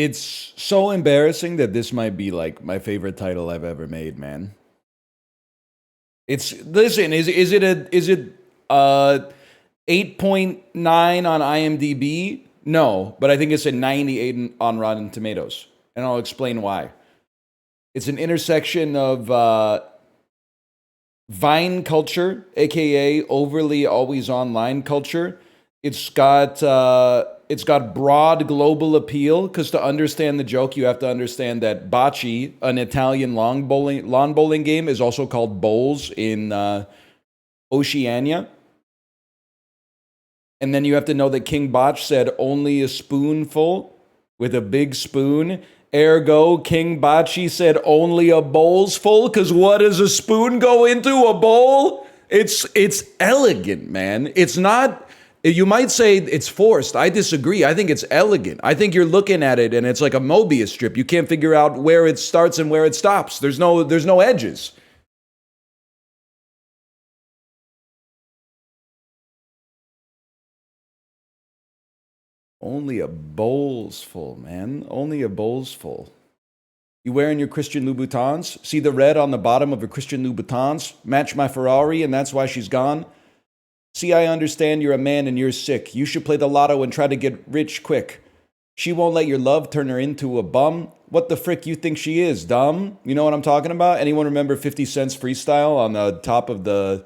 It's so embarrassing that this might be like my favorite title I've ever made, man. It's listen, is it 8.9 on IMDb? No, but I think it's a 98 on Rotten Tomatoes, and I'll explain why. It's an intersection of Vine culture, aka overly always online culture. It's got broad global appeal because to understand the joke, you have to understand that bocce, an Italian lawn bowling game, is also called bowls in Oceania. And then you have to know that King Botch said only a spoonful with a big spoon. Ergo, King Bocce said only a bowl's full, because what does a spoon go into a bowl? It's elegant, man. It's not. You might say it's forced. I disagree. I think it's elegant. I think you're looking at it and it's like a Mobius strip. You can't figure out where it starts and where it stops. There's no edges. Only a bowl's full, man. Only a bowl's full. You wearing your Christian Louboutins? See the red on the bottom of your Christian Louboutins? Match my Ferrari, and that's why she's gone? See, I understand you're a man and you're sick. You should play the lotto and try to get rich quick. She won't let your love turn her into a bum. What the frick you think she is, dumb? You know what I'm talking about? Anyone remember 50 Cent's freestyle on the top of the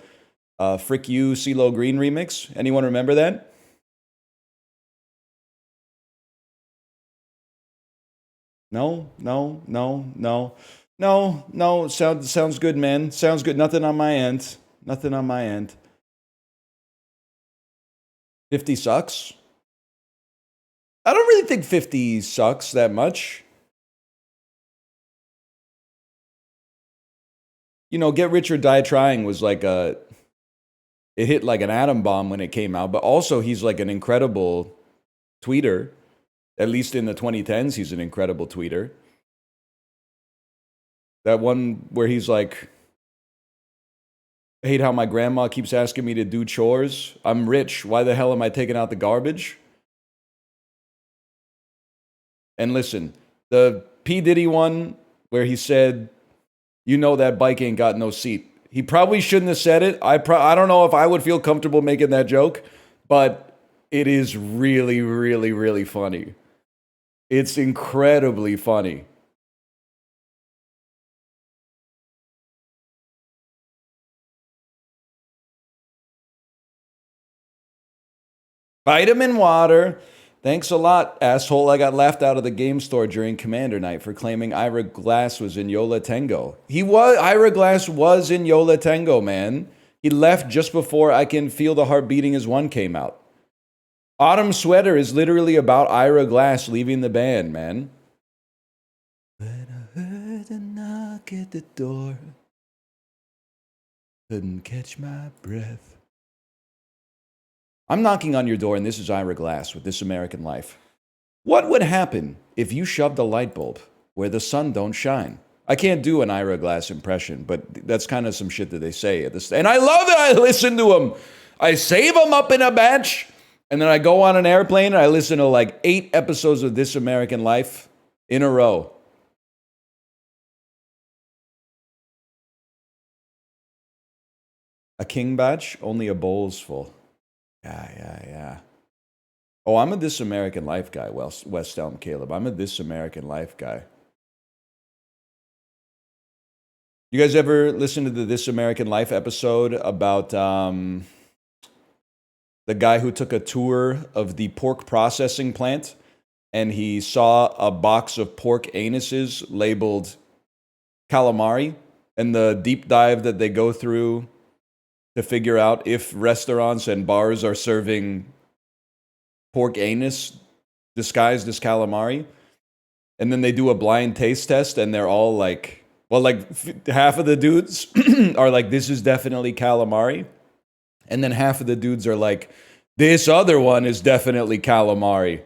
Frick You CeeLo Green remix? Anyone remember that? No, no, no, no, no, no. Sounds good, man. Sounds good. Nothing on my end. Nothing on my end. 50 sucks. I don't really think 50 sucks that much. You know, Get Rich or Die Trying was like it hit like an atom bomb when it came out, but also he's like an incredible tweeter. At least in the 2010s, he's an incredible tweeter. That one where he's like, I hate how my grandma keeps asking me to do chores. I'm rich. Why the hell am I taking out the garbage? And listen, the P. Diddy one where he said, you know that bike ain't got no seat. He probably shouldn't have said it. I don't know if I would feel comfortable making that joke, but it is really, really, really funny. It's incredibly funny. Vitamin water. Thanks a lot, asshole. I got laughed out of the game store during Commander Night for claiming Ira Glass was in Yola Tango. Ira Glass was in Yola Tango, man. He left just before I Can Feel the Heart Beating as One came out. Autumn Sweater is literally about Ira Glass leaving the band, man. When I heard a knock at the door, couldn't catch my breath. I'm knocking on your door, and this is Ira Glass with This American Life. What would happen if you shoved a light bulb where the sun don't shine? I can't do an Ira Glass impression, but that's kind of some shit that they say at this. And I love it. I listen to them. I save them up in a batch, and then I go on an airplane, and I listen to like 8 episodes of This American Life in a row. A king batch, only a bowl's full. Yeah. Oh, I'm a This American Life guy, West Elm Caleb. I'm a This American Life guy. You guys ever listen to the This American Life episode about the guy who took a tour of the pork processing plant and he saw a box of pork anuses labeled calamari, and the deep dive that they go through to figure out if restaurants and bars are serving pork anus disguised as calamari. And then they do a blind taste test, and they're all like, well, like half of the dudes are like, this is definitely calamari. And then half of the dudes are like, this other one is definitely calamari.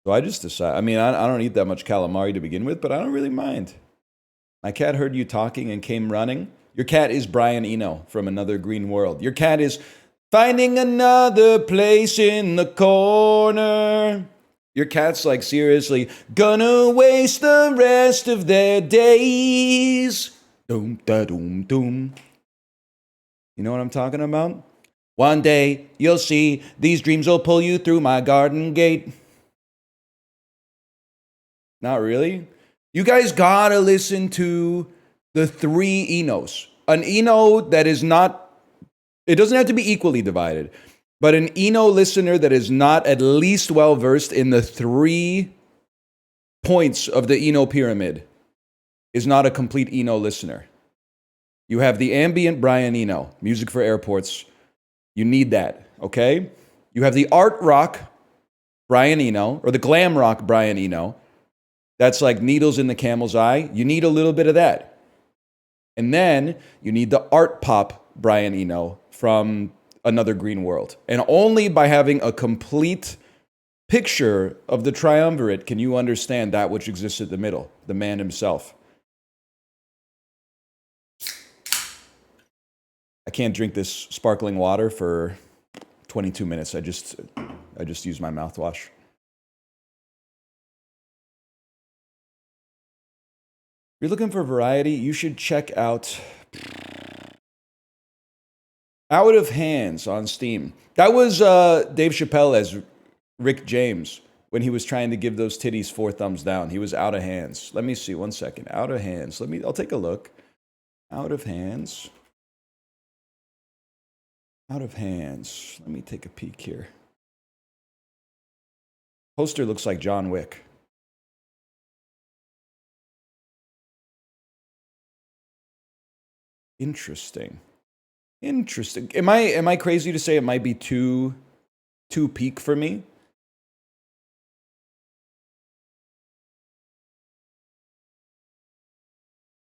So I just decide, I mean, I don't eat that much calamari to begin with, but I don't really mind. My cat heard you talking and came running. Your cat is Brian Eno from Another Green World. Your cat is Finding another place in the corner. Your cat's like, seriously, gonna waste the rest of their days. Doom, da, doom, doom. You know what I'm talking about? One day you'll see these dreams will pull you through my garden gate. Not really. You guys gotta listen to the 3 Enos. An Eno that is not, it doesn't have to be equally divided, but an Eno listener that is not at least well versed in the 3 points of the Eno pyramid is not a complete Eno listener. You have the ambient Brian Eno, music for airports. You need that, okay? You have the art rock Brian Eno, or the glam rock Brian Eno. That's like needles in the camel's eye. You need a little bit of that. And then you need the art pop Brian Eno from Another Green World. And only by having a complete picture of the triumvirate can you understand that which exists at the middle, the man himself. I can't drink this sparkling water for 22 minutes. I just used my mouthwash. If you're looking for variety, you should check out Out of Hands on Steam. That was Dave Chappelle as Rick James when he was trying to give those titties 4 thumbs down. He was out of hands. Let me see, 1 second. Out of Hands. I'll take a look. Out of Hands. Out of Hands. Let me take a peek here. Poster looks like John Wick. Interesting. Am I crazy to say it might be too peak for me?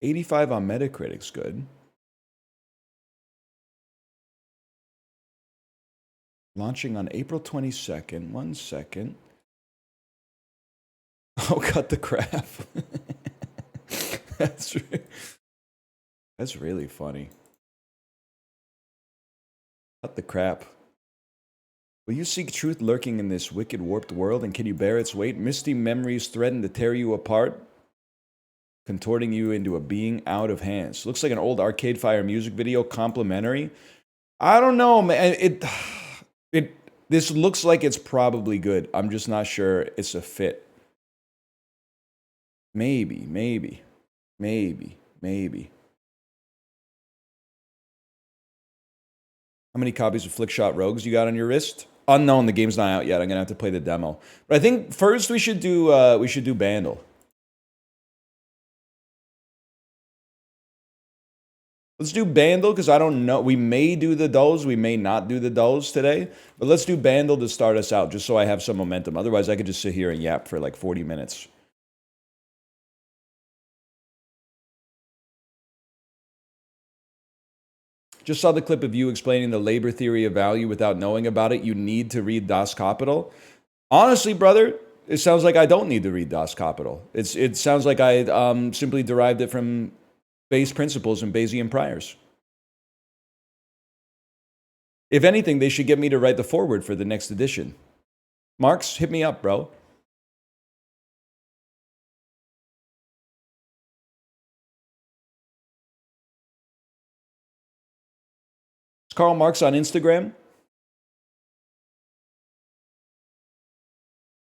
'85 on Metacritic's good. Launching on April 22nd. 1 second. Oh, cut the crap. That's really funny. Cut the crap. Will you seek truth lurking in this wicked, warped world, and can you bear its weight? Misty memories threaten to tear you apart, contorting you into a being out of hands. Looks like an old Arcade Fire music video, complimentary. I don't know, man. This looks like it's probably good. I'm just not sure it's a fit. Maybe. How many copies of Flickshot Rogues you got on your wrist? Unknown. The game's not out yet. I'm gonna have to play the demo. But I think first we should do Bandle. Let's do Bandle because I don't know. We may do the dulls. We may not do the dulls today. But let's do Bandle to start us out, just so I have some momentum. Otherwise, I could just sit here and yap for like 40 minutes. Just saw the clip of you explaining the labor theory of value without knowing about it. You need to read Das Kapital. Honestly, brother, it sounds like I don't need to read Das Kapital. It sounds like I simply derived it from Bayes' principles and Bayesian priors. If anything, they should get me to write the foreword for the next edition. Marx, hit me up, bro. Is Karl Marx on Instagram?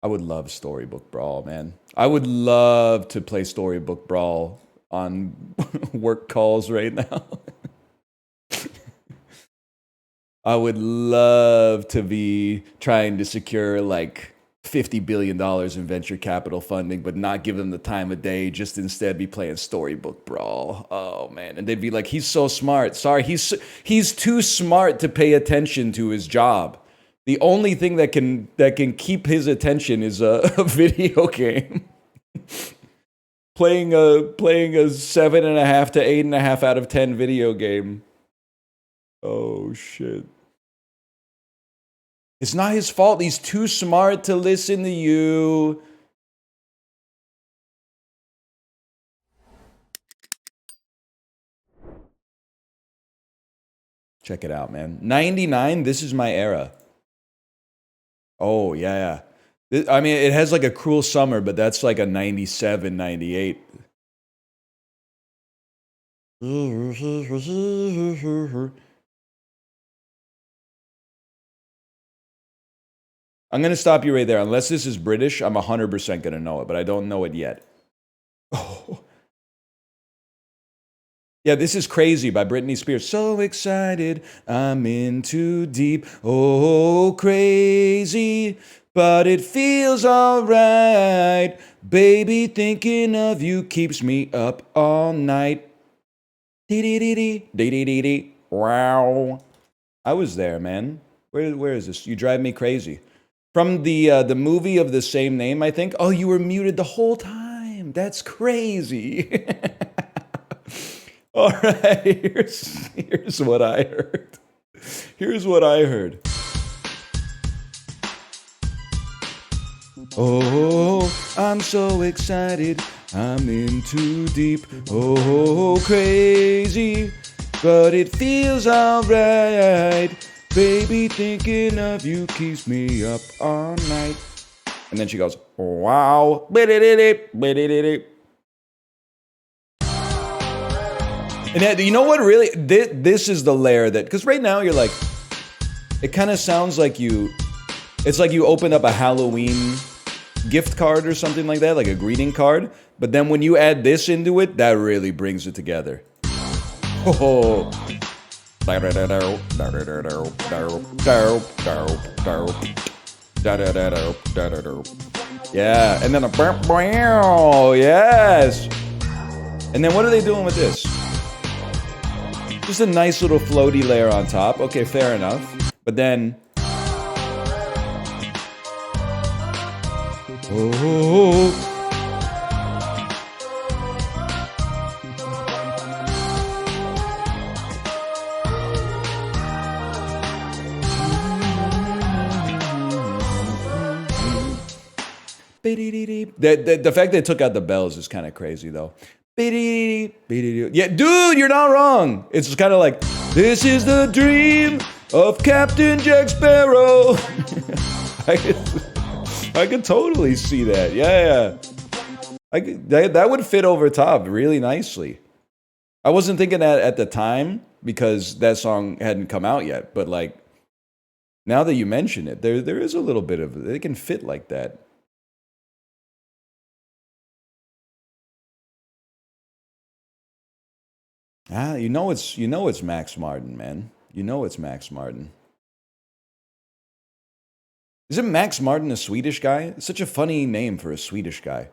I would love Storybook Brawl, man. I would love to play Storybook Brawl on work calls right now. I would love to be trying to secure like $50 billion in venture capital funding, but not give them the time of day, just instead be playing Storybook Brawl. Oh, man. And they'd be like, he's so smart. Sorry, he's too smart to pay attention to his job. The only thing that can keep his attention is a video game. playing a 7.5 to 8.5 out of 10 video game. Oh, shit. It's not his fault. He's too smart to listen to you. Check it out, man. 99, this is my era. Oh, yeah, yeah. I mean, it has like a Cruel Summer, but that's like a 97, 98. I'm going to stop you right there. Unless this is British, I'm 100% going to know it, but I don't know it yet. Oh. Yeah, this is Crazy by Britney Spears. So excited, I'm in too deep. Oh, crazy, but it feels alright. Baby, thinking of you keeps me up all night. Dee-dee-dee-dee, dee-dee-dee-dee. Wow. I was there, man. Where is this? You Drive Me Crazy. From the movie of the same name, I think. Oh, you were muted the whole time. That's crazy. All right, here's what I heard. Here's what I heard. Oh, I'm so excited. I'm in too deep. Oh, crazy. But it feels alright. Baby, thinking of you keeps me up all night. And then she goes, wow. And you know what really, this is the layer that, because right now you're like, it kind of sounds like it's like you opened up a Halloween gift card or something like that, like a greeting card. But then when you add this into it, that really brings it together. Oh. Yeah, and then a yes. And then what are they doing with this? Just a nice little floaty layer on top. Okay, fair enough. But then... Oh... The fact they took out the bells is kind of crazy, though. Yeah, dude, you're not wrong. It's kind of like, this is the dream of Captain Jack Sparrow. I could totally see that. Yeah. That would fit over top really nicely. I wasn't thinking that at the time because that song hadn't come out yet. But like, now that you mention it, there is a little bit of, they can fit like that. You know it's Max Martin, man. You know it's Max Martin. Isn't Max Martin a Swedish guy? It's such a funny name for a Swedish guy.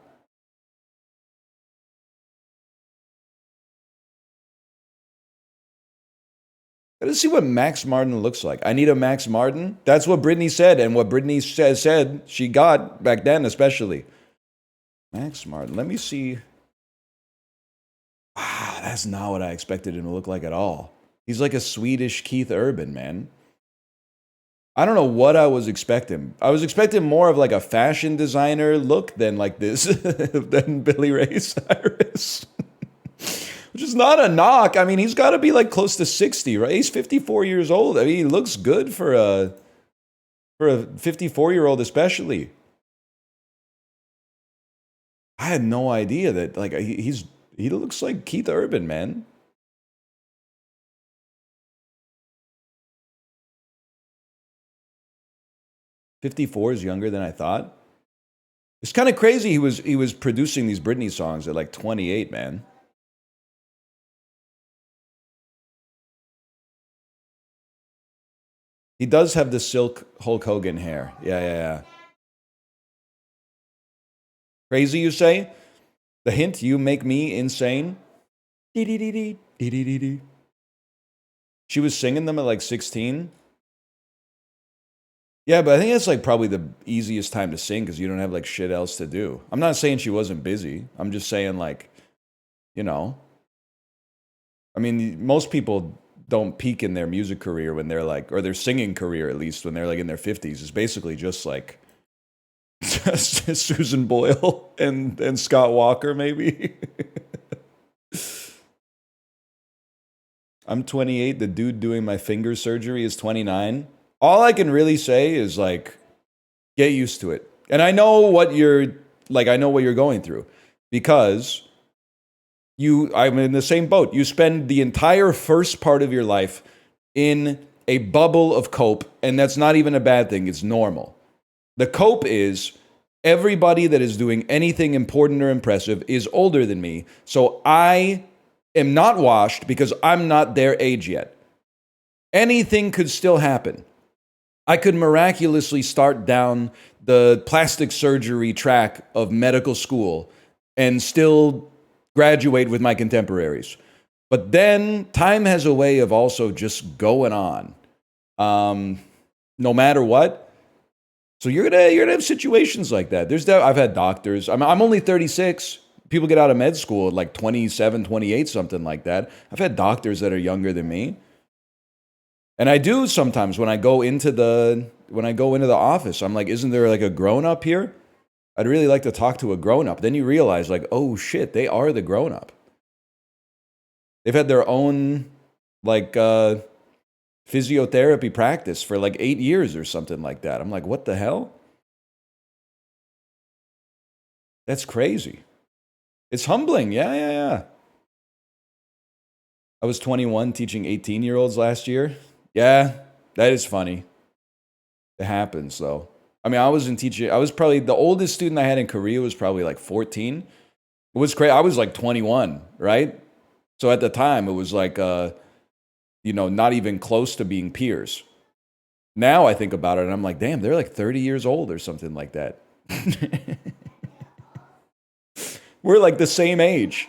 Let's see what Max Martin looks like. I need a Max Martin. That's what Britney said, and what Britney said she got back then, especially. Max Martin. Let me see. Wow, that's not what I expected him to look like at all. He's like a Swedish Keith Urban, man. I don't know what I was expecting. I was expecting more of like a fashion designer look than like this, than Billy Ray Cyrus. Which is not a knock. I mean, he's got to be like close to 60, right? He's 54 years old. I mean, he looks good for a 54-year-old especially. I had no idea that like he looks like Keith Urban, man. '54 is younger than I thought. It's kind of crazy. He was producing these Britney songs at like 28, man. He does have the silk Hulk Hogan hair. Yeah. Crazy, you say? The hint, you make me insane. Dee-dee-dee-dee. She was singing them at like 16. Yeah, but I think that's like probably the easiest time to sing because you don't have like shit else to do. I'm not saying she wasn't busy. I'm just saying like, you know. I mean, most people don't peak in their music career when they're like, or their singing career at least when they're like in their 50s. It's basically just like Susan Boyle and Scott Walker, maybe. I'm 28. The dude doing my finger surgery is 29. All I can really say is like, get used to it. And I know what you're like. I know what you're going through because I'm in the same boat. You spend the entire first part of your life in a bubble of cope, and that's not even a bad thing. It's normal. The cope is everybody that is doing anything important or impressive is older than me, so I am not washed because I'm not their age yet. Anything could still happen. I could miraculously start down the plastic surgery track of medical school and still graduate with my contemporaries. But then time has a way of also just going on, no matter what. So you're gonna have situations like that. I've had doctors. I'm only 36. People get out of med school at like 27, 28, something like that. I've had doctors that are younger than me. And I do sometimes when I go into the office, I'm like, isn't there like a grown-up here? I'd really like to talk to a grown-up. Then you realize like, oh shit, they are the grown-up. They've had their own like physiotherapy practice for like 8 years or something like that. I'm like, what the hell? That's crazy. It's humbling. Yeah. I was 21 teaching 18-year-olds last year. Yeah, that is funny. It happens, though. I mean, I was probably, the oldest student I had in Korea was probably like 14. It was crazy. I was like 21, right? So at the time, it was like, not even close to being peers. Now I think about it, and I'm like, damn, they're like 30 years old or something like that. We're like the same age.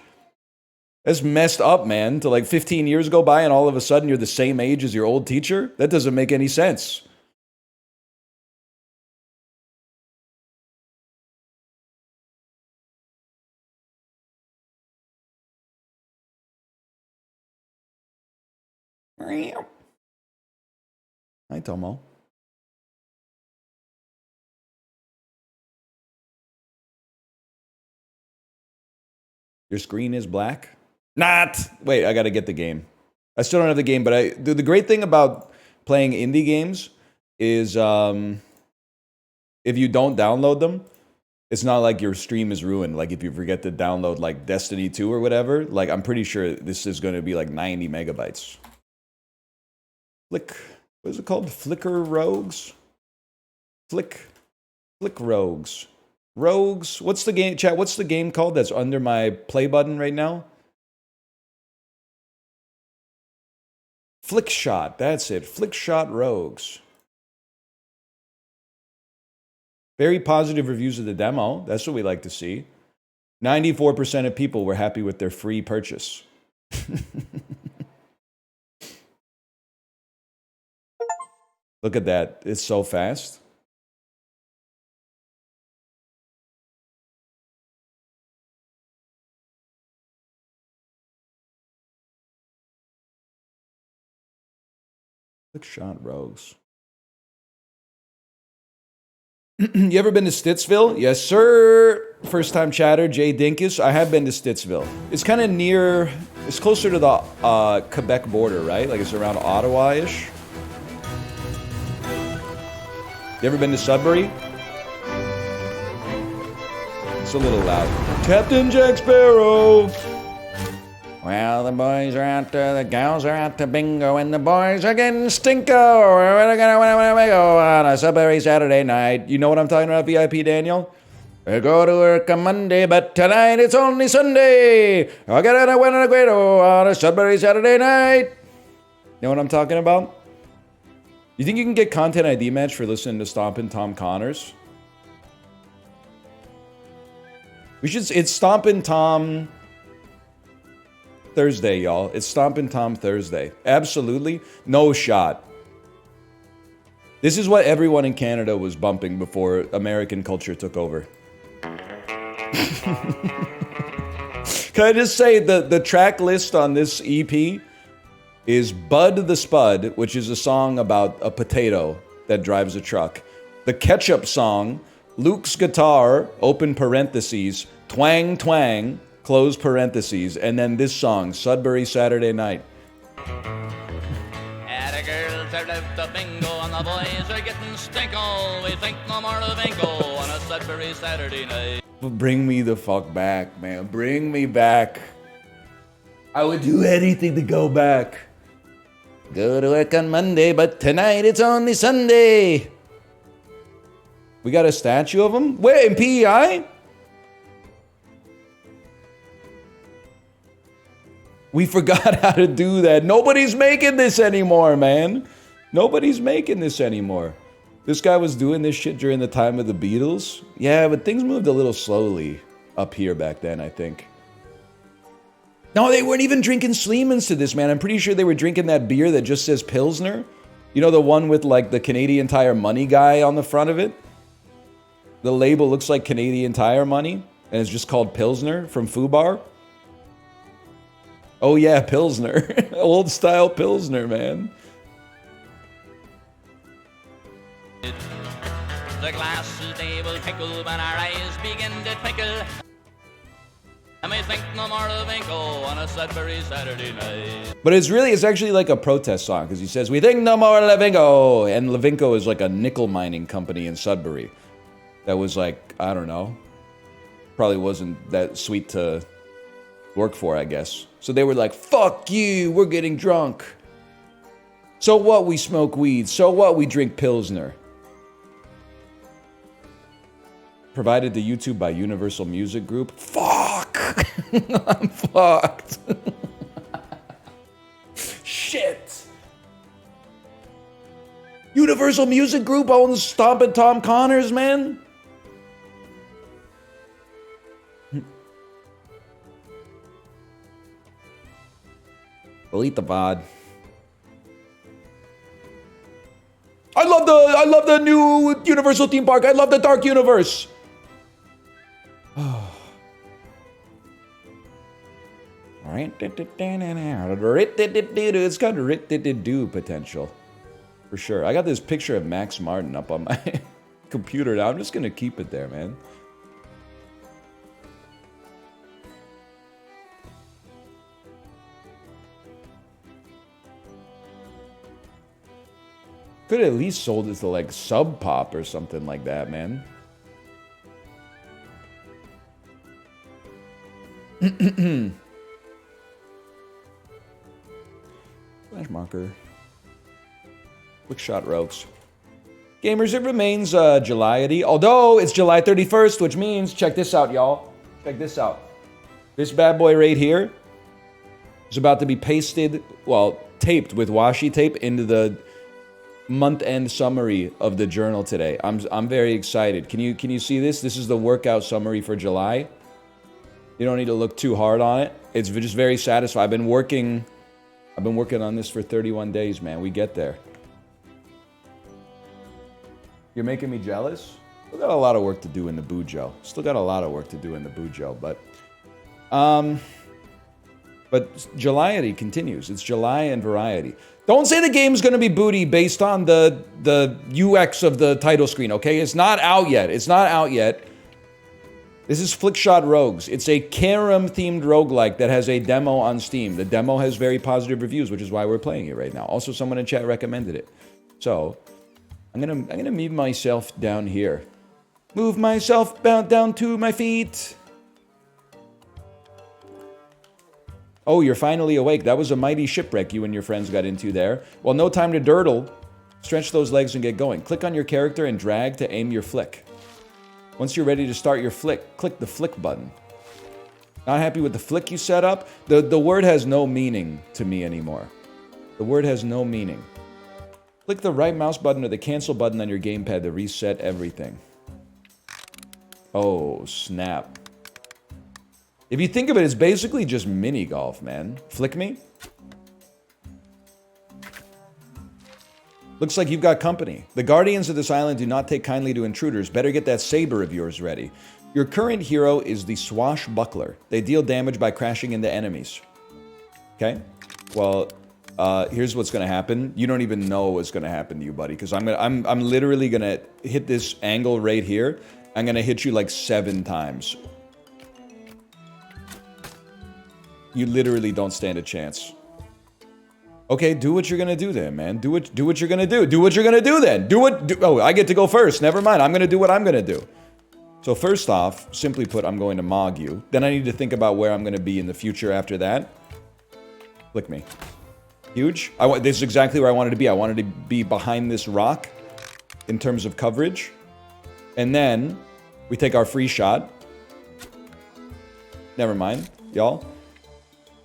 That's messed up, man. To like 15 years go by and all of a sudden you're the same age as your old teacher? That doesn't make any sense. Hi, Tomo. Your screen is black? Not. Wait, I got to get the game. I still don't have the game, but the great thing about playing indie games is if you don't download them, it's not like your stream is ruined. Like if you forget to download like Destiny 2 or whatever, like I'm pretty sure this is going to be like 90 megabytes. What is it called? Flicker Rogues? Flick Rogues. Rogues. What's the game, chat? What's the game called that's under my play button right now? Flick Shot. That's it. Flick Shot Rogues. Very positive reviews of the demo. That's what we like to see. 94% of people were happy with their free purchase. Look at that. It's so fast. Flick Shot Rogues. You ever been to Stittsville? Yes, sir. First time chatter, Jay Dinkus. I have been to Stittsville. It's kind of near, it's closer to the Quebec border, right? Like it's around Ottawa-ish. You ever been to Sudbury? It's a little loud. Captain Jack Sparrow. Well, the boys are out to, the gals are out to bingo, and the boys are getting stinko. We're gonna go on a Sudbury Saturday night. You know what I'm talking about, VIP Daniel? I go to work on Monday, but tonight it's only Sunday. I get out a win and a guido on a Sudbury Saturday night. You know what I'm talking about? You think you can get content ID match for listening to Stompin' Tom Connors? It's Stompin' Tom Thursday, y'all. It's Stompin' Tom Thursday. Absolutely. No shot. This is what everyone in Canada was bumping before American culture took over. Can I just say the track list on this EP is Bud the Spud, which is a song about a potato that drives a truck. The Ketchup song, Luke's Guitar, open parentheses, Twang Twang, close parentheses, and then this song, Sudbury Saturday Night. we drink no more Lavingo on a Sudbury Saturday night. Bring me the fuck back, man. Bring me back. I would do anything to go back. Go to work on Monday, but tonight it's only Sunday. We got a statue of him? Where, in PEI? We forgot how to do that. Nobody's making this anymore, man. Nobody's making this anymore. This guy was doing this shit during the time of the Beatles. Yeah, but things moved a little slowly up here back then, I think. No, they weren't even drinking Sleemans to this, man. I'm pretty sure they were drinking that beer that just says Pilsner. You know, the one with, like, the Canadian Tire Money guy on the front of it? The label looks like Canadian Tire Money, and it's just called Pilsner from Fubar. Oh, yeah, Pilsner. Old-style Pilsner, man. The glasses they will tickle when our eyes begin to twinkle. And we drink no more Lavingo on a Sudbury Saturday night. But it's actually like a protest song, because he says, we think no more Lavingo. And Lavingo is like a nickel mining company in Sudbury. That was like, I don't know. Probably wasn't that sweet to work for, I guess. So they were like, fuck you, we're getting drunk. So what, we smoke weed. So what, we drink Pilsner. Provided to YouTube by Universal Music Group. Fuck! I'm fucked. Shit. Universal Music Group owns Stompin' Tom Connors, man. Delete the VOD. I love the new Universal theme park. I love the Dark Universe. Alright. It's got do potential. For sure. I got this picture of Max Martin up on my computer now. I'm just gonna keep it there, man. Could have at least sold it to like Sub Pop or something like that, man. Flash marker. Quick shot rogues. Gamers, it remains July-ity. Although it's July 31st, which means, check this out, y'all. Check this out. This bad boy right here is about to be pasted, well, taped with washi tape into the month-end summary of the journal today. I'm very excited. Can you see this? This is the workout summary for July. You don't need to look too hard on it. It's just very satisfying. I've been working on this for 31 days, man. We get there. You're making me jealous? Still got a lot of work to do in the Bujo. But July-ity continues. It's July and variety. Don't say the game's gonna be booty based on the UX of the title screen, okay? It's not out yet. It's not out yet. This is Flickshot Rogues. It's a Karam-themed roguelike that has a demo on Steam. The demo has very positive reviews, which is why we're playing it right now. Also, someone in chat recommended it. So, I'm gonna move myself down here. Move myself down to my feet. Oh, you're finally awake. That was a mighty shipwreck you and your friends got into there. Well, no time to durdle. Stretch those legs and get going. Click on your character and drag to aim your flick. Once you're ready to start your flick, click the flick button. Not happy with the flick you set up? The word has no meaning to me anymore. The word has no meaning. Click the right mouse button or the cancel button on your gamepad to reset everything. Oh, snap. If you think of it, it's basically just mini golf, man. Flick me. Looks like you've got company. The guardians of this island do not take kindly to intruders. Better get that saber of yours ready. Your current hero is the Swashbuckler. They deal damage by crashing into enemies. Okay? Well, here's what's gonna happen. You don't even know what's gonna happen to you, buddy, because I'm literally gonna hit this angle right here. I'm gonna hit you like 7 times. You literally don't stand a chance. Okay, do what you're gonna do then, man. Do what you're gonna do. Do what you're gonna do then. Oh, I get to go first. Never mind. I'm gonna do what I'm gonna do. So first off, simply put, I'm going to mog you. Then I need to think about where I'm gonna be in the future after that. Flick me. Huge. This is exactly where I wanted to be. I wanted to be behind this rock in terms of coverage. And then we take our free shot. Never mind, y'all.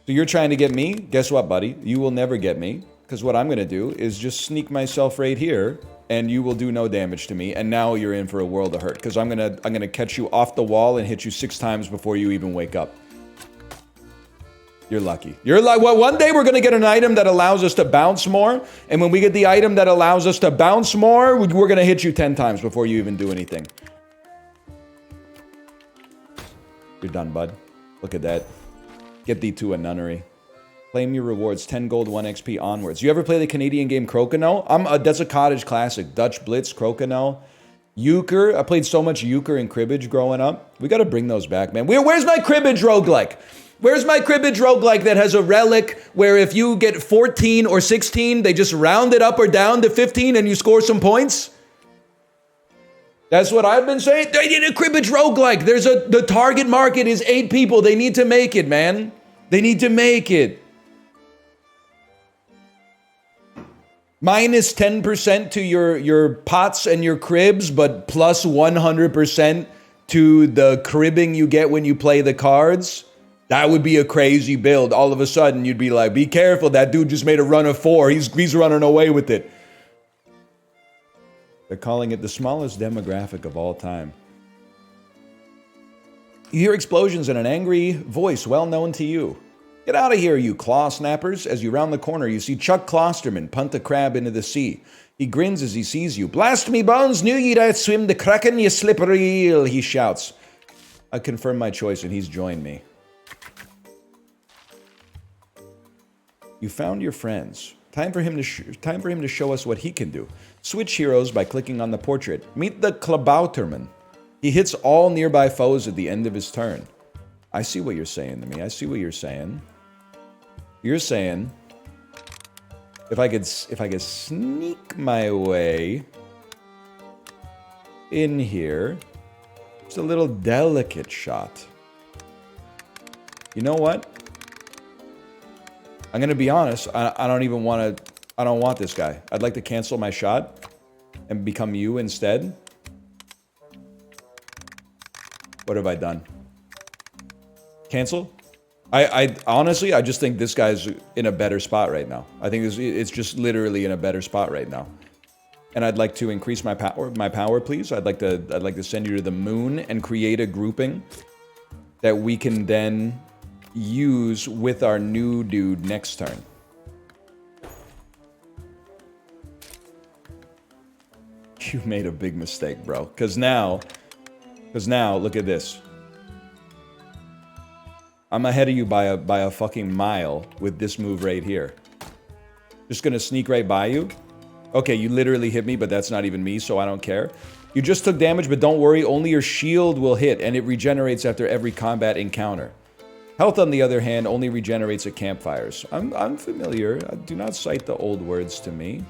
So you're trying to get me? Guess what, buddy? You will never get me. Because what I'm going to do is just sneak myself right here, and you will do no damage to me. And now you're in for a world of hurt. Because I'm gonna catch you off the wall and hit you 6 times before you even wake up. You're lucky. You're like, well, one day we're going to get an item that allows us to bounce more. And when we get the item that allows us to bounce more, we're going to hit you 10 times before you even do anything. You're done, bud. Look at that. Get thee to a nunnery. Claim your rewards. 10 gold, 1 XP onwards. You ever play the Canadian game Crokinole? That's a cottage classic. Dutch Blitz, Crokinole. Euchre. I played so much Euchre and cribbage growing up. We got to bring those back, man. Where's my cribbage roguelike? Where's my cribbage roguelike that has a relic where if you get 14 or 16, they just round it up or down to 15 and you score some points? That's what I've been saying. They need a cribbage roguelike. The target market is 8 people. They need to make it, man. They need to make it. Minus 10% to your pots and your cribs, but plus 100% to the cribbing you get when you play the cards. That would be a crazy build. All of a sudden, you'd be like, be careful. That dude just made a run of 4. He's running away with it. They're calling it the smallest demographic of all time. You hear explosions and an angry voice well known to you. Get out of here, you claw snappers. As you round the corner, you see Chuck Klosterman punt a crab into the sea. He grins as he sees you. Blast me bones, knew you'd outswim the kraken, you slippery eel, he shouts. I confirm my choice and he's joined me. You found your friends. Time for him to show us what he can do. Switch heroes by clicking on the portrait. Meet the Klabauterman. He hits all nearby foes at the end of his turn. I see what you're saying to me. I see what you're saying. You're saying if I could sneak my way in here, it's a little delicate shot. You know what? I'm gonna be honest. I don't want this guy. I'd like to cancel my shot and become you instead. What have I done? Cancel? I honestly, I just think this guy's in a better spot right now. I think it's just literally in a better spot right now. And I'd like to increase my power, please. I'd like to send you to the moon and create a grouping that we can then use with our new dude next turn. You made a big mistake, bro. Because now, look at this. I'm ahead of you by a fucking mile with this move right here. Just gonna sneak right by you. Okay, you literally hit me, but that's not even me, so I don't care. You just took damage, but don't worry, only your shield will hit, and it regenerates after every combat encounter. Health, on the other hand, only regenerates at campfires. I'm familiar. Do not cite the old words to me.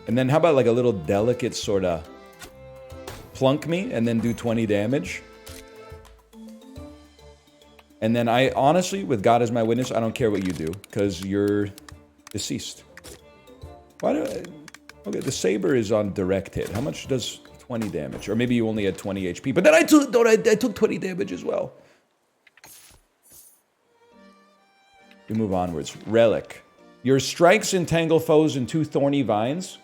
And then how about like a little delicate sort of plunk me and then do 20 damage? And then I honestly, with God as my witness, I don't care what you do because you're deceased. Why do I... Okay, the saber is on direct hit. How much does 20 damage? Or maybe you only had 20 HP. But then I took 20 damage as well. We move onwards. Relic. Your strikes entangle foes in 2 thorny vines.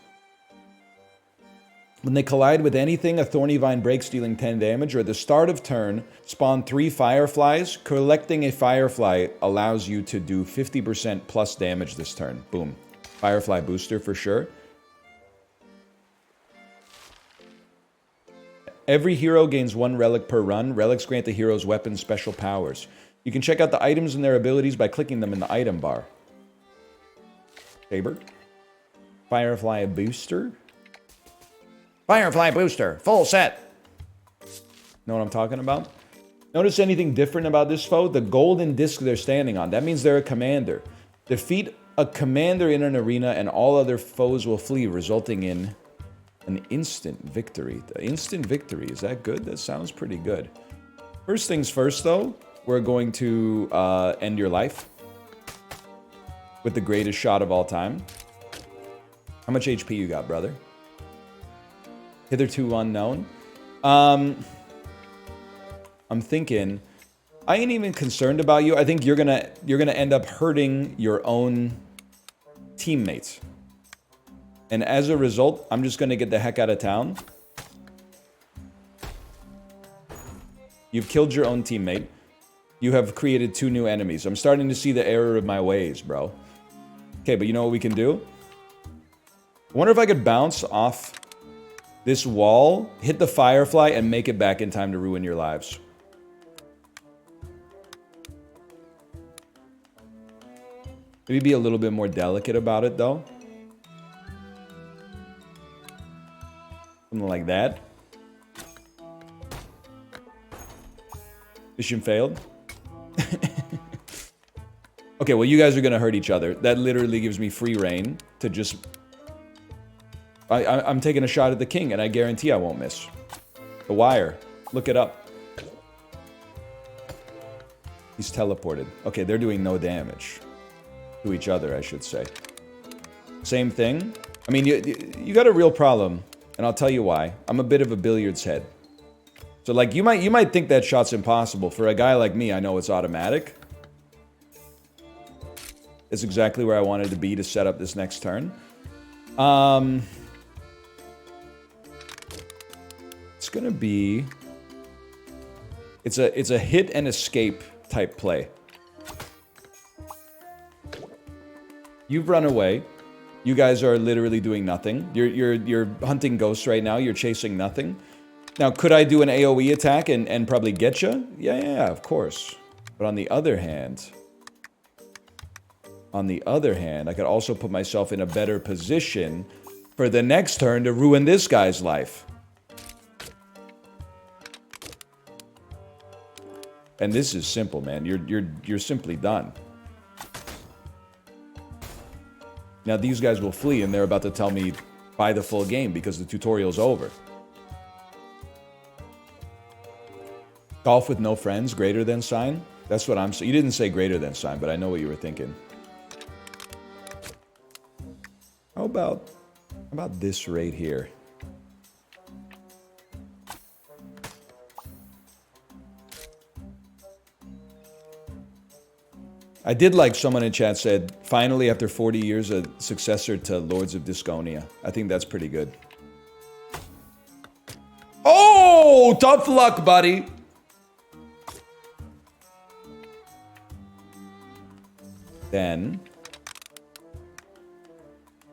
When they collide with anything, a thorny vine breaks, dealing 10 damage. Or at the start of turn, spawn 3 fireflies. Collecting a firefly allows you to do 50% plus damage this turn. Boom. Firefly booster for sure. Every hero gains 1 relic per run. Relics grant the hero's weapons special powers. You can check out the items and their abilities by clicking them in the item bar. Saber. Firefly booster. Firefly booster. Full set. Know what I'm talking about? Notice anything different about this foe? The golden disc they're standing on. That means they're a commander. Defeat a commander in an arena and all other foes will flee, resulting in an instant victory. The instant victory, is that good? That sounds pretty good. First things first, though, we're going to end your life with the greatest shot of all time. How much HP you got, brother? Hitherto unknown. I'm thinking, I ain't even concerned about you. I think you're gonna end up hurting your own teammates. And as a result, I'm just gonna get the heck out of town. You've killed your own teammate. You have created 2 new enemies. I'm starting to see the error of my ways, bro. Okay, but you know what we can do? I wonder if I could bounce off this wall, hit the firefly, and make it back in time to ruin your lives. Maybe be a little bit more delicate about it, though. Something like that. Mission failed. Okay, well, you guys are gonna hurt each other. That literally gives me free reign to just... I'm taking a shot at the king, and I guarantee I won't miss. The wire. Look it up. He's teleported. Okay, they're doing no damage. To each other, I should say. Same thing. I mean, you got a real problem, and I'll tell you why. I'm a bit of a billiards head. So, like, you might think that shot's impossible. For a guy like me, I know it's automatic. It's exactly where I wanted to be to set up this next turn. It's gonna be... It's a hit and escape type play. You've run away. You guys are literally doing nothing. You're hunting ghosts right now. You're chasing nothing. Now, could I do an AoE attack and probably get you? Yeah, of course. But on the other hand, I could also put myself in a better position for the next turn to ruin this guy's life. And this is simple, man. You're simply done. Now these guys will flee, and they're about to tell me buy the full game because the tutorial's over. Golf with no friends, greater than sign? That's what I'm saying. You didn't say greater than sign, but I know what you were thinking. How about this right here? I did like someone in chat said, finally after 40 years, a successor to Lords of Disconia. I think that's pretty good. Oh, tough luck, buddy. Then,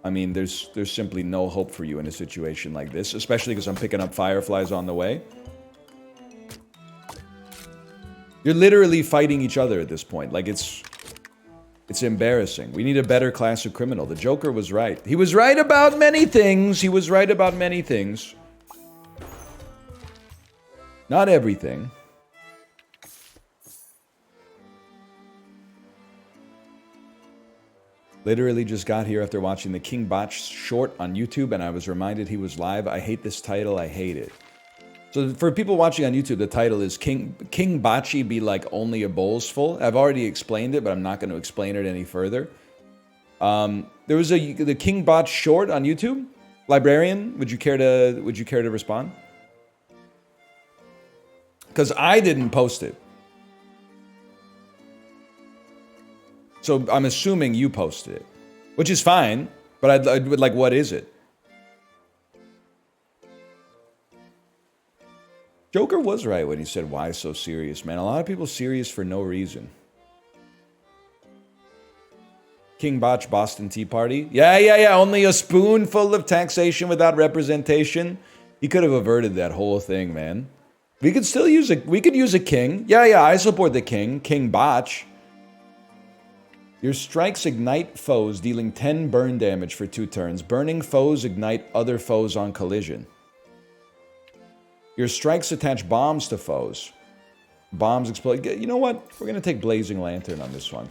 I mean, there's simply no hope for you in a situation like this, especially because I'm picking up fireflies on the way. You're literally fighting each other at this point. Like, it's embarrassing. We need a better class of criminal. The Joker was right. He was right about many things. He was right about many things. Not everything. Literally just got here after watching the King Botch short on YouTube, and I was reminded he was live. I hate this title. I hate it. So for people watching on YouTube, the title is King Bocce Be Like Only a Bowlsful. I've already explained it, but I'm not going to explain it any further. There was the King Botch short on YouTube. Librarian, would you care to respond? Because I didn't post it. So I'm assuming you posted it, which is fine, but I'd like, what is it? Joker was right when he said, why so serious, man? A lot of people serious for no reason. King Botch Boston Tea Party. Yeah. Only a spoonful of taxation without representation. He could have averted that whole thing, man. We could still use we could use a king. Yeah, I support the king. King Botch. Your strikes ignite foes, dealing 10 burn damage for 2 turns. Burning foes ignite other foes on collision. Your strikes attach bombs to foes. Bombs explode. You know what? We're going to take Blazing Lantern on this one.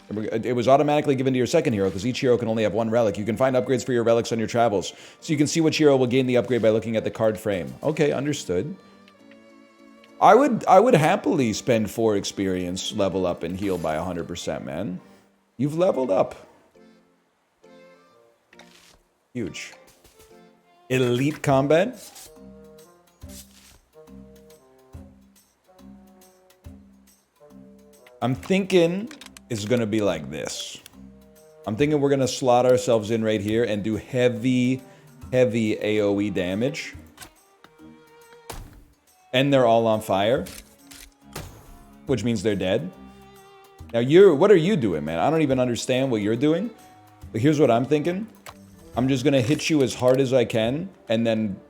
It was automatically given to your second hero because each hero can only have one relic. You can find upgrades for your relics on your travels. So you can see which hero will gain the upgrade by looking at the card frame. Okay, understood. I would happily spend 4 experience, level up, and heal by 100%, man. You've leveled up. Huge. Elite combat. I'm thinking it's going to be like this. I'm thinking we're going to slot ourselves in right here and do heavy, heavy AoE damage. And they're all on fire. Which means they're dead. Now, what are you doing, man? I don't even understand what you're doing. But here's what I'm thinking. I'm just going to hit you as hard as I can and then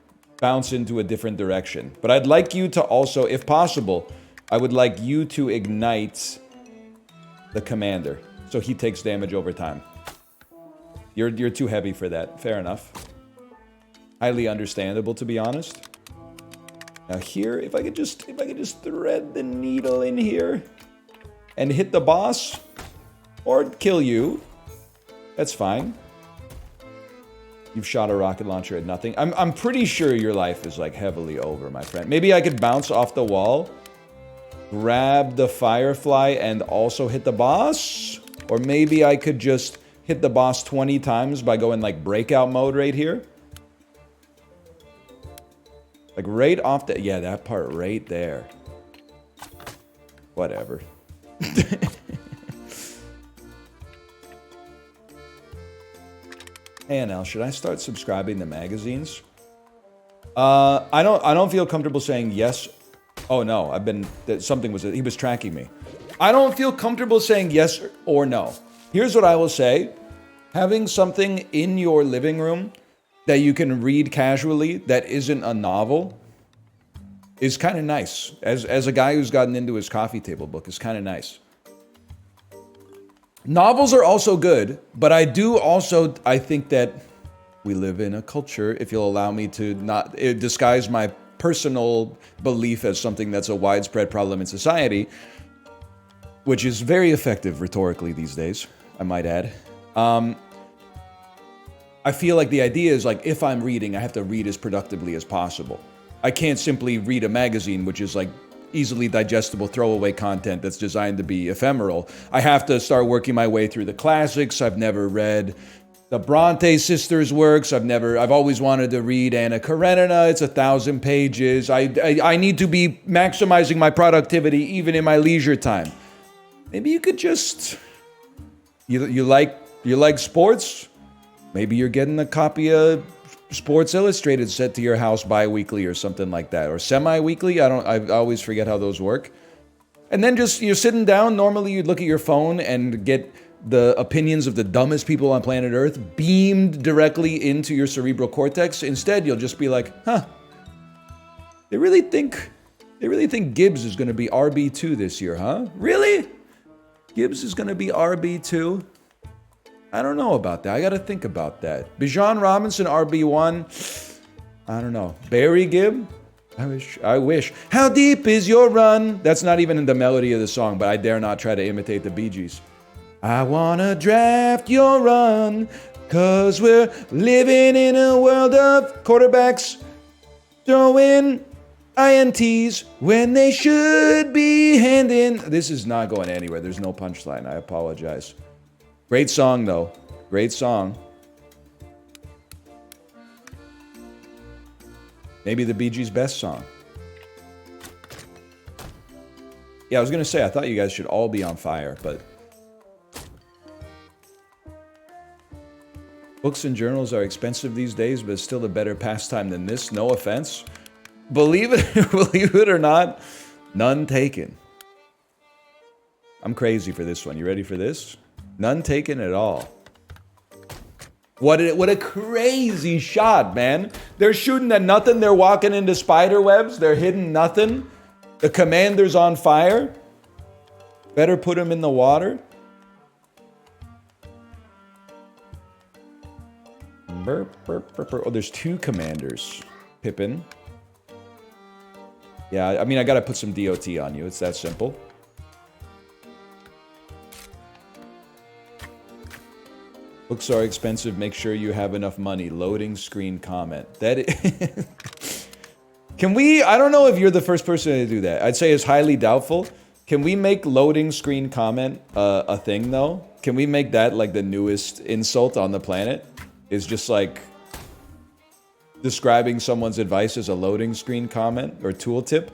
bounce into a different direction. But I'd like you to also, if possible, I would like you to ignite the commander. So he takes damage over time. You're too heavy for that. Fair enough. Highly understandable, to be honest. Now here, if I could just thread the needle in here and hit the boss or kill you, that's fine. You've shot a rocket launcher at nothing. I'm pretty sure your life is like heavily over, my friend. Maybe I could bounce off the wall, grab the firefly, and also hit the boss. Or maybe I could just hit the boss 20 times by going like breakout mode right here. Like right off the... Yeah, that part right there. Whatever. Hey, NL, should I start subscribing to magazines? I don't feel comfortable saying yes. Oh no, he was tracking me. I don't feel comfortable saying yes or no. Here's what I will say. Having something in your living room that you can read casually that isn't a novel is kind of nice. As a guy who's gotten into his coffee table book, it's kind of nice. Novels are also good, but I think that we live in a culture, if you'll allow me to not disguise my personal belief as something that's a widespread problem in society, which is very effective rhetorically these days, I might add. I feel like the idea is like, if I'm reading, I have to read as productively as possible. I can't simply read a magazine, which is like easily digestible throwaway content that's designed to be ephemeral. I have to start working my way through the classics. I've never read the Bronte sisters' works. I've always wanted to read Anna Karenina. It's 1,000 pages. I need to be maximizing my productivity even in my leisure time. Maybe you could just... You like sports? Maybe you're getting a copy of Sports Illustrated sent to your house bi-weekly or something like that. Or semi-weekly. I always forget how those work. And then just, you're sitting down. Normally you'd look at your phone and get the opinions of the dumbest people on planet Earth beamed directly into your cerebral cortex. Instead, you'll just be like, huh. They really think Gibbs is going to be RB2 this year, huh? Really? Gibbs is going to be RB2? I don't know about that. I got to think about that. Bijan Robinson, RB1. I don't know. Barry Gibb? I wish. How deep is your run? That's not even in the melody of the song, but I dare not try to imitate the Bee Gees. I want to draft your run, 'cause we're living in a world of quarterbacks throwing INTs when they should be handing. This is not going anywhere. There's no punchline. I apologize. Great song, though. Great song. Maybe the Bee Gees' best song. Yeah, I was going to say, I thought you guys should all be on fire, but... Books and journals are expensive these days, but it's still a better pastime than this. No offense. Believe it or not, none taken. I'm crazy for this one. You ready for this? None taken at all. What a crazy shot, man. They're shooting at nothing. They're walking into spider webs. They're hitting nothing. The commander's on fire. Better put him in the water. Burp, burp, burp, burp. Oh, there's 2 commanders. Pippin. Yeah, I mean, I gotta put some DOT on you. It's that simple. Books are expensive. Make sure you have enough money. Loading screen comment. Can we... I don't know if you're the first person to do that. I'd say it's highly doubtful. Can we make loading screen comment a thing, though? Can we make that, like, the newest insult on the planet? Is just, like, describing someone's advice as a loading screen comment or tooltip?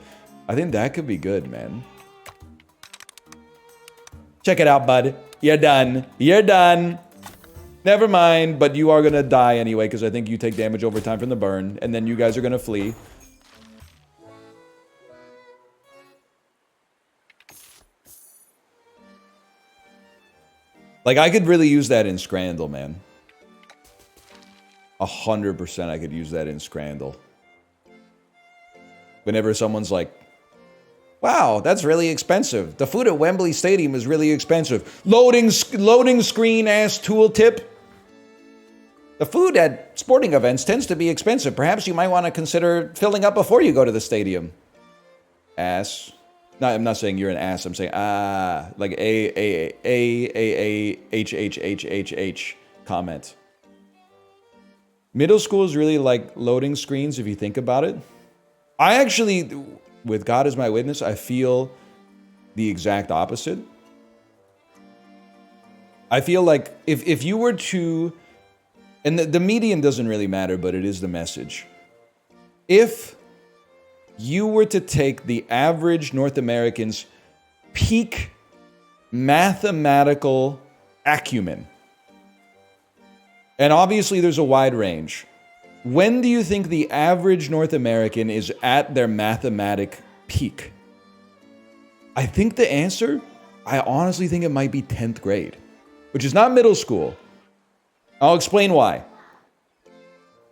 I think that could be good, man. Check it out, bud. You're done. You're done. Never mind, but you are gonna die anyway, because I think you take damage over time from the burn, and then you guys are gonna flee. Like, I could really use that in Scrandle, man. 100% I could use that in Scrandle. Whenever someone's like, wow, that's really expensive. The food at Wembley Stadium is really expensive. Loading screen ass tooltip. The food at sporting events tends to be expensive. Perhaps you might want to consider filling up before you go to the stadium. Ass. No, I'm not saying you're an ass. I'm saying like H comment. Middle school is really like loading screens if you think about it. I actually, with God as my witness, I feel the exact opposite. I feel like if you were to, and the median doesn't really matter, but it is the message. If you were to take the average North American's peak mathematical acumen, and obviously there's a wide range. When do you think the average North American is at their mathematic peak? I think the answer, I honestly think it might be 10th grade, which is not middle school. I'll explain why.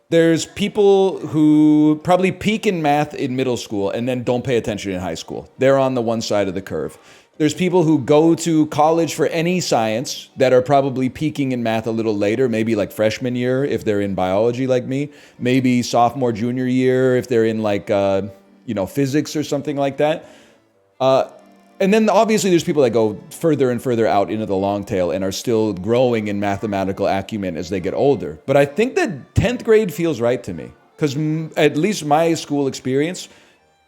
There's people who probably peak in math in middle school and then don't pay attention in high school. They're on the one side of the curve. There's people who go to college for any science that are probably peaking in math a little later, maybe like freshman year if they're in biology like me, maybe sophomore, junior year if they're in like, physics or something like that. And then obviously there's people that go further and further out into the long tail and are still growing in mathematical acumen as they get older. But I think that 10th grade feels right to me because at least my school experience,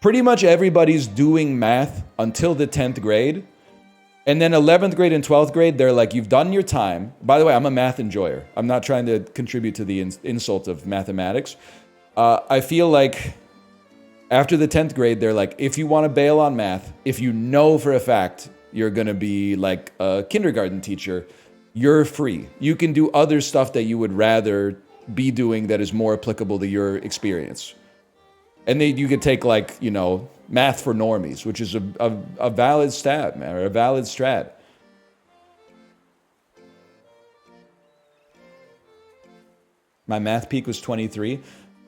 pretty much everybody's doing math until the 10th grade. And then 11th grade and 12th grade, they're like, you've done your time. By the way, I'm a math enjoyer. I'm not trying to contribute to the insult of mathematics. I feel like after the 10th grade, they're like, if you want to bail on math, if you know for a fact you're going to be like a kindergarten teacher, you're free. You can do other stuff that you would rather be doing that is more applicable to your experience. And then you could take like, math for normies, which is a valid stat, man, or a valid strat. My math peak was 23.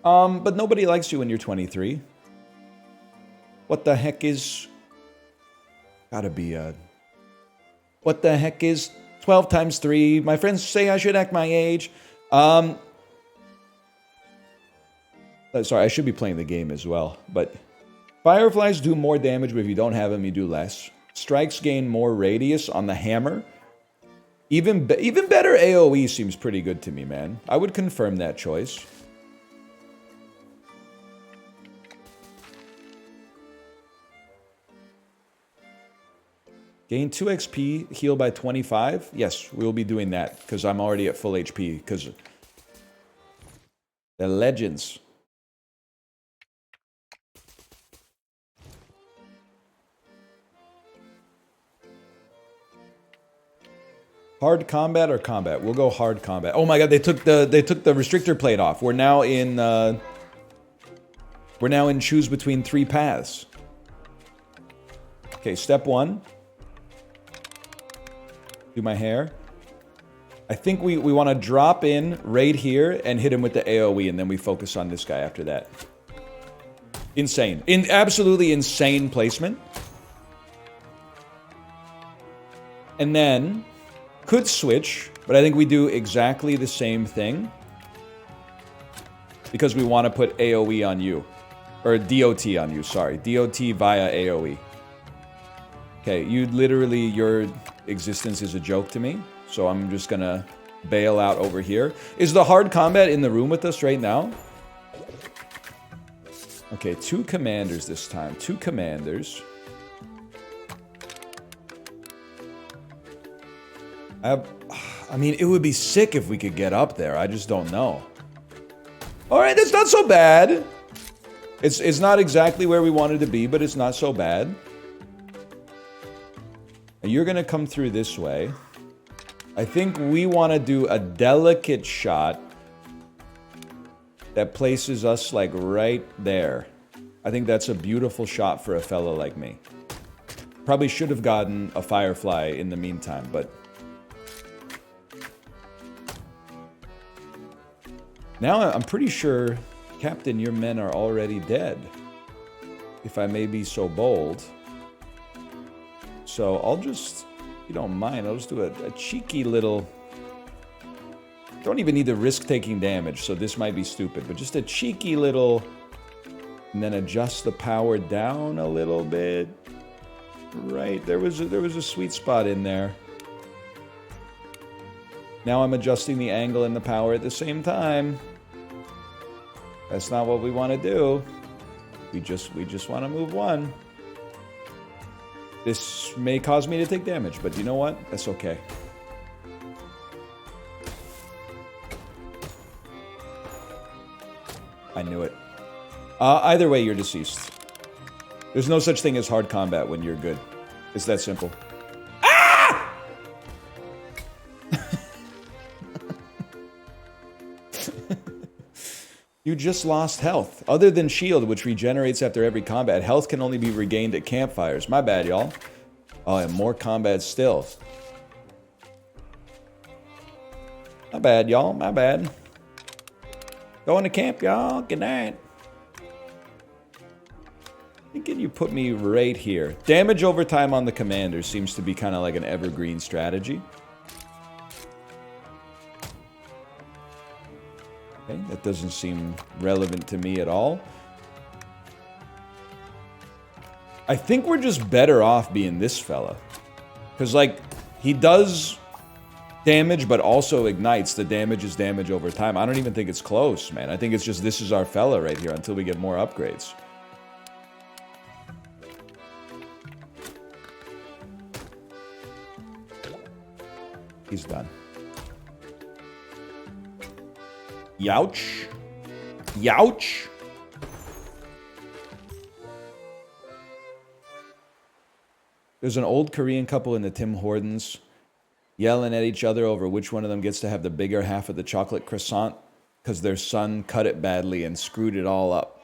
But nobody likes you when you're 23. What the heck is... Gotta be what the heck is 12 times 3? My friends say I should act my age. Sorry, I should be playing the game as well. But fireflies do more damage, but if you don't have them, you do less. Strikes gain more radius on the hammer. Even better AoE seems pretty good to me, man. I would confirm that choice. Gain 2 XP, heal by 25. Yes, we'll be doing that because I'm already at full HP because the legends. Hard combat or combat? We'll go hard combat. Oh my god, they took the restrictor plate off. We're now in choose between 3 paths. Okay, step 1. Do my hair. I think we want to drop in right here and hit him with the AoE, and then we focus on this guy after that. Insane. Absolutely insane placement. And then, could switch, but I think we do exactly the same thing. Because we want to put AoE on you. Or DOT on you, sorry. DOT via AoE. Okay, your existence is a joke to me, so I'm just gonna bail out over here. Is the hard combat in the room with us right now? Okay, 2 commanders this time. 2 commanders. I mean, it would be sick if we could get up there. I just don't know. All right, that's not so bad. It's not exactly where we wanted to be, but it's not so bad. And you're going to come through this way. I think we want to do a delicate shot that places us like right there. I think that's a beautiful shot for a fella like me. Probably should have gotten a firefly in the meantime, but... Now I'm pretty sure, Captain, your men are already dead. If I may be so bold. So I'll just, if you don't mind, I'll just do a cheeky little... Don't even need to risk taking damage, so this might be stupid, but just a cheeky little... And then adjust the power down a little bit. Right, there was a sweet spot in there. Now I'm adjusting the angle and the power at the same time. That's not what we want to do. We just want to move 1. This may cause me to take damage, but you know what? That's okay. I knew it. Either way, you're deceased. There's no such thing as hard combat when you're good. It's that simple. Ah! You just lost health. Other than shield, which regenerates after every combat, health can only be regained at campfires. My bad, y'all. Oh, and more combat still. My bad, y'all. My bad. Going to camp, y'all. Good night. Can you put me right here? Damage over time on the commander seems to be kind of like an evergreen strategy. Okay, that doesn't seem relevant to me at all. I think we're just better off being this fella. Because, like, he does damage, but also ignites. The damage is damage over time. I don't even think it's close, man. I think it's just this is our fella right here until we get more upgrades. He's done. Youch. Youch. There's an old Korean couple in the Tim Hortons yelling at each other over which one of them gets to have the bigger half of the chocolate croissant because their son cut it badly and screwed it all up.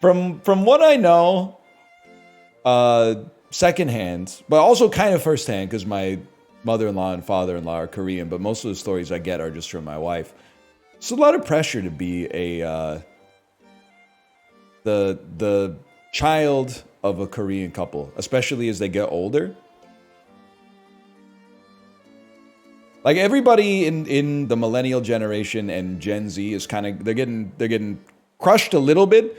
From what I know, secondhand, but also kind of firsthand, because my mother-in-law and father-in-law are Korean, but most of the stories I get are just from my wife. It's a lot of pressure to be a the child of a Korean couple, especially as they get older. Like everybody in the millennial generation and Gen Z is kind of they're getting crushed a little bit,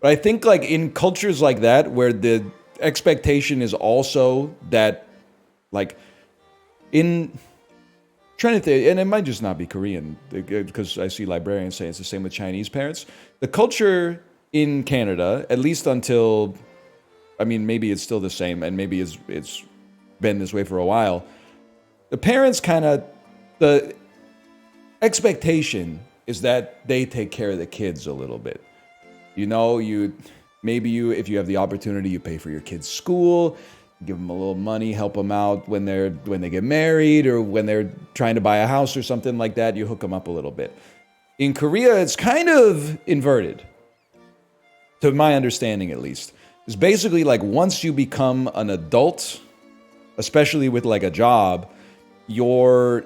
but I think like in cultures like that where the expectation is also that like in trying to think, and it might just not be Korean because I see librarians say it's the same with Chinese parents. The culture in Canada, at least until, I mean, maybe it's still the same, and maybe it's been this way for a while. The parents kind of, the expectation is that they take care of the kids a little bit. You know, if you have the opportunity, you pay for your kids' school, give them a little money, help them out when they get married or when they're trying to buy a house or something like that. You hook them up a little bit. In Korea, it's kind of inverted, to my understanding at least. It's basically like once you become an adult, especially with like a job, you're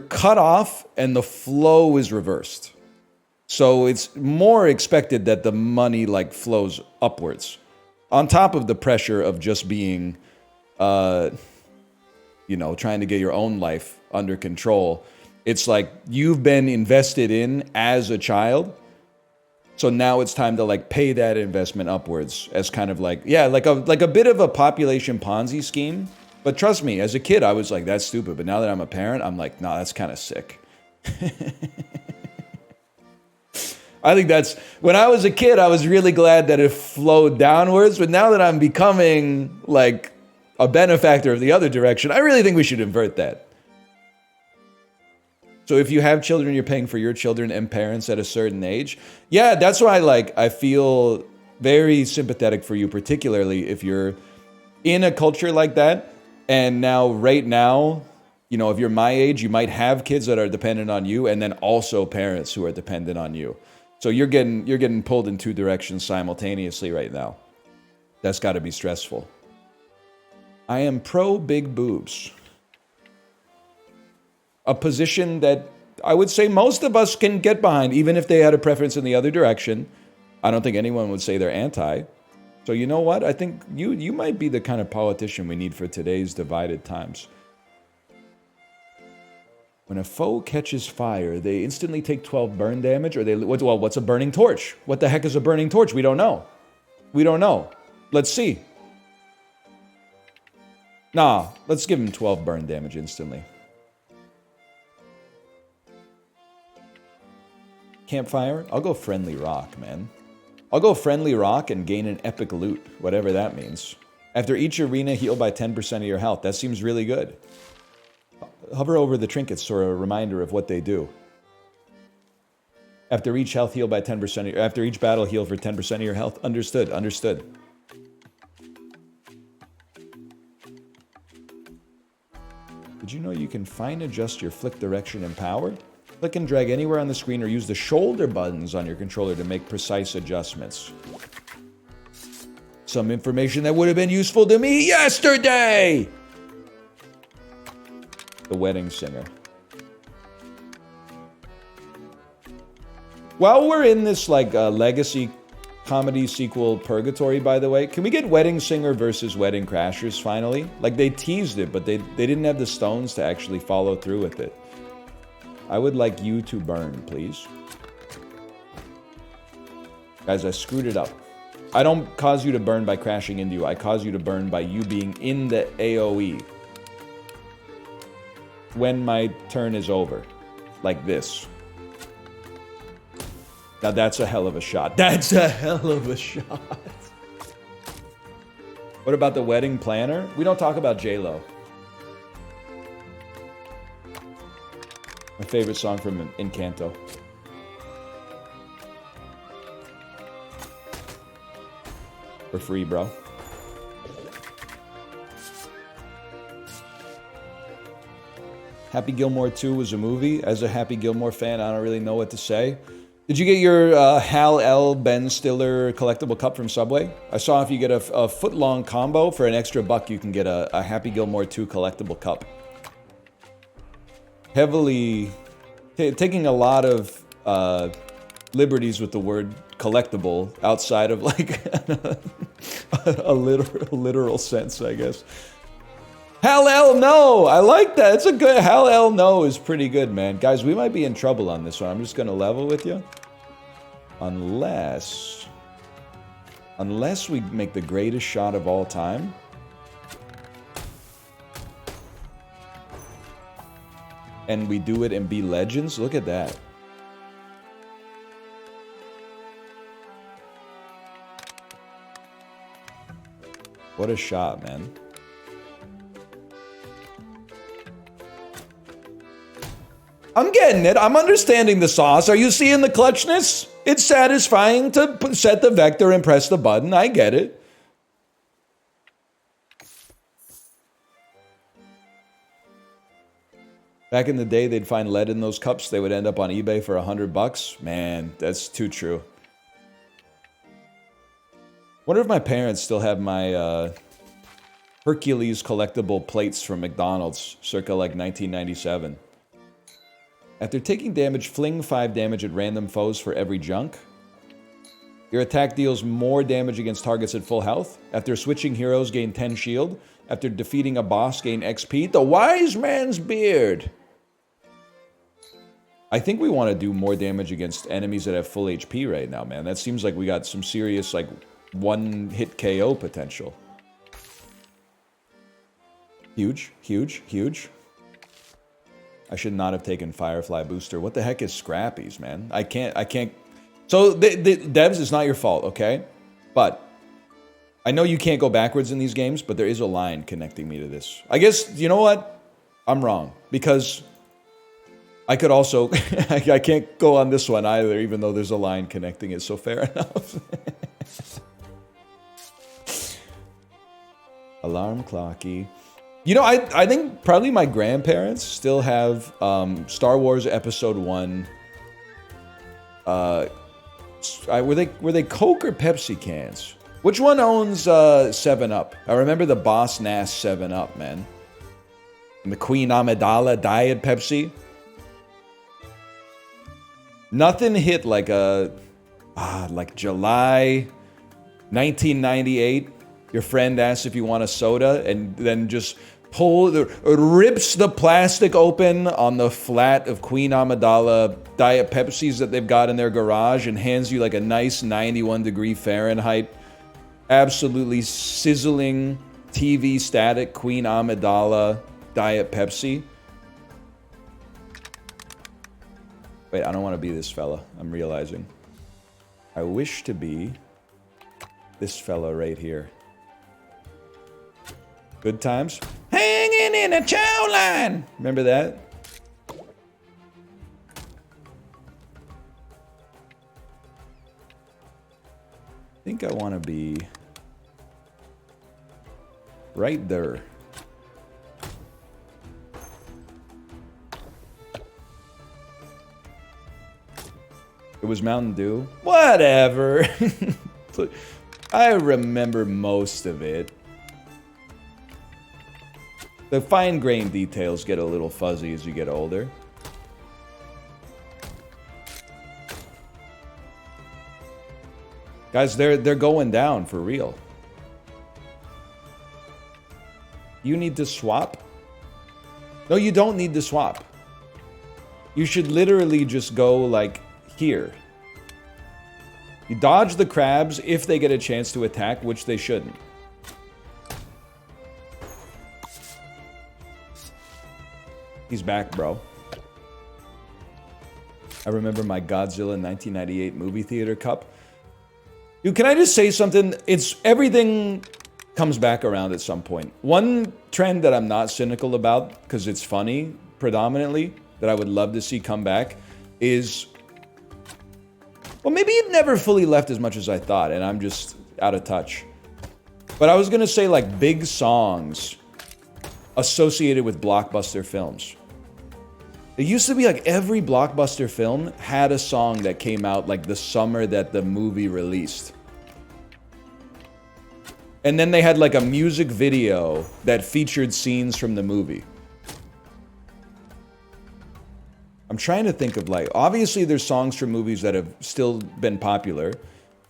cut off and the flow is reversed. So it's more expected that the money like flows upwards, on top of the pressure of just being, trying to get your own life under control. It's like you've been invested in as a child. So now it's time to like pay that investment upwards as kind of like, yeah, like a bit of a population Ponzi scheme. But trust me, as a kid, I was like, that's stupid. But now that I'm a parent, I'm like, nah, that's kind of sick. I think that's, when I was a kid, I was really glad that it flowed downwards. But now that I'm becoming like a benefactor of the other direction, I really think we should invert that. So if you have children, you're paying for your children and parents at a certain age. Yeah, that's why I feel very sympathetic for you, particularly if you're in a culture like that. And now, right now, you know, if you're my age, you might have kids that are dependent on you, and then also parents who are dependent on you. So you're getting pulled in two directions simultaneously right now. That's got to be stressful. I am pro big boobs. A position that I would say most of us can get behind, even if they had a preference in the other direction. I don't think anyone would say they're anti. So you know what? I think you might be the kind of politician we need for today's divided times. When a foe catches fire, they instantly take 12 burn damage, or what's a burning torch? What the heck is a burning torch? We don't know. We don't know. Let's see. Nah, let's give him 12 burn damage instantly. Campfire? I'll go friendly rock, man. I'll go friendly rock and gain an epic loot, whatever that means. After each arena, heal by 10% of your health. That seems really good. Hover over the trinkets for a reminder of what they do. After each health, heal by 10%. After each battle, heal for 10% of your health. Understood, understood. Did you know you can fine adjust your flick direction and power? Click and drag anywhere on the screen or use the shoulder buttons on your controller to make precise adjustments. Some information that would have been useful to me yesterday! The Wedding Singer. While we're in this legacy comedy sequel purgatory, by the way, can we get Wedding Singer versus Wedding Crashers finally? Like, they teased it, but they didn't have the stones to actually follow through with it. I would like you to burn, please. Guys, I screwed it up. I don't cause you to burn by crashing into you. I cause you to burn by you being in the AoE. When my turn is over. Like this. Now that's a hell of a shot. That's a hell of a shot. What about the wedding planner? We don't talk about J-Lo. My favorite song from Encanto. For free, bro. Happy Gilmore 2 was a movie. As a Happy Gilmore fan, I don't really know what to say. Did you get your Hal L. Ben Stiller collectible cup from Subway? I saw if you get a foot-long combo for an extra $1, you can get a Happy Gilmore 2 collectible cup. Heavily taking a lot of liberties with the word collectible outside of like a literal sense, I guess. Hal L no, I like that. It's a good Hal L no is pretty good, man. Guys, we might be in trouble on this one. I'm just gonna level with you, unless we make the greatest shot of all time. And we do it and be legends. Look at that. What a shot, man. I'm getting it. I'm understanding the sauce. Are you seeing the clutchness? It's satisfying to set the vector and press the button. I get it. Back in the day, they'd find lead in those cups. They would end up on eBay for $100. Man, that's too true. Wonder if my parents still have my Hercules collectible plates from McDonald's, circa like 1997. After taking damage, fling 5 damage at random foes for every junk. Your attack deals more damage against targets at full health. After switching heroes, gain 10 shield. After defeating a boss, gain XP. The wise man's beard. I think we want to do more damage against enemies that have full HP right now, man. That seems like we got some serious, like, one-hit KO potential. Huge, huge, huge. I should not have taken Firefly Booster. What the heck is Scrappies, man? I can't. So, devs, it's not your fault, okay? But I know you can't go backwards in these games, but there is a line connecting me to this. I guess, you know what? I'm wrong. Because I could also... I can't go on this one either, even though there's a line connecting it, so fair enough. Alarm clocky. You know, I think probably my grandparents still have Star Wars Episode 1. Were they Coke or Pepsi cans? Which one owns 7-Up? I remember the Boss Nass 7-Up, man. And the Queen Amidala Diet Pepsi. Nothing hit like like July 1998. Your friend asks if you want a soda, and then just rips the plastic open on the flat of Queen Amidala Diet Pepsis that they've got in their garage and hands you like a nice 91 degree Fahrenheit, absolutely sizzling TV static Queen Amidala Diet Pepsi. Wait, I don't want to be this fella, I'm realizing. I wish to be this fella right here. Good times. Hanging in a chow line. Remember that? I think I want to be right there. It was Mountain Dew. Whatever. I remember most of it. The fine-grained details get a little fuzzy as you get older. Guys, they're going down for real. You need to swap? No, you don't need to swap. You should literally just go, like, here. You dodge the crabs if they get a chance to attack, which they shouldn't. He's back, bro. I remember my Godzilla 1998 movie theater cup. Dude, can I just say something? Everything comes back around at some point. One trend that I'm not cynical about, because it's funny, predominantly, that I would love to see come back, is... Well, maybe it never fully left as much as I thought, and I'm just out of touch. But I was gonna say, like, big songs associated with blockbuster films. It used to be like every blockbuster film had a song that came out like the summer that the movie released. And then they had like a music video that featured scenes from the movie. I'm trying to think of like, obviously there's songs from movies that have still been popular.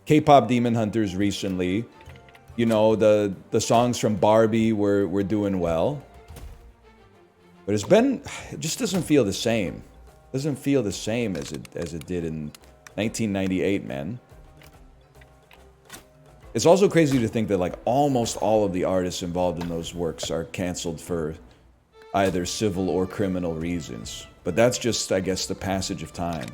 K-pop Demon Hunters recently. You know, the songs from Barbie were doing well. But it just doesn't feel the same. It doesn't feel the same as it did in 1998, man. It's also crazy to think that like almost all of the artists involved in those works are canceled for either civil or criminal reasons. But that's just, I guess, the passage of time.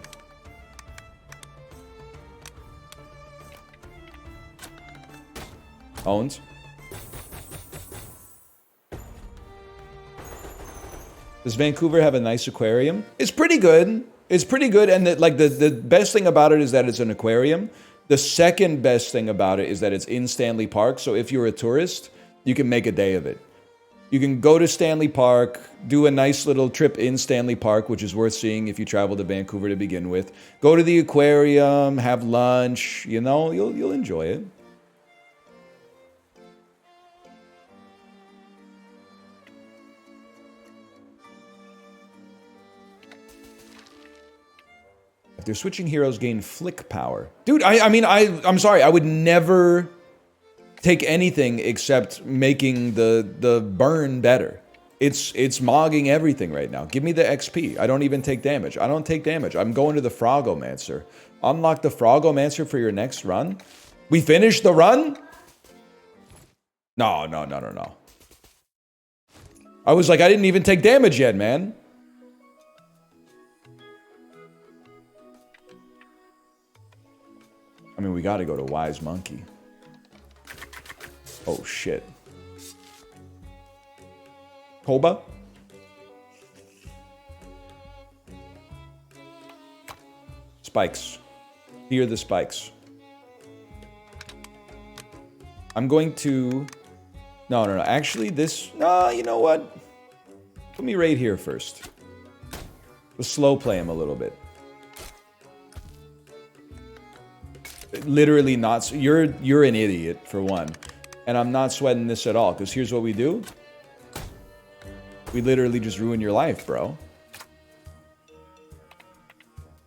Owens? Does Vancouver have a nice aquarium? It's pretty good. It's pretty good, and the best thing about it is that it's an aquarium. The second best thing about it is that it's in Stanley Park, so if you're a tourist, you can make a day of it. You can go to Stanley Park, do a nice little trip in Stanley Park, which is worth seeing if you travel to Vancouver to begin with. Go to the aquarium, have lunch, you know, you'll enjoy it. If they're switching heroes, gain flick power. Dude, I'm sorry, I would never take anything except making the burn better. It's mogging everything right now. Give me the XP. I don't even take damage. I don't take damage. I'm going to the Frogomancer. Unlock the Frogomancer for your next run. We finished the run? No. I was like, I didn't even take damage yet, man. I mean, we got to go to Wise Monkey. Oh, shit. Koba? Spikes. Here are the spikes. I'm going to... No. Actually, this... No, you know what? Put me right here first. We'll slow play him a little bit. Literally not... You're an idiot, for one. And I'm not sweating this at all, because here's what we do. We literally just ruin your life, bro.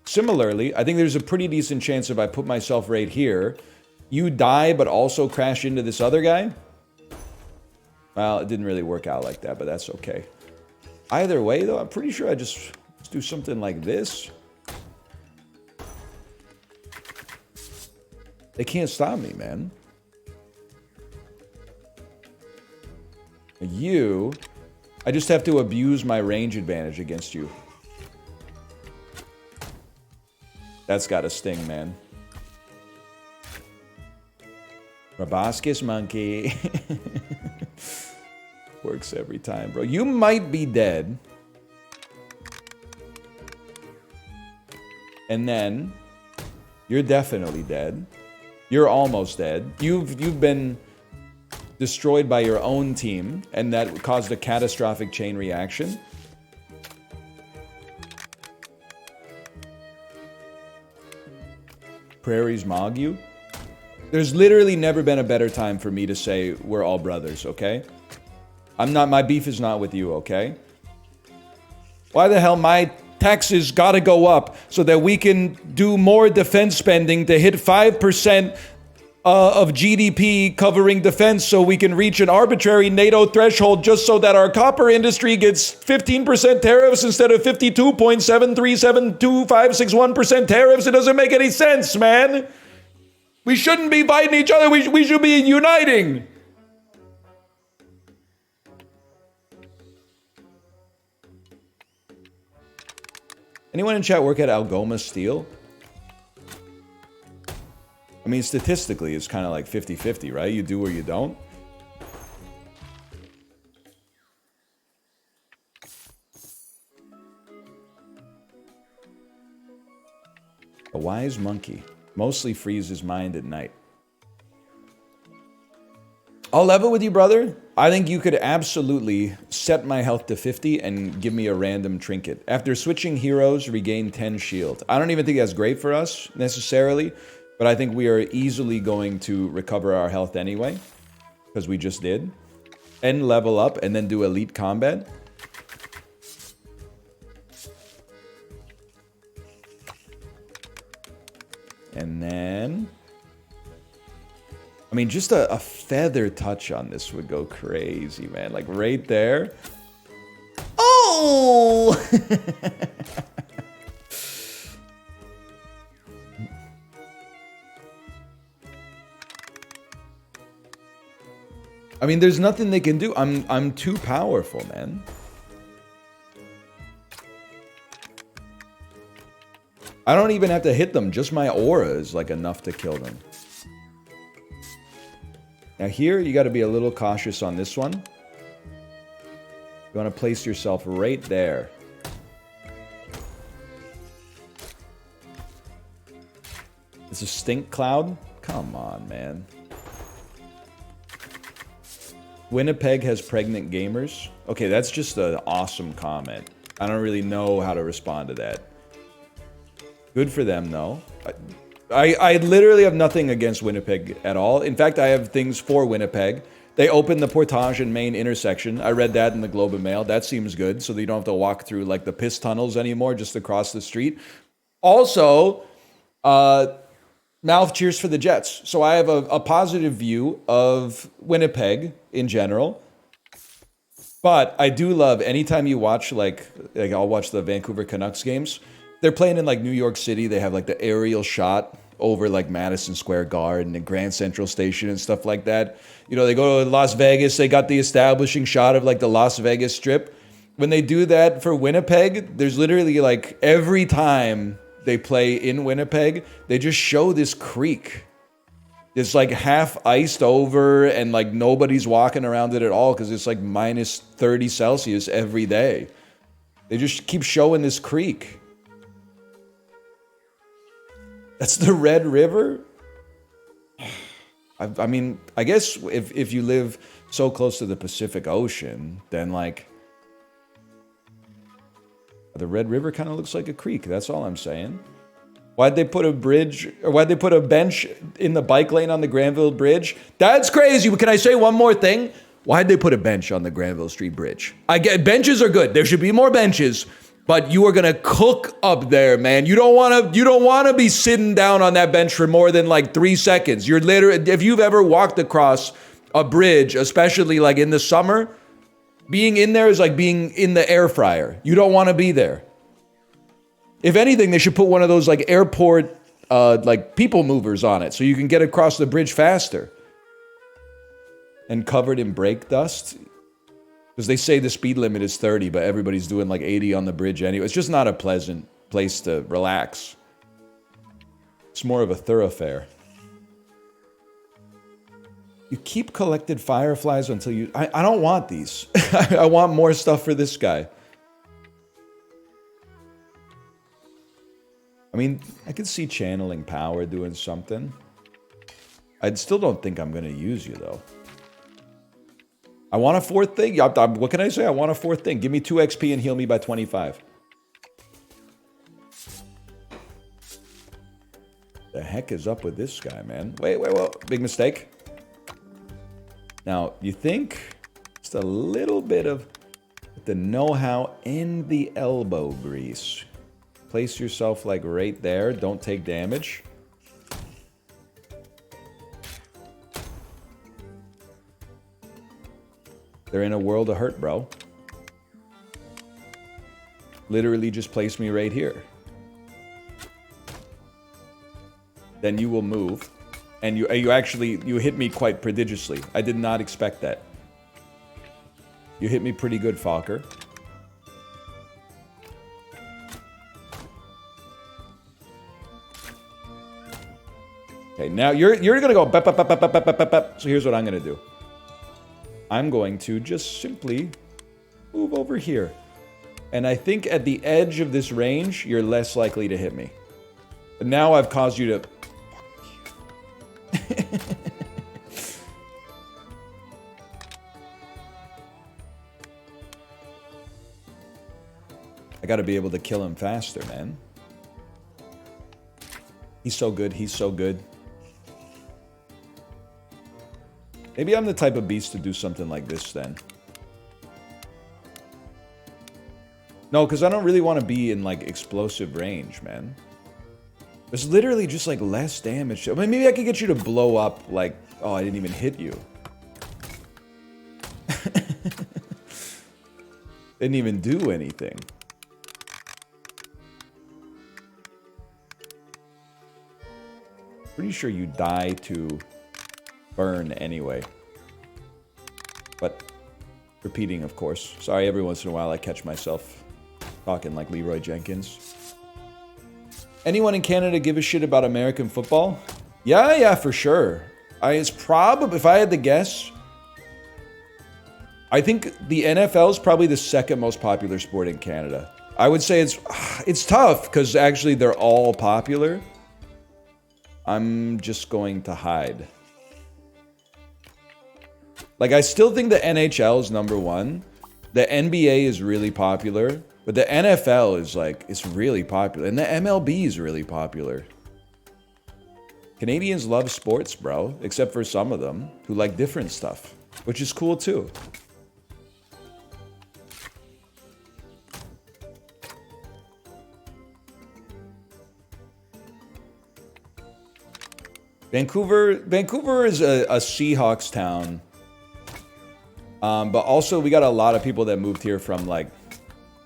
Similarly, I think there's a pretty decent chance if I put myself right here, you die but also crash into this other guy. Well, it didn't really work out like that, but that's okay. Either way, though, I'm pretty sure I just do something like this. They can't stop me, man. You... I just have to abuse my range advantage against you. That's got a sting, man. Proboscis monkey. Works every time, bro. You might be dead. And then... You're definitely dead. You're almost dead. You've been... destroyed by your own team, and that caused a catastrophic chain reaction. Prairies mog you? There's literally never been a better time for me to say we're all brothers, okay? My beef is not with you, okay? Why the hell my taxes gotta go up so that we can do more defense spending to hit 5% of GDP covering defense so we can reach an arbitrary NATO threshold just so that our copper industry gets 15% tariffs instead of 52.737256% tariffs? It doesn't make any sense, man. We shouldn't be fighting each other. We should be uniting. Anyone in chat work at Algoma Steel? I mean, statistically, it's kind of like 50-50, right? You do or you don't. A wise monkey mostly frees his mind at night. I'll level with you, brother. I think you could absolutely set my health to 50 and give me a random trinket. After switching heroes, regain 10 shield. I don't even think that's great for us, necessarily. But I think we are easily going to recover our health anyway. Because we just did. And level up and then do elite combat. And then... I mean, just a feather touch on this would go crazy, man. Like, right there. Oh! I mean, there's nothing they can do. I'm too powerful, man. I don't even have to hit them. Just my aura is like enough to kill them. Now here, you got to be a little cautious on this one. You want to place yourself right there. It's a stink cloud? Come on, man. Winnipeg has pregnant gamers. Okay, that's just an awesome comment. I don't really know how to respond to that. Good for them, though. I literally have nothing against Winnipeg at all. In fact, I have things for Winnipeg. They opened the Portage and Main intersection. I read that in the Globe and Mail. That seems good, so that you don't have to walk through like the piss tunnels anymore, just across the street. Also, mouth cheers for the Jets. So I have a positive view of Winnipeg in general. But I do love anytime you watch, like I'll watch the Vancouver Canucks games. They're playing in like New York City. They have like the aerial shot over like Madison Square Garden and Grand Central Station and stuff like that. You know, they go to Las Vegas, they got the establishing shot of like the Las Vegas Strip. When they do that for Winnipeg, there's literally like every time they play in Winnipeg, they just show this creek. It's like half iced over and like nobody's walking around it at all because it's like minus 30 Celsius every day. They just keep showing this creek. That's the Red River? I mean, I guess if you live so close to the Pacific Ocean, then like the Red River kind of looks like a creek. That's all I'm saying. Why'd they put a bridge, or why'd they put a bench in the bike lane on the Granville Bridge? That's crazy. Can I say one more thing? Why'd they put a bench on the Granville Street Bridge? I get benches are good. There should be more benches, but you are gonna cook up there, man. You don't wanna be sitting down on that bench for more than like 3 seconds. You're literally, if you've ever walked across a bridge, especially like in the summer, being in there is like being in the air fryer. You don't want to be there. If anything, they should put one of those like airport like people movers on it so you can get across the bridge faster. And covered in brake dust. Because they say the speed limit is 30, but everybody's doing like 80 on the bridge anyway. It's just not a pleasant place to relax. It's more of a thoroughfare. You keep collected fireflies until you... I don't want these. I want more stuff for this guy. I mean, I could see channeling power doing something. I still don't think I'm going to use you, though. I want a 4th thing. What can I say? I want a 4th thing. Give me 2 XP and heal me by 25. The heck is up with this guy, man? Wait. Big mistake. Now, you think just a little bit of the know-how and the elbow grease. Place yourself like right there. Don't take damage. They're in a world of hurt, bro. Literally just place me right here. Then you will move. And you hit me quite prodigiously. I did not expect that. You hit me pretty good, Falker. Okay, now you're gonna go bap, bap, bap, bap, bap, bap, bap, bap. So here's what I'm gonna do. I'm going to just simply move over here. And I think at the edge of this range, you're less likely to hit me. But now I've caused you to... I gotta be able to kill him faster, man. He's so good, he's so good. Maybe I'm the type of beast to do something like this then. No, because I don't really want to be in, like, explosive range, man. There's literally just, like, less damage. I mean, maybe I could get you to blow up, like... Oh, I didn't even hit you. Didn't even do anything. Pretty sure you die to burn anyway. But, repeating, of course. Sorry, every once in a while I catch myself talking like Leroy Jenkins. Anyone in Canada give a shit about American football? Yeah, for sure. It's probably, if I had to guess, I think the NFL is probably the second most popular sport in Canada. I would say it's tough because actually they're all popular. I'm just going to hide. Like, I still think the NHL is number one. The NBA is really popular. But the NFL is, like, it's really popular. And the MLB is really popular. Canadians love sports, bro. Except for some of them who like different stuff. Which is cool, too. Vancouver is a Seahawks town. But also, we got a lot of people that moved here from, like,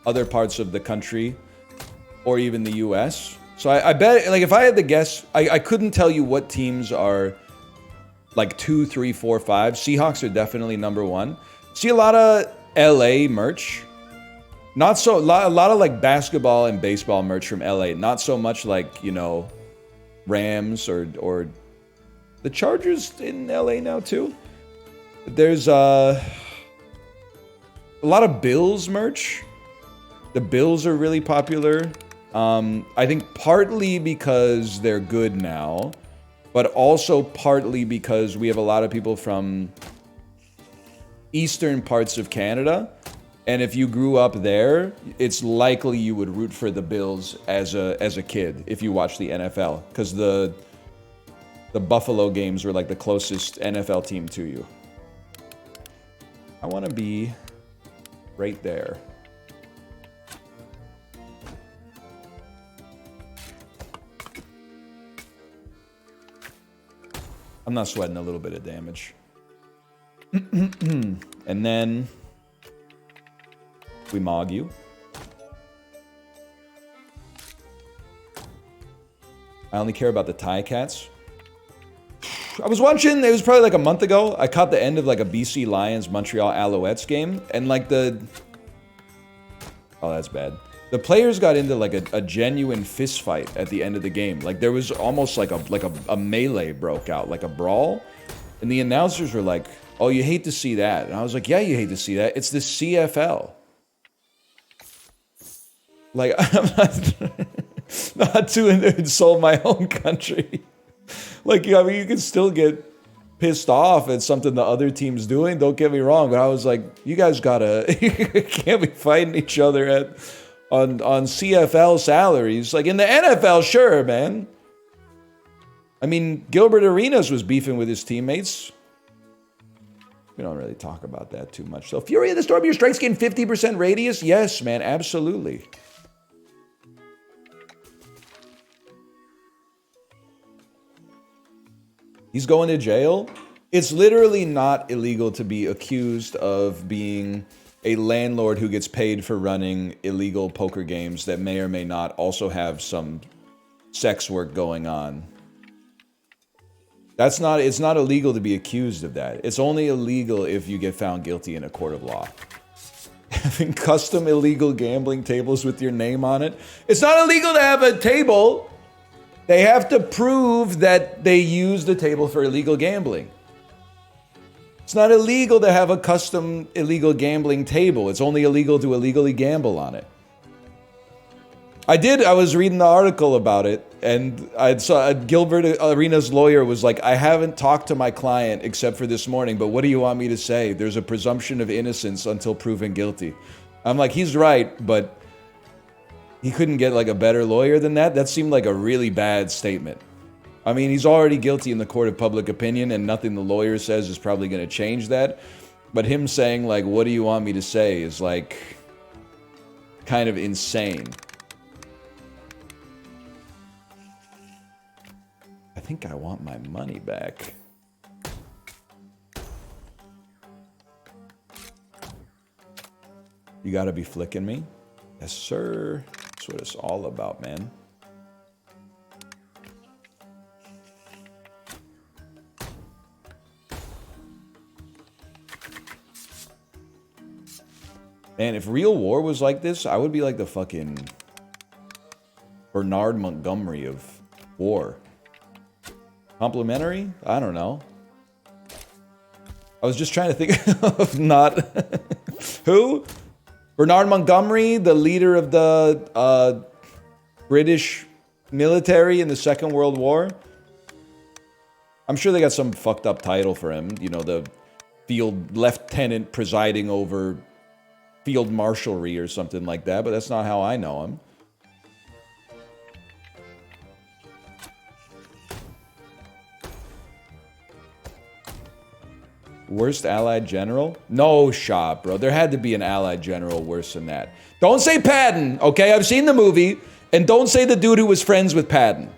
other parts of the country or even the US. So I bet, like, if I had to guess, I couldn't tell you what teams are like 2, 3, 4, 5. Seahawks are definitely number 1. See a lot of LA merch. Not so, a lot of like basketball and baseball merch from LA. Not so much like, you know, Rams or the Chargers in LA now too. There's a lot of Bills merch. The Bills are really popular. I think partly because they're good now, but also partly because we have a lot of people from eastern parts of Canada. And if you grew up there, it's likely you would root for the Bills as a kid if you watch the NFL, because the Buffalo games were like the closest NFL team to you. I want to be right there. I'm not sweating a little bit of damage. And then we mog you. I only care about the Thai cats. I was watching, it was probably like a month ago, I caught the end of like a BC Lions Montreal Alouettes game, and like oh, that's bad. The players got into like a genuine fist fight at the end of the game. Like there was almost like a melee broke out, like a brawl. And the announcers were like, oh, you hate to see that. And I was like, yeah, you hate to see that. It's the CFL. Like, I'm not to insult my home country. Like, I mean, you can still get pissed off at something the other team's doing. Don't get me wrong. But I was like, you guys gotta, you can't be fighting each other on CFL salaries. Like in the NFL, sure, man. I mean, Gilbert Arenas was beefing with his teammates. We don't really talk about that too much. So, Fury of the Storm, your strikes gain 50% radius? Yes, man, absolutely. He's going to jail? It's literally not illegal to be accused of being a landlord who gets paid for running illegal poker games that may or may not also have some sex work going on. It's not illegal to be accused of that. It's only illegal if you get found guilty in a court of law. Having custom illegal gambling tables with your name on it. It's not illegal to have a table. They have to prove that they used the table for illegal gambling. It's not illegal to have a custom illegal gambling table. It's only illegal to illegally gamble on it. I was reading the article about it, and I saw Gilbert Arenas' lawyer was like, I haven't talked to my client except for this morning, but what do you want me to say? There's a presumption of innocence until proven guilty. I'm like, he's right, but he couldn't get like a better lawyer than that? That seemed like a really bad statement. I mean, he's already guilty in the court of public opinion, and nothing the lawyer says is probably going to change that. But him saying like, what do you want me to say, is like kind of insane. I think I want my money back. You gotta be flicking me? Yes, sir. That's what it's all about, man. Man, if real war was like this, I would be like the fucking Bernard Montgomery of war. Complimentary? I don't know. I was just trying to think of not... Who? Bernard Montgomery, the leader of the British military in the Second World War. I'm sure they got some fucked up title for him. You know, the field lieutenant presiding over field marshalry or something like that, but that's not how I know him. Worst allied general? No shot, bro. There had to be an allied general worse than that. Don't say Patton, okay? I've seen the movie. And don't say the dude who was friends with Patton.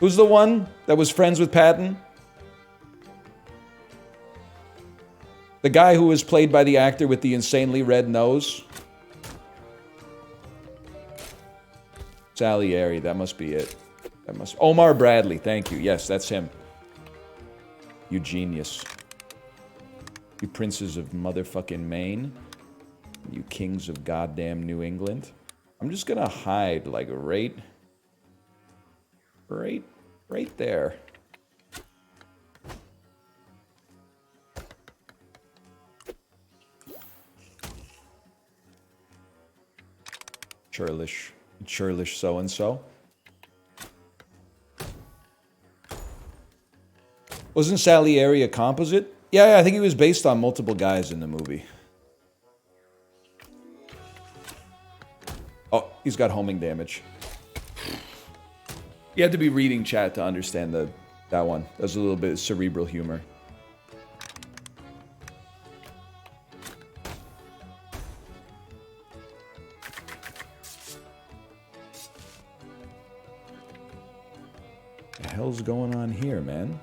Who's the one that was friends with Patton? The guy who was played by the actor with the insanely red nose. Salieri, that must be it. That must... Omar Bradley, thank you. Yes, that's him. You genius. You princes of motherfucking Maine. You kings of goddamn New England. I'm just gonna hide, like, right there. Churlish so-and-so. Wasn't Salieri a composite? Yeah, I think he was based on multiple guys in the movie. Oh, he's got homing damage. You had to be reading chat to understand that one. That was a little bit of cerebral humor. What the hell's going on here, man?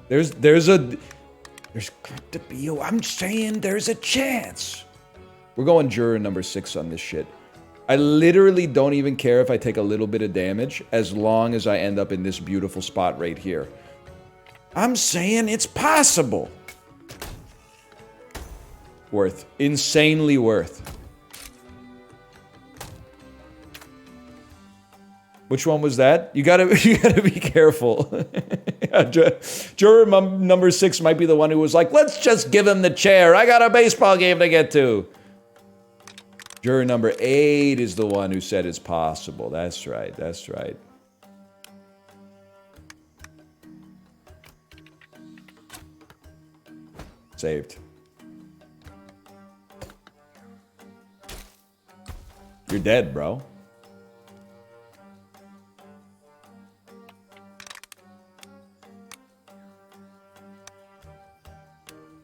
There's got to be, I'm saying there's a chance. We're going juror number 6 on this shit. I literally don't even care if I take a little bit of damage as long as I end up in this beautiful spot right here. I'm saying it's possible. Worth. Insanely worth. Which one was that? You gotta be careful. Juror number 6 might be the one who was like, let's just give him the chair. I got a baseball game to get to. Juror number 8 is the one who said it's possible. That's right. That's right. Saved. You're dead, bro.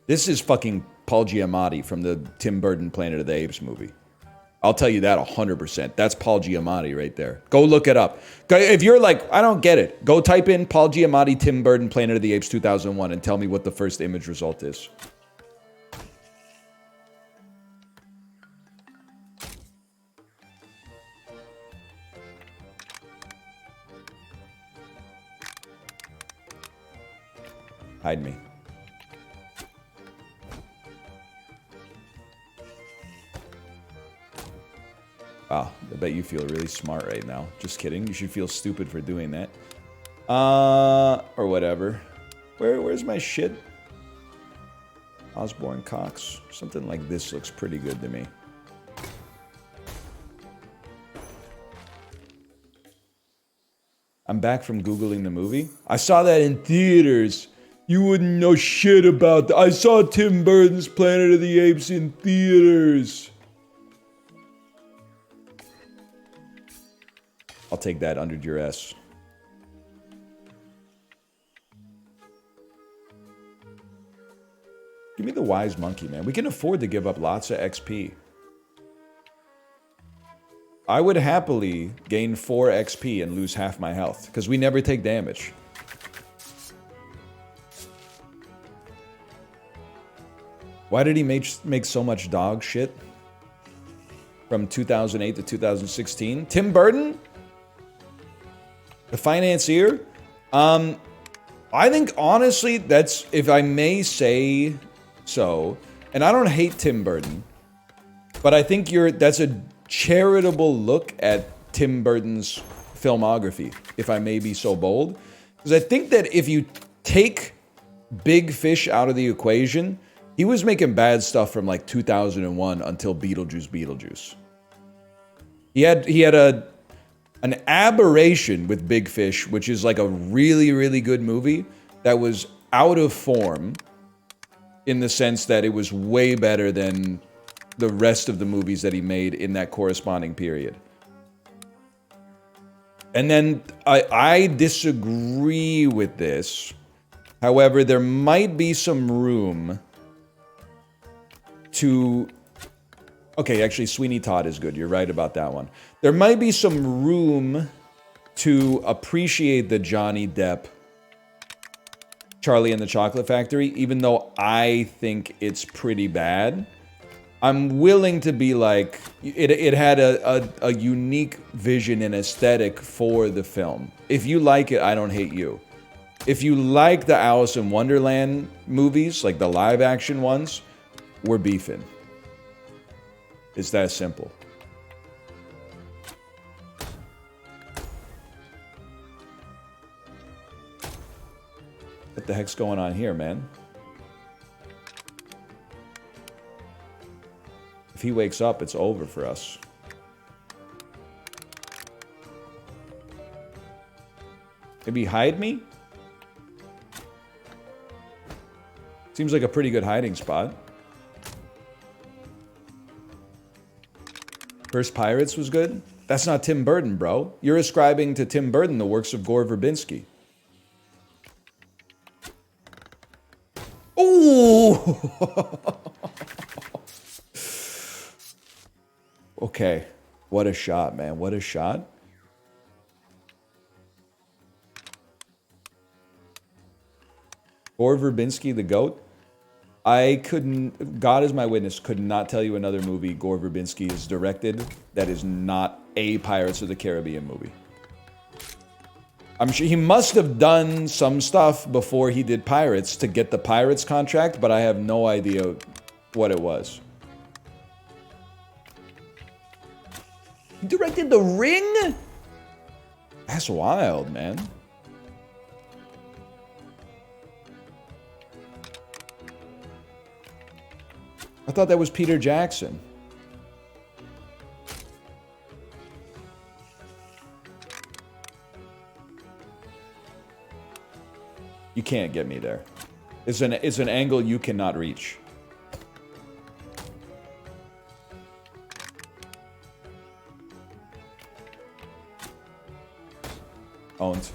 This is fucking Paul Giamatti from the Tim Burton Planet of the Apes movie. I'll tell you that 100%. That's Paul Giamatti right there. Go look it up. If you're like, I don't get it, go type in Paul Giamatti, Tim Burton, Planet of the Apes 2001 and tell me what the first image result is. Hide me. Wow, I bet you feel really smart right now. Just kidding. You should feel stupid for doing that. Or whatever. Where's my shit? Osborne Cox. Something like this looks pretty good to me. I'm back from Googling the movie. I saw that in theaters. You wouldn't know shit about that. I saw Tim Burton's Planet of the Apes in theaters. I'll take that under duress. Give me the wise monkey, man. We can afford to give up lots of XP. I would happily gain 4 XP and lose half my health, because we never take damage. Why did he make so much dog shit? From 2008 to 2016? Tim Burton? The financier? I think, honestly, that's, if I may say so, and I don't hate Tim Burton, but I think that's a charitable look at Tim Burton's filmography, if I may be so bold. Because I think that if you take Big Fish out of the equation, he was making bad stuff from like 2001 until Beetlejuice. He had an aberration with Big Fish, which is like a really, really good movie that was out of form in the sense that it was way better than the rest of the movies that he made in that corresponding period. And then I disagree with this. However, there might be some room to... Okay, actually, Sweeney Todd is good. You're right about that one. There might be some room to appreciate the Johnny Depp Charlie and the Chocolate Factory, even though I think it's pretty bad. I'm willing to be like, it had a unique vision and aesthetic for the film. If you like it, I don't hate you. If you like the Alice in Wonderland movies, like the live action ones, we're beefing. It's that simple. What the heck's going on here, man? If he wakes up, it's over for us. Maybe hide me? Seems like a pretty good hiding spot. First Pirates was good? That's not Tim Burton, bro. You're ascribing to Tim Burton the works of Gore Verbinski. Ooh! Okay. What a shot, man. What a shot. Gore Verbinski, the GOAT. I couldn't, God is my witness, could not tell you another movie Gore Verbinski has directed that is not a Pirates of the Caribbean movie. I'm sure he must have done some stuff before he did Pirates to get the Pirates contract, but I have no idea what it was. He directed The Ring? That's wild, man. I thought that was Peter Jackson. You can't get me there. It's an angle you cannot reach. Owned.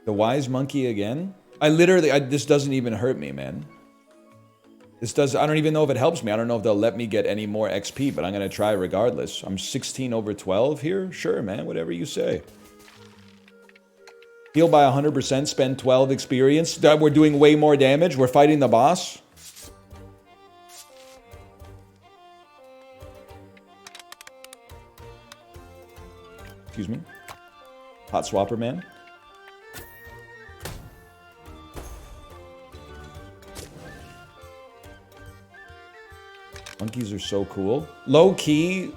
The wise monkey again? This doesn't even hurt me, man. I don't even know if it helps me. I don't know if they'll let me get any more XP, but I'm going to try regardless. I'm 16 over 12 here? Sure, man, whatever you say. Heal by 100%, spend 12 experience. We're doing way more damage. We're fighting the boss. Excuse me. Hot swapper, man. Monkeys are so cool. Low-key,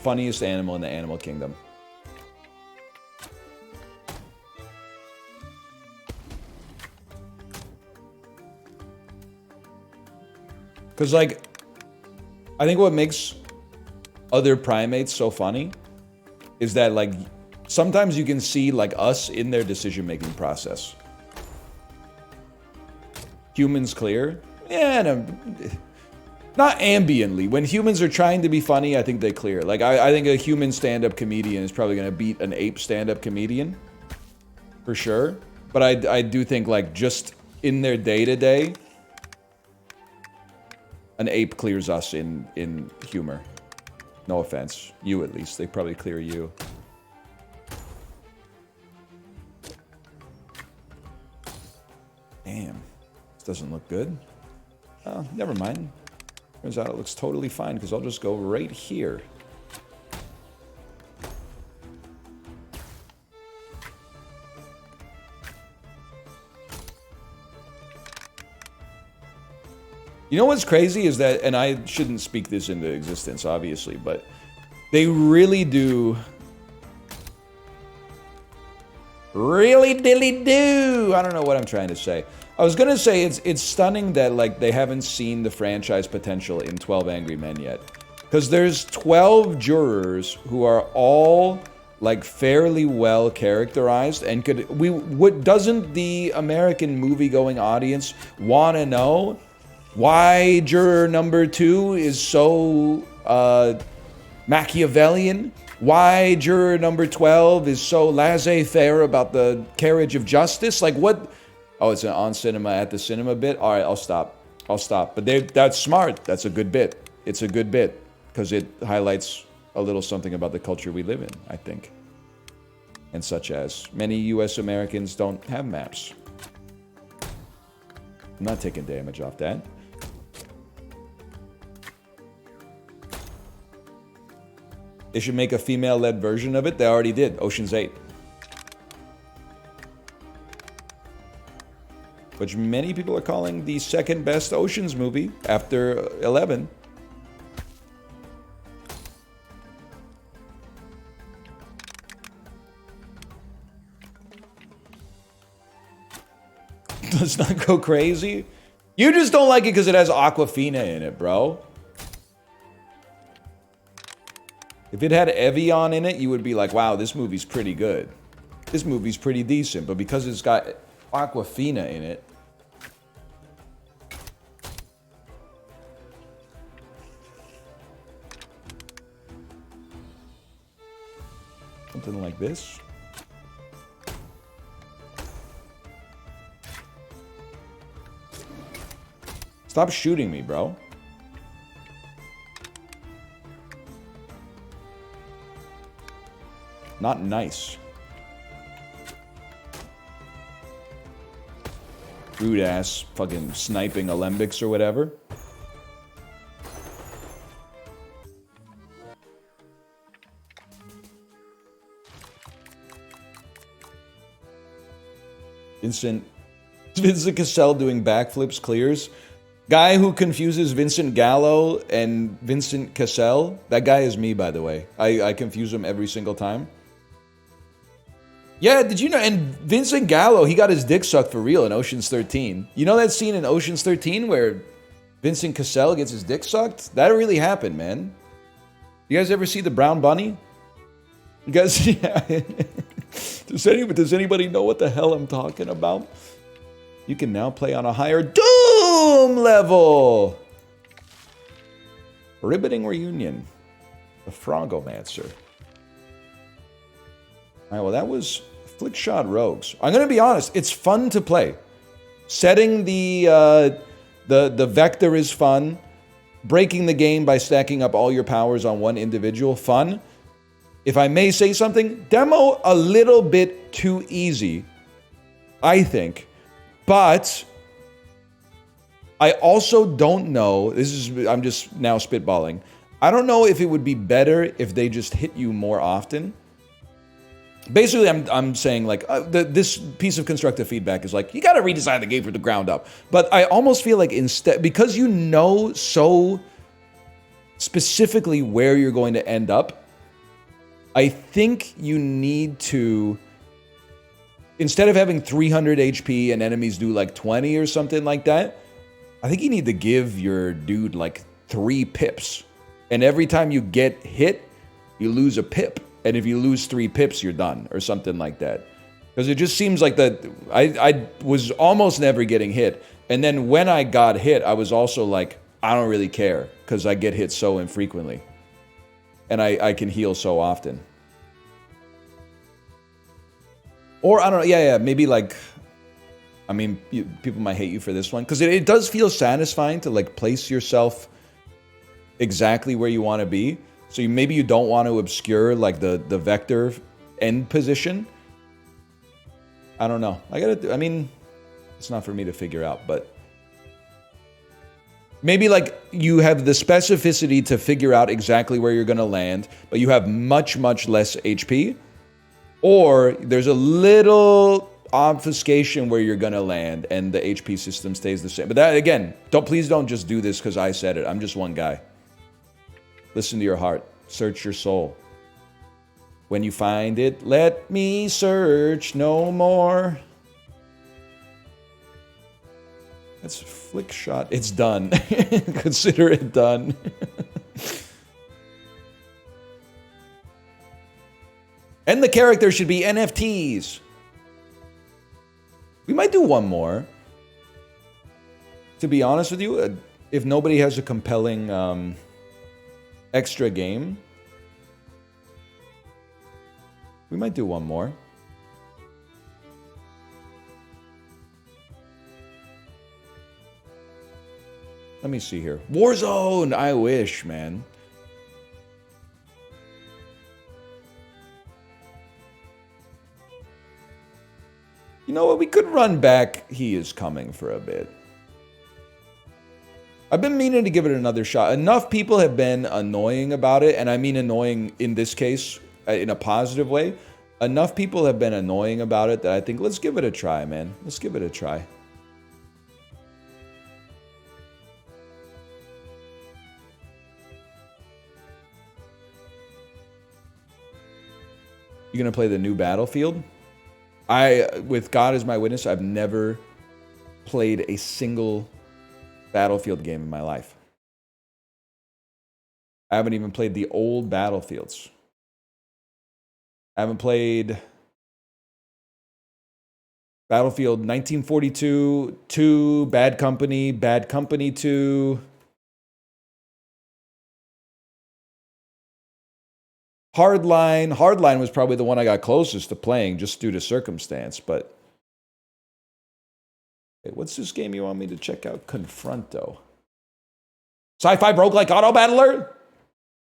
funniest animal in the animal kingdom. Because, like, I think what makes other primates so funny is that, like, sometimes you can see, like, us in their decision-making process. Humans clear? Yeah, no. Not ambiently. When humans are trying to be funny, I think they clear. Like, I think a human stand-up comedian is probably going to beat an ape stand-up comedian. For sure. But I do think, like, just in their day-to-day, an ape clears us in humor. No offense. You, at least. They probably clear you. Damn. This doesn't look good. Oh, never mind. Turns out it looks totally fine because I'll just go right here. You know what's crazy is that, and I shouldn't speak this into existence, obviously, but they really do. Really dilly do. I don't know what I'm trying to say. I was gonna say it's stunning that like they haven't seen the franchise potential in 12 Angry Men yet, because there's 12 jurors who are all like fairly well characterized and doesn't the American movie-going audience want to know why juror number 2 is so Machiavellian? Why juror number 12 is so laissez-faire about the carriage of justice? Like what? Oh, it's an on cinema at the cinema bit? All right, I'll stop. But that's smart. That's a good bit. It's a good bit. because it highlights a little something about the culture we live in, I think. And such as many US Americans don't have maps. I'm not taking damage off that. They should make a female-led version of it. They already did. Ocean's 8. Which many people are calling the second best Ocean's movie after 11. Let's not go crazy. You just don't like it because it has Aquafina in it, bro. If it had Evian in it, you would be like, wow, this movie's pretty good. This movie's pretty decent. But because it's got Aquafina in it. Something like this. Stop shooting me, bro. Not nice. Rude ass fucking sniping alembics or whatever. Vincent Cassell doing backflips clears. Guy who confuses Vincent Gallo and Vincent Cassell. That guy is me, by the way. I confuse him every single time. Yeah, did you know? And Vincent Gallo, he got his dick sucked for real in Ocean's 13. You know that scene in Ocean's 13 where Vincent Cassell gets his dick sucked? That really happened, man. You guys ever see The Brown Bunny? You guys, yeah. Does anybody know what the hell I'm talking about? You can now play on a higher Doom level. Riveting reunion. The Frogomancer. All right, well, that was Flickshot Rogues. I'm going to be honest. It's fun to play. Setting the vector is fun. Breaking the game by stacking up all your powers on one individual, fun. If I may say something, demo a little bit too easy, I think. But I also don't know, I'm just now spitballing. I don't know if it would be better if they just hit you more often. Basically, I'm saying like this piece of constructive feedback is like, you got to redesign the game from the ground up. But I almost feel like instead, because you know so specifically where you're going to end up, I think you need to, instead of having 300 HP and enemies do like 20 or something like that, I think you need to give your dude like 3 pips. And every time you get hit, you lose a pip. And if you lose 3 pips, you're done or something like that. Because it just seems like that I was almost never getting hit. And then when I got hit, I was also like, I don't really care because I get hit so infrequently. And I can heal so often. Or, I don't know, yeah, maybe like, I mean, people might hate you for this one. Because it does feel satisfying to like place yourself exactly where you want to be. So maybe you don't want to obscure like the vector end position. I don't know. I mean, it's not for me to figure out, but maybe like you have the specificity to figure out exactly where you're going to land, but you have much, much less HP. Or there's a little obfuscation where you're going to land and the HP system stays the same. But that, again, please don't just do this because I said it. I'm just one guy. Listen to your heart. Search your soul. When you find it, let me search no more. That's flick shot. It's done. Consider it done. And the character should be NFTs. We might do one more. To be honest with you, if nobody has a compelling extra game, we might do one more. Let me see here. Warzone! I wish, man. You know what? We could run back He Is Coming for a bit. I've been meaning to give it another shot. Enough people have been annoying about it, and I mean annoying in this case in a positive way. Enough people have been annoying about it that I think let's give it a try, man. Let's give it a try. You gonna play the new Battlefield? With God as my witness, I've never played a single Battlefield game in my life. I haven't even played the old Battlefields. I haven't played Battlefield 1942, 2, Bad Company 2. Hardline was probably the one I got closest to playing just due to circumstance, but... Wait, what's this game you want me to check out? Konfronto. Sci-fi roguelike auto battler?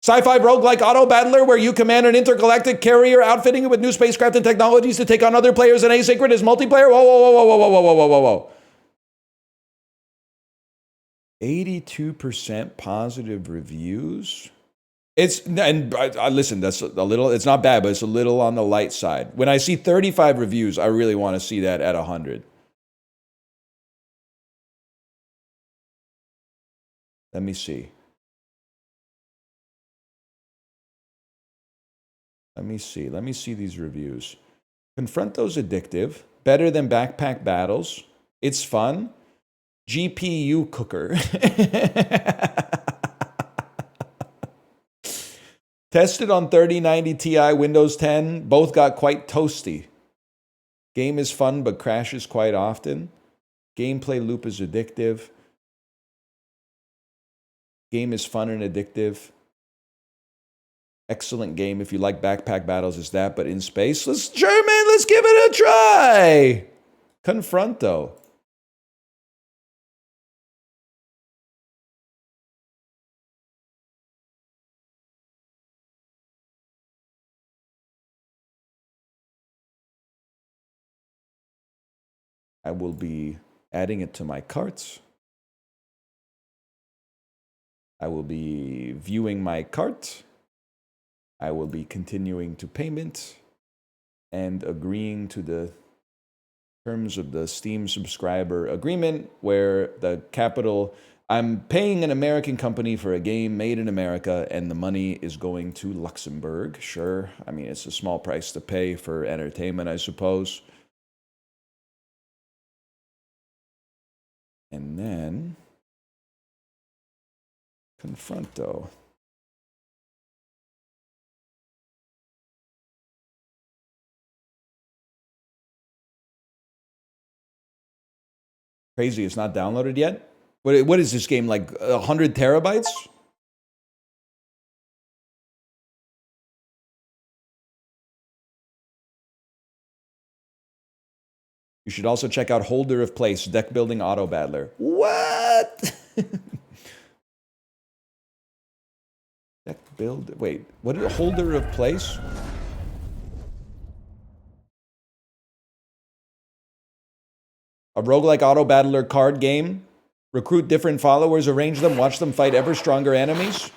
Sci-fi roguelike auto battler where you command an intergalactic carrier outfitting it with new spacecraft and technologies to take on other players in asynchronous multiplayer? Whoa, whoa, whoa, whoa, whoa, whoa, whoa, whoa, whoa. 82% positive reviews. Listen, that's a little, it's not bad, but it's a little on the light side. When I see 35 reviews, I really want to see that at 100. Let me see. Let me see these reviews. Konfronto's addictive. Better than Backpack Battles. It's fun. GPU cooker. Tested on 3090 Ti, Windows 10. Both got quite toasty. Game is fun but crashes quite often. Gameplay loop is addictive. Game is fun and addictive. Excellent game. If you like Backpack Battles, is that, but in space. Let's give it a try. Konfronto. I will be adding it to my carts. I will be viewing my cart. I will be continuing to payment and agreeing to the terms of the Steam subscriber agreement where the capital, I'm paying an American company for a game made in America and the money is going to Luxembourg. Sure, I mean, it's a small price to pay for entertainment, I suppose. And then Konfronto. Crazy, it's not downloaded yet? What is this game, like 100 terabytes? You should also check out Holder of Place, deck building auto battler. What? Deck build, wait, what is Holder of Place? A roguelike auto battler card game. Recruit different followers, arrange them, watch them fight ever stronger enemies.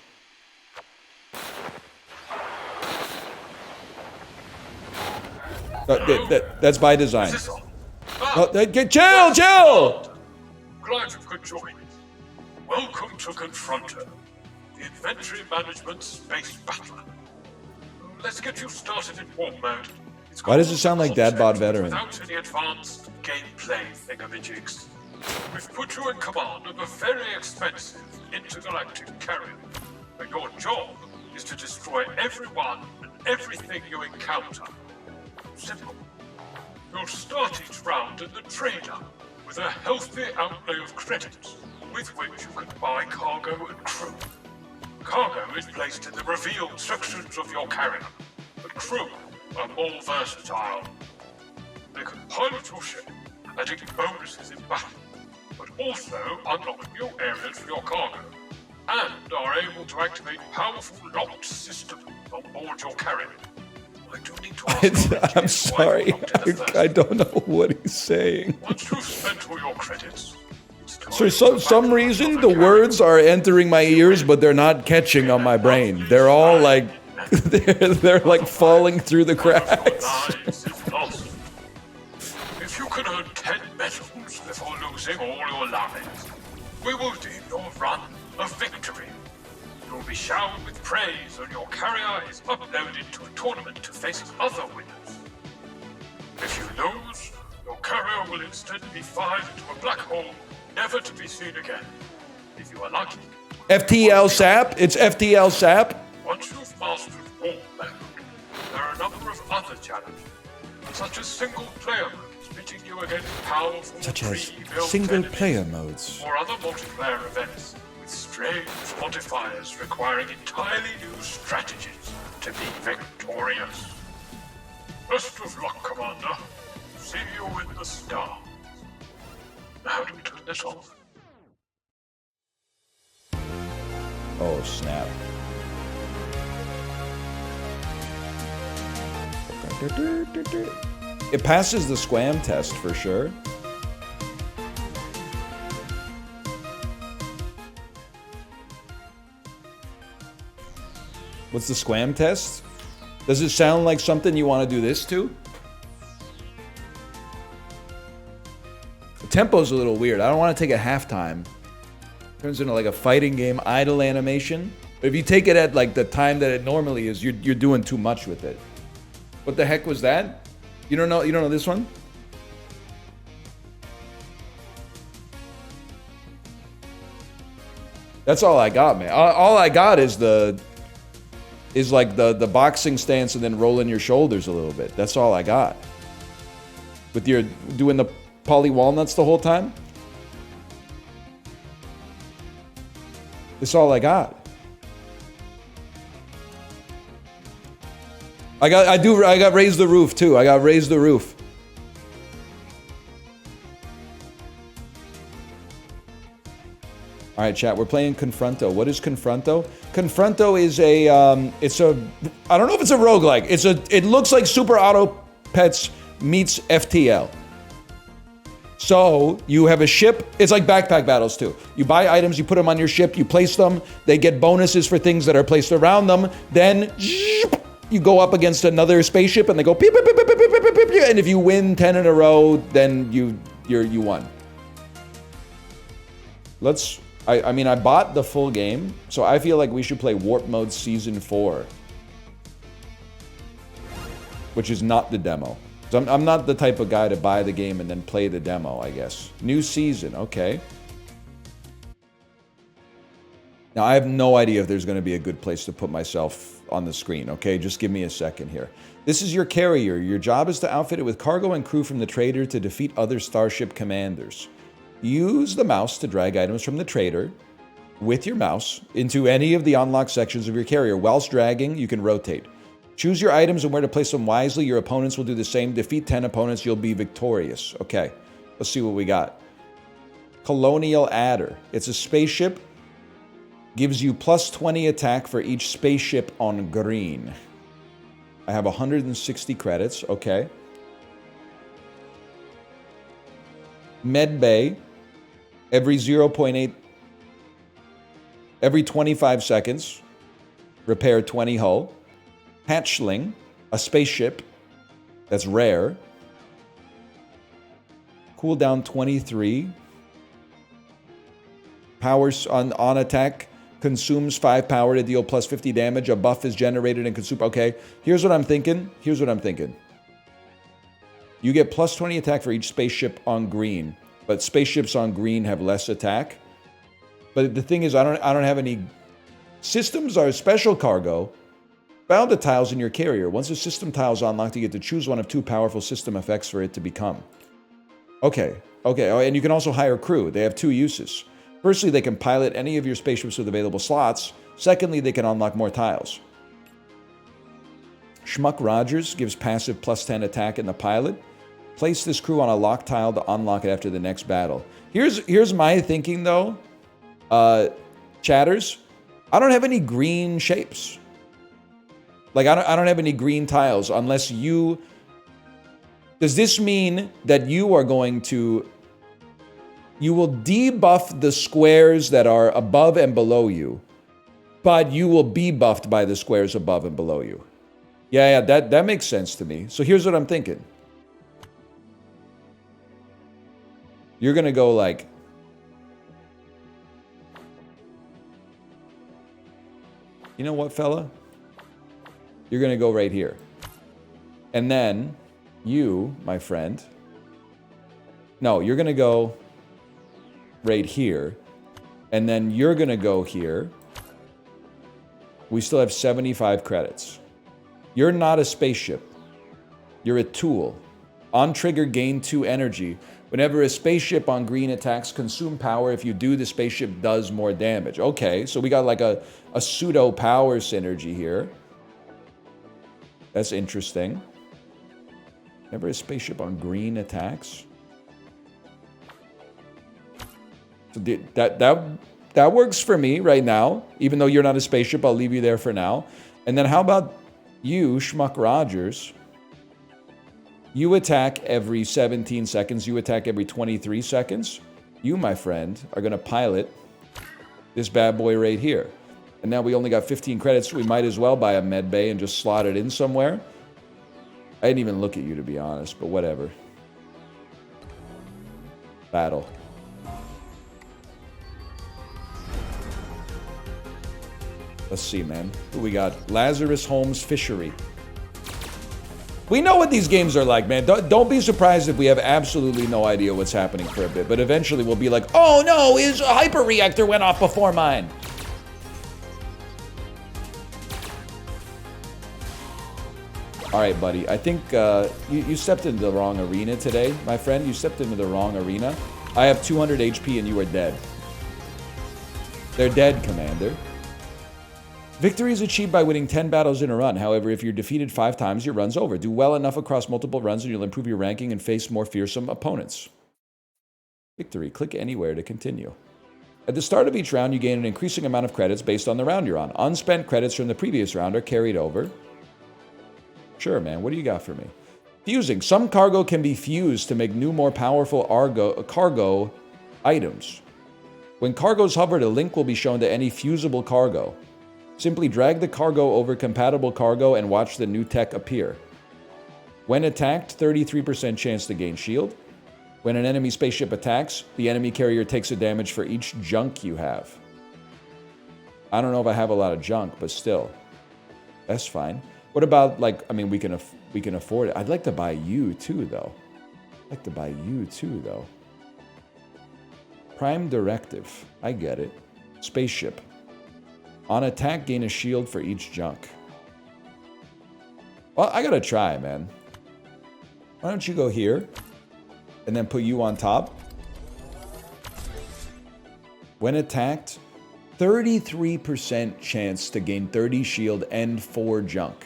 That's by design. Chill! Glad you could join. Welcome to Konfronto, the inventory management space battler. Let's get you started in warm mode. Why does it sound like Dad Bod Veteran? Without any advanced gameplay thingamajigs. We've put you in command of a very expensive intergalactic carrier, and your job is to destroy everyone and everything you encounter. Simple. You'll start each round in the trader with a healthy outlay of credits with which you can buy cargo and crew. Cargo is placed in the revealed sections of your carrier, but crew are more versatile. They can pilot your ship, adding bonuses in battle, but also unlock new areas for your cargo, and are able to activate powerful locked systems on board your carrier. I do need to ask you I'm sorry. I don't know what he's saying. Once you've spent all your credits, For some reason, the words are entering my ears, but they're not catching on my brain. They're all like, they're like falling through the cracks. If you can earn 10 medals before losing all your lives, we will deem your run a victory. You'll be showered with praise, and your carrier is uploaded to a tournament to face other winners. If you lose, your carrier will instead be fired into a black hole, never to be seen again. If you are lucky, FTL SAP? It's FTL SAP? once you've mastered war mode, there are a number of other challenges, such as single-player modes, pitting you against powerful pre-built single-player enemies, modes. or other multiplayer events with strange modifiers requiring entirely new strategies to be victorious. Best of luck, Commander. See you in the stars. Now, how do we turn this off? Oh, snap. It passes the Squam test for sure. What's the Squam test? Does it sound like something you want to do this to? The tempo's a little weird. I don't want to take a halftime. Turns into like a fighting game idle animation. But if you take it at like the time that it normally is, you're doing too much with it. What the heck was that? You don't know this one? That's all I got, man. All I got is like the boxing stance and then rolling your shoulders a little bit. That's all I got. With your doing the poly walnuts the whole time? That's all I got. I got raise the roof too. I got raise the roof. All right, chat. We're playing Konfronto. What is Konfronto? Konfronto is a I don't know if it's a roguelike. It looks like Super Auto Pets meets FTL. So you have a ship. It's like backpack battles too. You buy items, you put them on your ship, you place them. They get bonuses for things that are placed around them. Then you go up against another spaceship, and they go beep, beep, beep, beep, beep, beep, beep, beep, and if you win 10 in a row, then you won. I mean, I bought the full game, so I feel like we should play Warp Mode Season 4. Which is not the demo. So I'm not the type of guy to buy the game and then play the demo, I guess. New season, okay. Now, I have no idea if there's going to be a good place to put myself on the screen, okay? Just give me a second here. This is your carrier. Your job is to outfit it with cargo and crew from the trader to defeat other starship commanders. Use the mouse to drag items from the trader with your mouse into any of the unlocked sections of your carrier. Whilst dragging, you can rotate. Choose your items and where to place them wisely. Your opponents will do the same. Defeat 10 opponents, you'll be victorious. Okay, let's see what we got. Colonial Adder. It's a spaceship. Gives you plus 20 attack for each spaceship on green. I have 160 credits. Okay. Medbay. Every 0.8... Every 25 seconds. Repair 20 hull. Hatchling. A spaceship. That's rare. Cooldown 23. Powers on attack. Consumes 5 power to deal plus 50 damage. A buff is generated and consumed. Okay, here's what I'm thinking. You get plus 20 attack for each spaceship on green, but spaceships on green have less attack. But the thing is, I don't have any systems or special cargo. Bound to tiles in your carrier. Once a system tile is unlocked, you get to choose one of 2 powerful system effects for it to become. Okay. Oh, and you can also hire crew. They have 2 uses. Firstly, they can pilot any of your spaceships with available slots. Secondly, they can unlock more tiles. Schmuck Rogers gives passive plus 10 attack in the pilot. Place this crew on a lock tile to unlock it after the next battle. Here's my thinking, though. Chatters, I don't have any green shapes. Like, I don't have any green tiles unless you... Does this mean that you are going to... You will debuff the squares that are above and below you, but you will be buffed by the squares above and below you. Yeah, that makes sense to me. So here's what I'm thinking. You're going to go like... You know what, fella? You're going to go right here. And then you, my friend... No, you're going to go right here. And then you're going to go here. We still have 75 credits. You're not a spaceship. You're a tool. On trigger, gain 2 energy. Whenever a spaceship on green attacks, consume power. If you do, the spaceship does more damage. Okay, so we got like a pseudo power synergy here. That's interesting. Whenever a spaceship on green attacks. So that works for me right now. Even though you're not a spaceship, I'll leave you there for now. And then how about you, Schmuck Rogers? You attack every 17 seconds. You attack every 23 seconds. You, my friend, are going to pilot this bad boy right here. And now we only got 15 credits. So we might as well buy a med bay and just slot it in somewhere. I didn't even look at you, to be honest, but whatever. Battle. Let's see, man. Who we got? Lazarus Holmes Fishery. We know what these games are like, man. Don't be surprised if we have absolutely no idea what's happening for a bit. But eventually we'll be like, oh no, his hyper reactor went off before mine. All right, buddy. I think you stepped into the wrong arena today, my friend. You stepped into the wrong arena. I have 200 HP and you are dead. They're dead, Commander. Victory is achieved by winning 10 battles in a run. However, if you're defeated 5 times, your run's over. Do well enough across multiple runs and you'll improve your ranking and face more fearsome opponents. Victory. Click anywhere to continue. At the start of each round, you gain an increasing amount of credits based on the round you're on. Unspent credits from the previous round are carried over. Sure, man. What do you got for me? Fusing. Some cargo can be fused to make new, more powerful cargo items. When cargo's hovered, a link will be shown to any fusible cargo. Simply drag the cargo over compatible cargo and watch the new tech appear. When attacked, 33% chance to gain shield. When an enemy spaceship attacks, the enemy carrier takes a damage for each junk you have. I don't know if I have a lot of junk, but still. That's fine. What about, like, I mean, we can afford it. I'd like to buy you too, though. Prime Directive. I get it. Spaceship. On attack, gain a shield for each junk. Well, I gotta try, man. Why don't you go here and then put you on top? When attacked, 33% chance to gain 30 shield and 4 junk.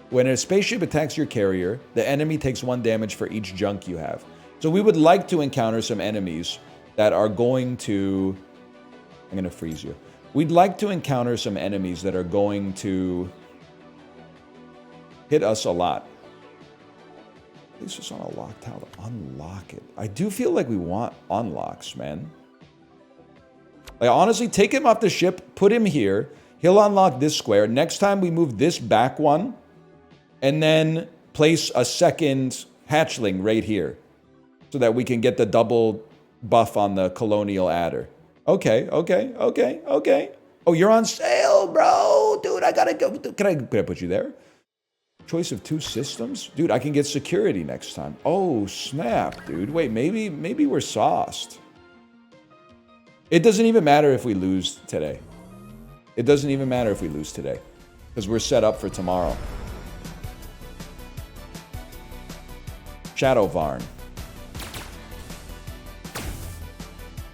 When a spaceship attacks your carrier, the enemy takes 1 damage for each junk you have. So we would like to encounter some enemies that are going to... I'm gonna freeze you. We'd like to encounter some enemies that are going to hit us a lot. This is on a lock tile to unlock it. I do feel like we want unlocks, man. Like, honestly, take him off the ship, put him here. He'll unlock this square. Next time we move this back one, and then place a second hatchling right here so that we can get the double buff on the colonial adder. Okay. Oh, you're on sale, bro. Dude, I gotta go. Can I put you there? Choice of 2 systems? Dude, I can get security next time. Oh, snap, dude. Wait, maybe we're sauced. It doesn't even matter if we lose today. Because we're set up for tomorrow. Shadow Varn.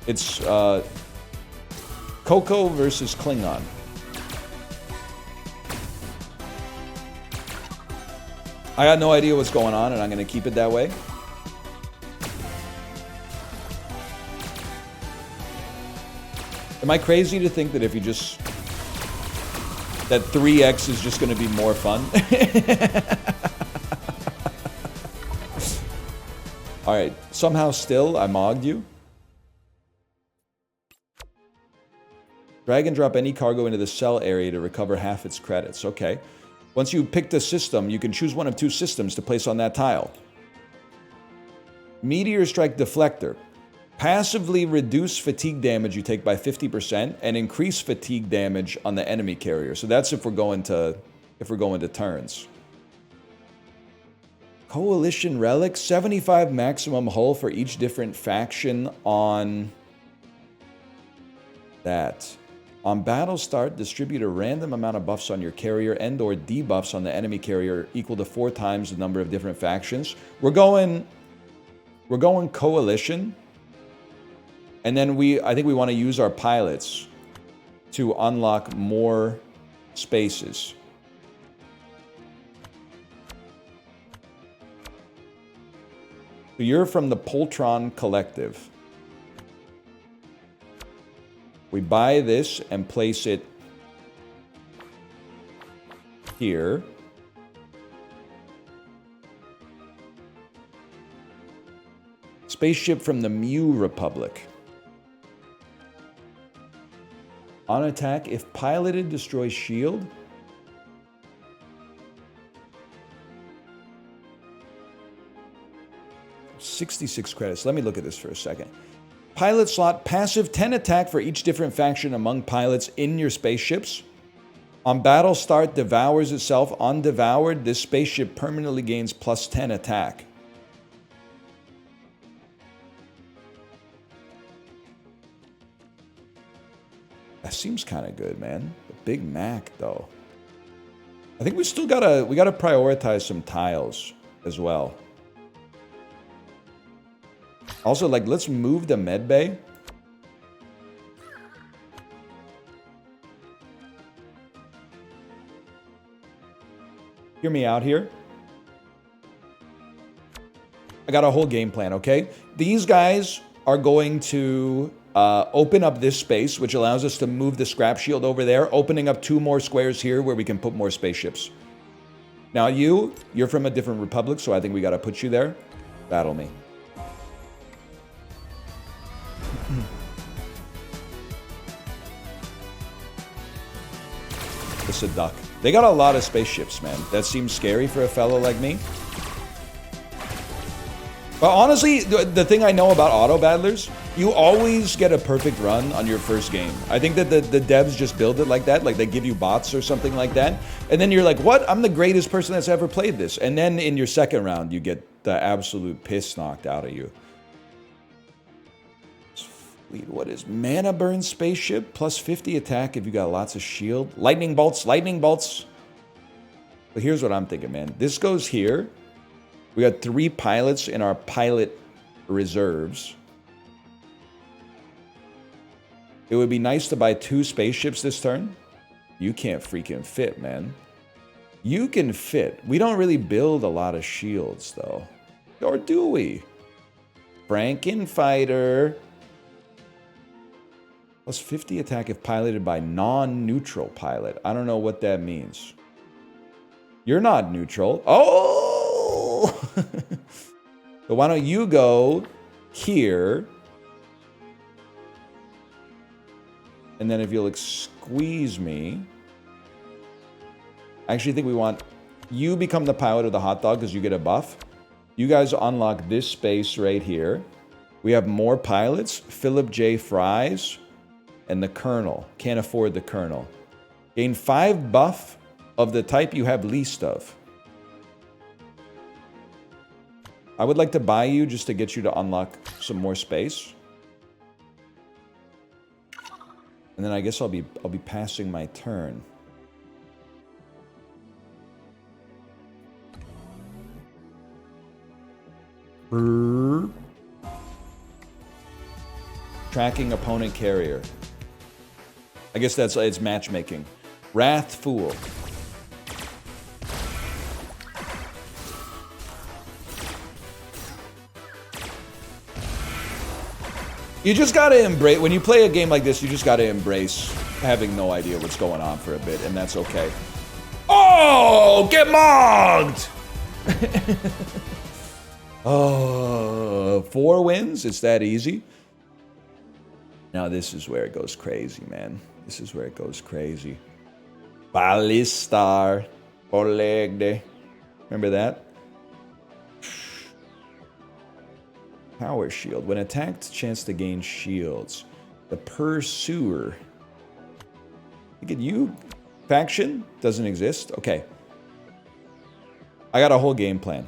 It's, Coco versus Klingon. I got no idea what's going on, and I'm going to keep it that way. Am I crazy to think that if you just... that 3x is just going to be more fun. All right. Somehow still, I mogged you. Drag and drop any cargo into the sell area to recover half its credits. Okay. Once you pick the system, you can choose one of 2 systems to place on that tile. Meteor Strike Deflector. Passively reduce fatigue damage you take by 50% and increase fatigue damage on the enemy carrier. So that's if we're going to turns. Coalition Relic, 75 maximum hull for each different faction on that. On battle start, distribute a random amount of buffs on your carrier and or debuffs on the enemy carrier equal to 4 times the number of different factions. We're going Coalition. And then I think we want to use our pilots to unlock more spaces. So you're from the Poltron Collective. We buy this and place it here. Spaceship from the Mu Republic. On attack, if piloted, destroy shield. $66 credits. Let me look at this for a second. Pilot slot, passive 10 attack for each different faction among pilots in your spaceships. On battle start, devours itself. On devoured, this spaceship permanently gains plus 10 attack. That seems kind of good, man. The Big Mac, though. I think we still gotta prioritize some tiles as well. Also, like, let's move the med bay. Hear me out here. I got a whole game plan, okay? These guys are going to open up this space, which allows us to move the scrap shield over there, opening up 2 more squares here where we can put more spaceships. Now you're from a different republic, so I think we got to put you there. Battle me. It's a duck. They got a lot of spaceships, man. That seems scary for a fellow like me. But honestly, the thing I know about auto battlers, you always get a perfect run on your first game. I think that the devs just build it like that, like they give you bots or something like that. And then you're like, what? I'm the greatest person that's ever played this. And then in your second round, you get the absolute piss knocked out of you. Sweet. What is Mana Burn Spaceship? Plus 50 attack if you got lots of shield. Lightning bolts, lightning bolts. But here's what I'm thinking, man. This goes here. We got 3 pilots in our pilot reserves. It would be nice to buy 2 spaceships this turn. You can't freaking fit, man. You can fit. We don't really build a lot of shields, though. Or do we? Frankenfighter. Plus 50 attack if piloted by non-neutral pilot. I don't know what that means. You're not neutral. Oh! So why don't you go here? And then if you'll squeeze me. I actually think we want you become the pilot of the hot dog because you get a buff. You guys unlock this space right here. We have more pilots. Philip J. Fries and the Colonel. Can't afford the Colonel. Gain 5 buff of the type you have least of. I would like to buy you just to get you to unlock some more space. And then I guess I'll be passing my turn. Tracking opponent carrier. I guess it's matchmaking. Wrathful. You just gotta embrace, when you play a game like this, you just gotta embrace having no idea what's going on for a bit, and that's okay. Oh, get mogged! Oh, 4 wins? It's that easy? Now this is where it goes crazy, man. This is where it goes crazy. Balistar. Olegde. Remember that? Power shield. When attacked, chance to gain shields. The Pursuer. Look at you. Faction? Doesn't exist? Okay. I got a whole game plan.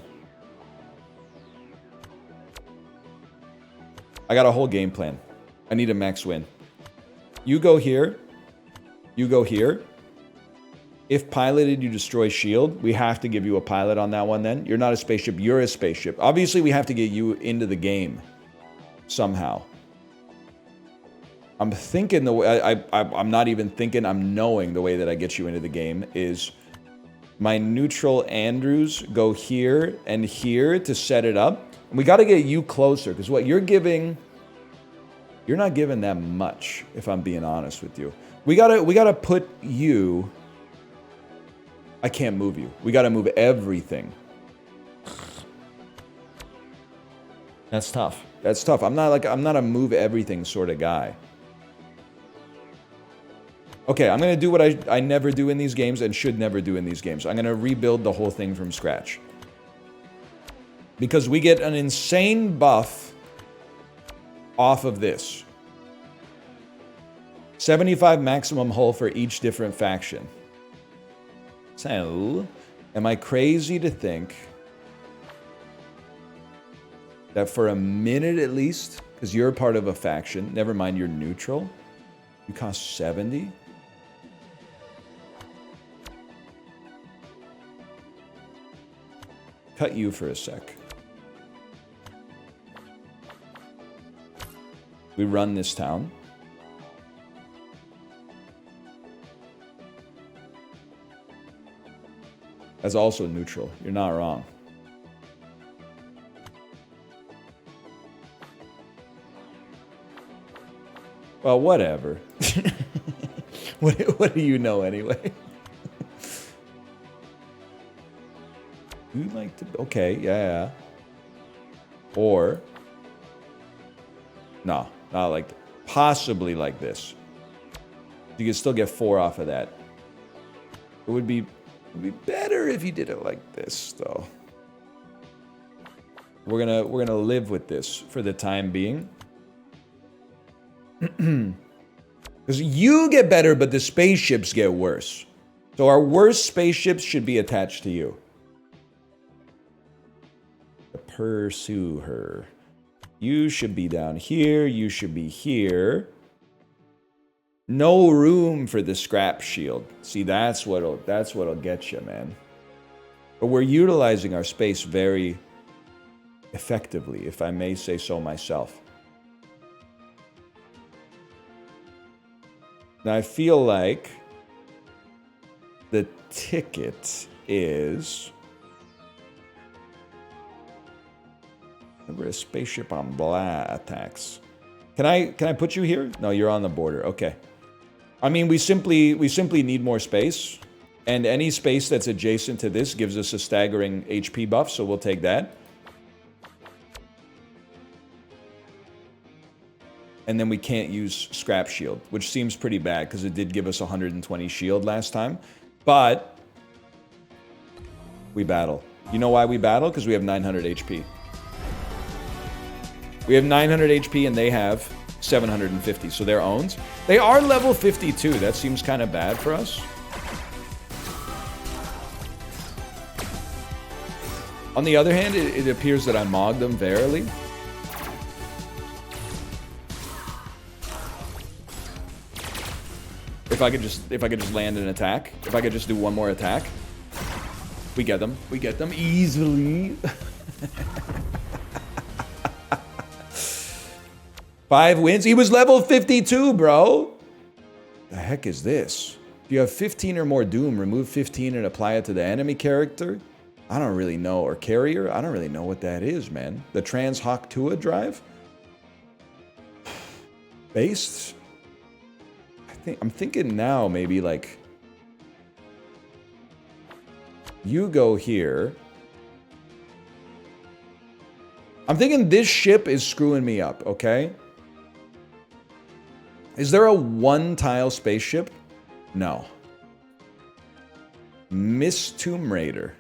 I got a whole game plan. I need a max win. You go here. You go here. If piloted, you destroy shield. We have to give you a pilot on that one then. You're not a spaceship. You're a spaceship. Obviously, we have to get you into the game somehow. I'm thinking the way... I'm not even thinking. I'm knowing the way that I get you into the game is my neutral Andrews go here and here to set it up. And we got to get you closer because what you're giving... You're not giving that much, if I'm being honest with you. We gotta put you... I can't move you. We gotta move everything. That's tough. That's tough. I'm not a move everything sort of guy. Okay, I'm gonna do what I never do in these games and should never do in these games. I'm gonna rebuild the whole thing from scratch. Because we get an insane buff off of this. 75 maximum hull for each different faction. So, am I crazy to think that for a minute at least, because you're part of a faction, never mind you're neutral, you cost 70? Cut you for a sec. We run this town. That's also neutral. You're not wrong. Well, whatever. What do you know anyway? You like to... Okay, yeah. Or... No, not like... Possibly like this. You can still get 4 off of that. It would be better if you did it like this, though. We're gonna live with this for the time being. Because you get better, but the spaceships get worse. So our worst spaceships should be attached to you. The Pursuer. You should be down here. You should be here. No room for the scrap shield. See, that's what'll get you, man. But we're utilizing our space very effectively, if I may say so myself. Now, I feel like the ticket is... Remember a spaceship on blah attacks. Can I put you here? No, you're on the border. Okay. I mean, we simply need more space, and any space that's adjacent to this gives us a staggering HP buff, so we'll take that. And then we can't use scrap shield, which seems pretty bad because it did give us 120 shield last time. But we battle. You know why we battle? Because we have 900 HP. We have 900 HP and they have 750, so they're owned. They are level 52. That seems kind of bad for us. On the other hand, it appears that I mogged them verily. If I could just land an attack, if I could just do one more attack, we get them. We get them easily. 5 wins. He was level 52, bro. The heck is this? If you have 15 or more Doom, remove 15 and apply it to the enemy character. I don't really know. Or carrier. I don't really know what that is, man. The Trans Hawk Tua drive? Based? I'm thinking now maybe like you go here. I'm thinking this ship is screwing me up, okay? Is there a one-tile spaceship? No. Miss Tomb Raider.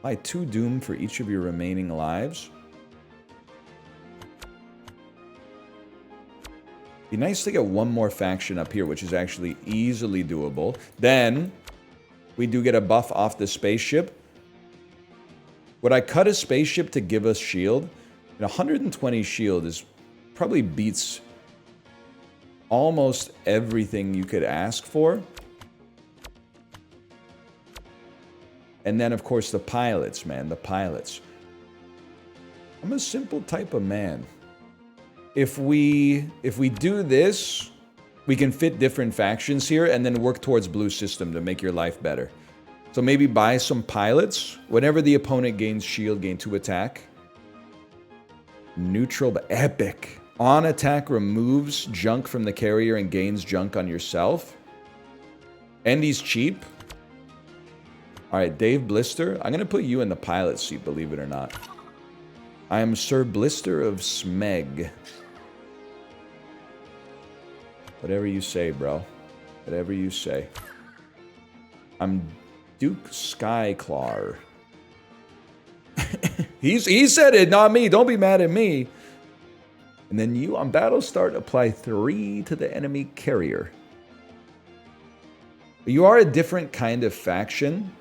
Buy 2 Doom for each of your remaining lives. Be nice to get one more faction up here, which is actually easily doable. Then, we do get a buff off the spaceship. Would I cut a spaceship to give us shield? And 120 shield is probably beats almost everything you could ask for. And then, of course, the pilots, man. The pilots. I'm a simple type of man. If we do this, we can fit different factions here and then work towards blue system to make your life better. So maybe buy some pilots. Whenever the opponent gains shield, gain 2 attack. Neutral, but epic. On attack removes junk from the carrier and gains junk on yourself. And he's cheap. Alright, Dave Blister. I'm going to put you in the pilot seat, believe it or not. I am Sir Blister of Smeg. Whatever you say, bro. Whatever you say. I'm Duke Skyclaw. He said it, not me. Don't be mad at me. And then you, on battle start, apply 3 to the enemy carrier. You are a different kind of faction.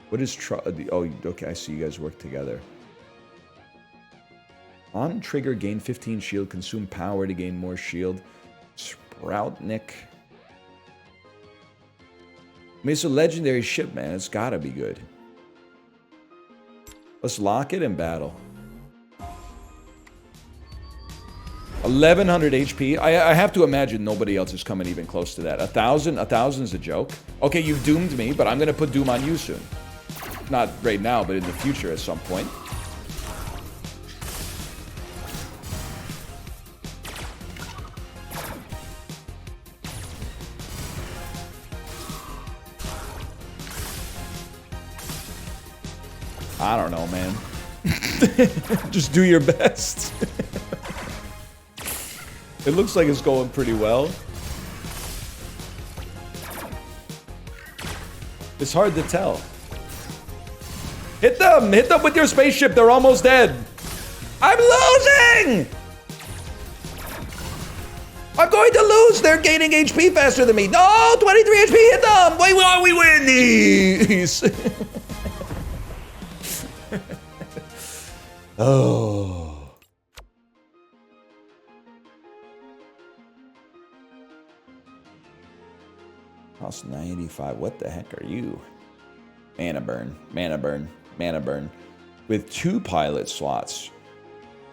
What is... Oh, okay, I see you guys work together. On trigger, gain 15 shield. Consume power to gain more shield. Sproutnik. I mean, it's a legendary ship, man. It's gotta be good. Let's lock it and battle. 1100 HP. I have to imagine nobody else is coming even close to that. 1,000? 1,000 is a joke. Okay, you've doomed me, but I'm gonna put Doom on you soon. Not right now, but in the future at some point. I don't know, man. Just do your best. It looks like it's going pretty well. It's hard to tell. Hit them! Hit them with your spaceship! They're almost dead! I'm losing! I'm going to lose! They're gaining HP faster than me! No! 23 HP! Hit them! We win these! Oh. Cost 95. What the heck are you? Mana burn. Mana burn. Mana burn. With 2 pilot slots.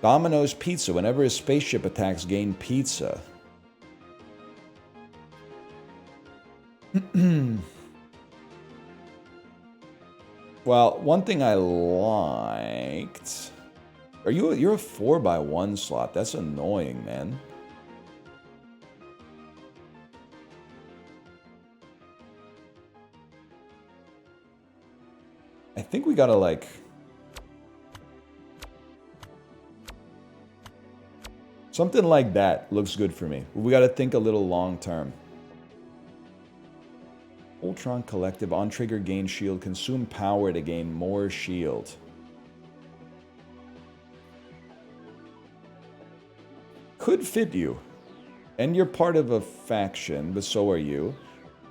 Domino's Pizza. Whenever a spaceship attacks, gain pizza. Well, one thing I liked... You're a 4x1 slot. That's annoying, man. I think we gotta, like... Something like that looks good for me. We gotta think a little long term. Ultron Collective. On trigger, gain shield. Consume power to gain more shield. Could fit you. And you're part of a faction, but so are you.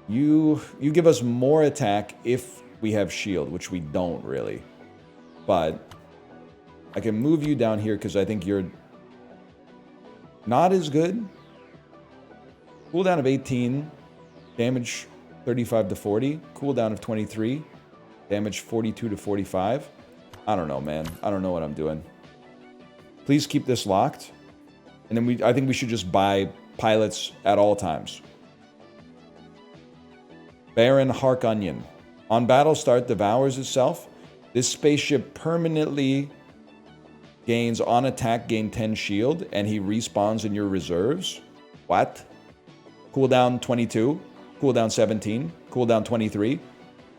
You give us more attack if we have shield, which we don't really. But I can move you down here because I think you're not as good. Cooldown of 18. Damage 35 to 40. Cooldown of 23. Damage 42 to 45. I don't know, man. I don't know what I'm doing. Please keep this locked. And then I think we should just buy pilots at all times. Baron Hark Onion. On battle start, devours itself. This spaceship permanently gains on attack, gain 10 shield, and he respawns in your reserves. What? Cooldown 22, cooldown 17, cooldown 23,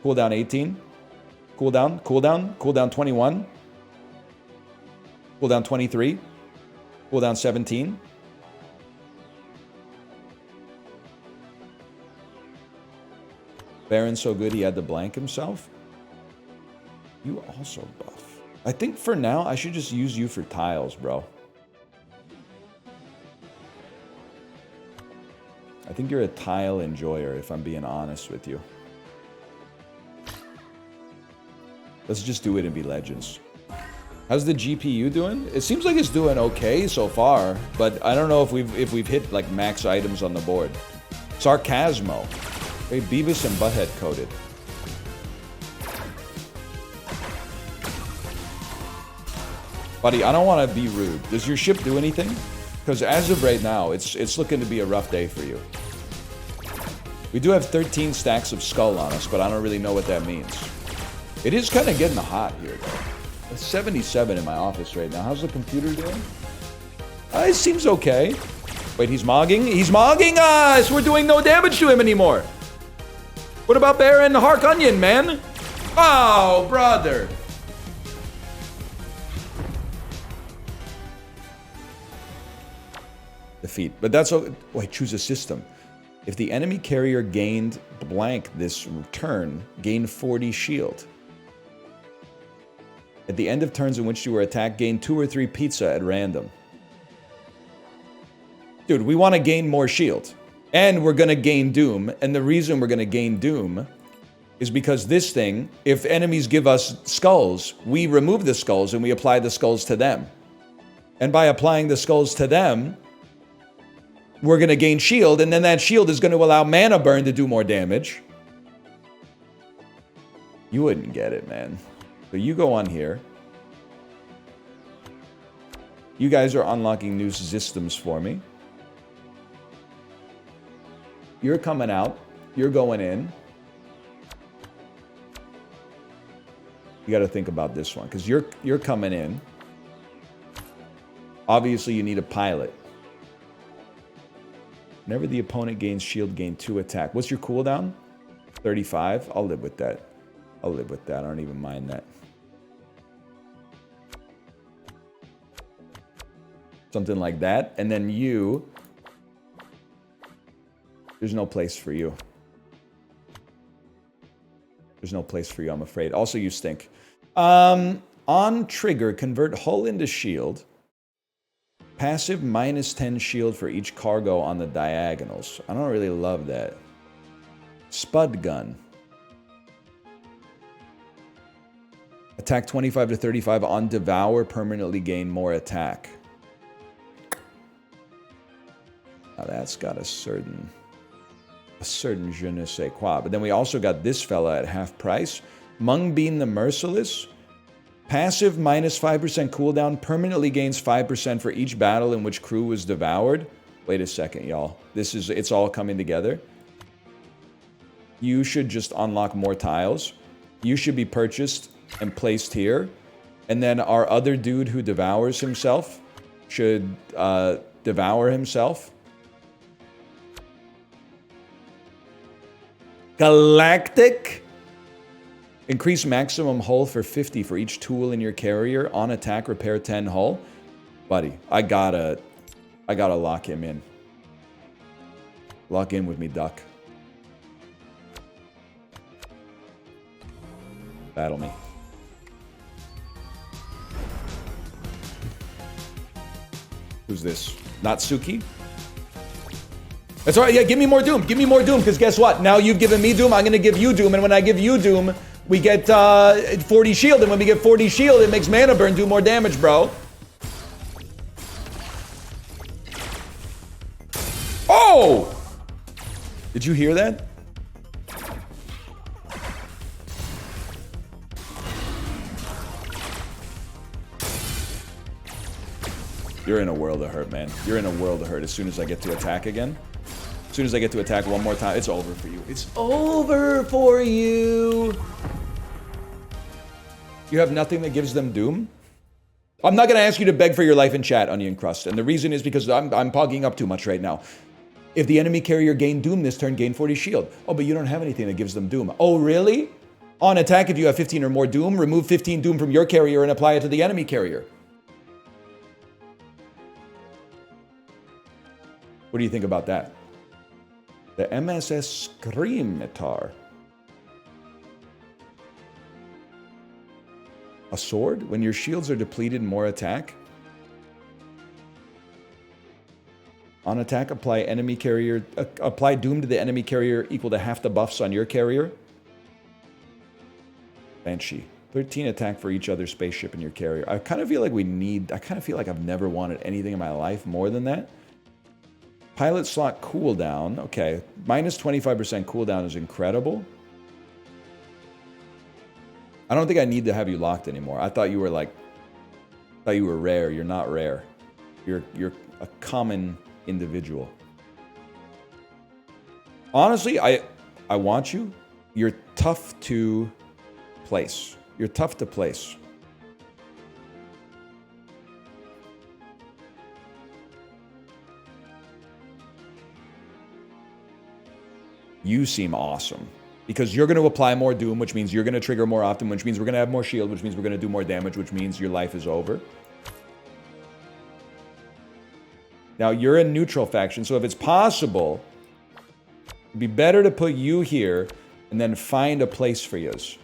cooldown 18, cooldown 21, cooldown 23, cooldown 17. Baron's so good he had to blank himself. You also buff. I think for now, I should just use you for tiles, bro. I think you're a tile enjoyer, if I'm being honest with you. Let's just do it and be legends. How's the GPU doing? It seems like it's doing okay so far, but I don't know if we've hit like max items on the board. Sarcasmo. Hey, Beavis and Butthead coded. Buddy, I don't want to be rude. Does your ship do anything? Because as of right now, it's looking to be a rough day for you. We do have 13 stacks of skull on us, but I don't really know what that means. It is kind of getting hot here, though. It's 77 in my office right now. How's the computer doing? It seems okay. Wait, he's mogging? He's mogging us! We're doing no damage to him anymore. What about Baron Hark Onion, man? Oh, brother. Defeat. But that's... Wait, choose a system. If the enemy carrier gained blank this turn, gain 40 shield. At the end of turns in which you were attacked, gain 2 or 3 pizza at random. Dude, we want to gain more shield. And we're going to gain Doom. And the reason we're going to gain Doom is because this thing, if enemies give us skulls, we remove the skulls and we apply the skulls to them. And by applying the skulls to them, we're going to gain shield, and then that shield is going to allow mana burn to do more damage. You wouldn't get it, man. So you go on here. You guys are unlocking new systems for me. You're coming out. You're going in. You got to think about this one, because you're coming in. Obviously, you need a pilot. Whenever the opponent gains shield, gain 2 attack. What's your cooldown? 35? I'll live with that. I'll live with that. I don't even mind that. Something like that. And then you... There's no place for you. There's no place for you, I'm afraid. Also, you stink. On trigger, convert hull into shield. Passive minus 10 shield for each cargo on the diagonals. I don't really love that. Spud gun. Attack 25 to 35 on devour, permanently gain more attack. Now that's got a certain je ne sais quoi. But then we also got this fella at half price. Mung Bean the Merciless. Passive minus 5% cooldown, permanently gains 5% for each battle in which crew was devoured. Wait a second, y'all. It's all coming together. You should just unlock more tiles. You should be purchased and placed here. And then our other dude who devours himself should devour himself. Galactic. Increase maximum hull for 50 for each tool in your carrier. On attack, repair 10 hull. Buddy, I gotta lock him in. Lock in with me, duck. Battle me. Who's this? Natsuki? That's all right. Yeah, give me more Doom. Give me more Doom, because guess what? Now you've given me Doom, I'm going to give you Doom. And when I give you Doom, we get 40 shield. And when we get 40 shield, it makes mana burn do more damage, bro. Oh! Did you hear that? You're in a world of hurt, man. You're in a world of hurt as soon as I get to attack again. As soon as I get to attack one more time, it's over for you. It's over for you. You have nothing that gives them Doom? I'm not going to ask you to beg for your life in chat, Onion Crust. And the reason is because I'm pogging up too much right now. If the enemy carrier gained Doom this turn, gain 40 shield. Oh, but you don't have anything that gives them Doom. Oh, really? On attack, if you have 15 or more Doom, remove 15 Doom from your carrier and apply it to the enemy carrier. What do you think about that? The MSS Screamitar. A sword? When your shields are depleted, more attack? On attack, apply enemy carrier. Apply Doom to the enemy carrier equal to half the buffs on your carrier. Banshee. 13 attack for each other spaceship in your carrier. I kind of feel like I kind of feel like I've never wanted anything in my life more than that. Pilot slot cooldown. Okay. Minus 25% cooldown is incredible. I don't think I need to have you locked anymore. I thought you were rare. You're not rare. You're a common individual. Honestly, I want you. You're tough to place. You're tough to place. You seem awesome. Because you're going to apply more Doom, which means you're going to trigger more often, which means we're going to have more shield, which means we're going to do more damage, which means your life is over. Now, you're a neutral faction, so if it's possible, it'd be better to put you here and then find a place for yous.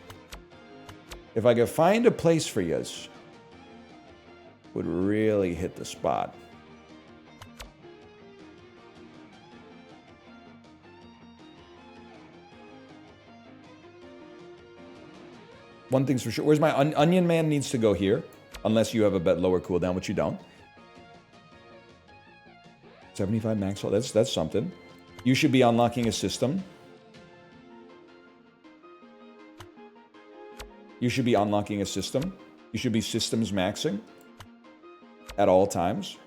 If I could find a place for yous, would really hit the spot. One thing's for sure. Where's my Onion Man needs to go here, unless you have a bit lower cooldown, which you don't. 75 max. Oh, that's something. You should be unlocking a system. You should be unlocking a system. You should be systems maxing at all times.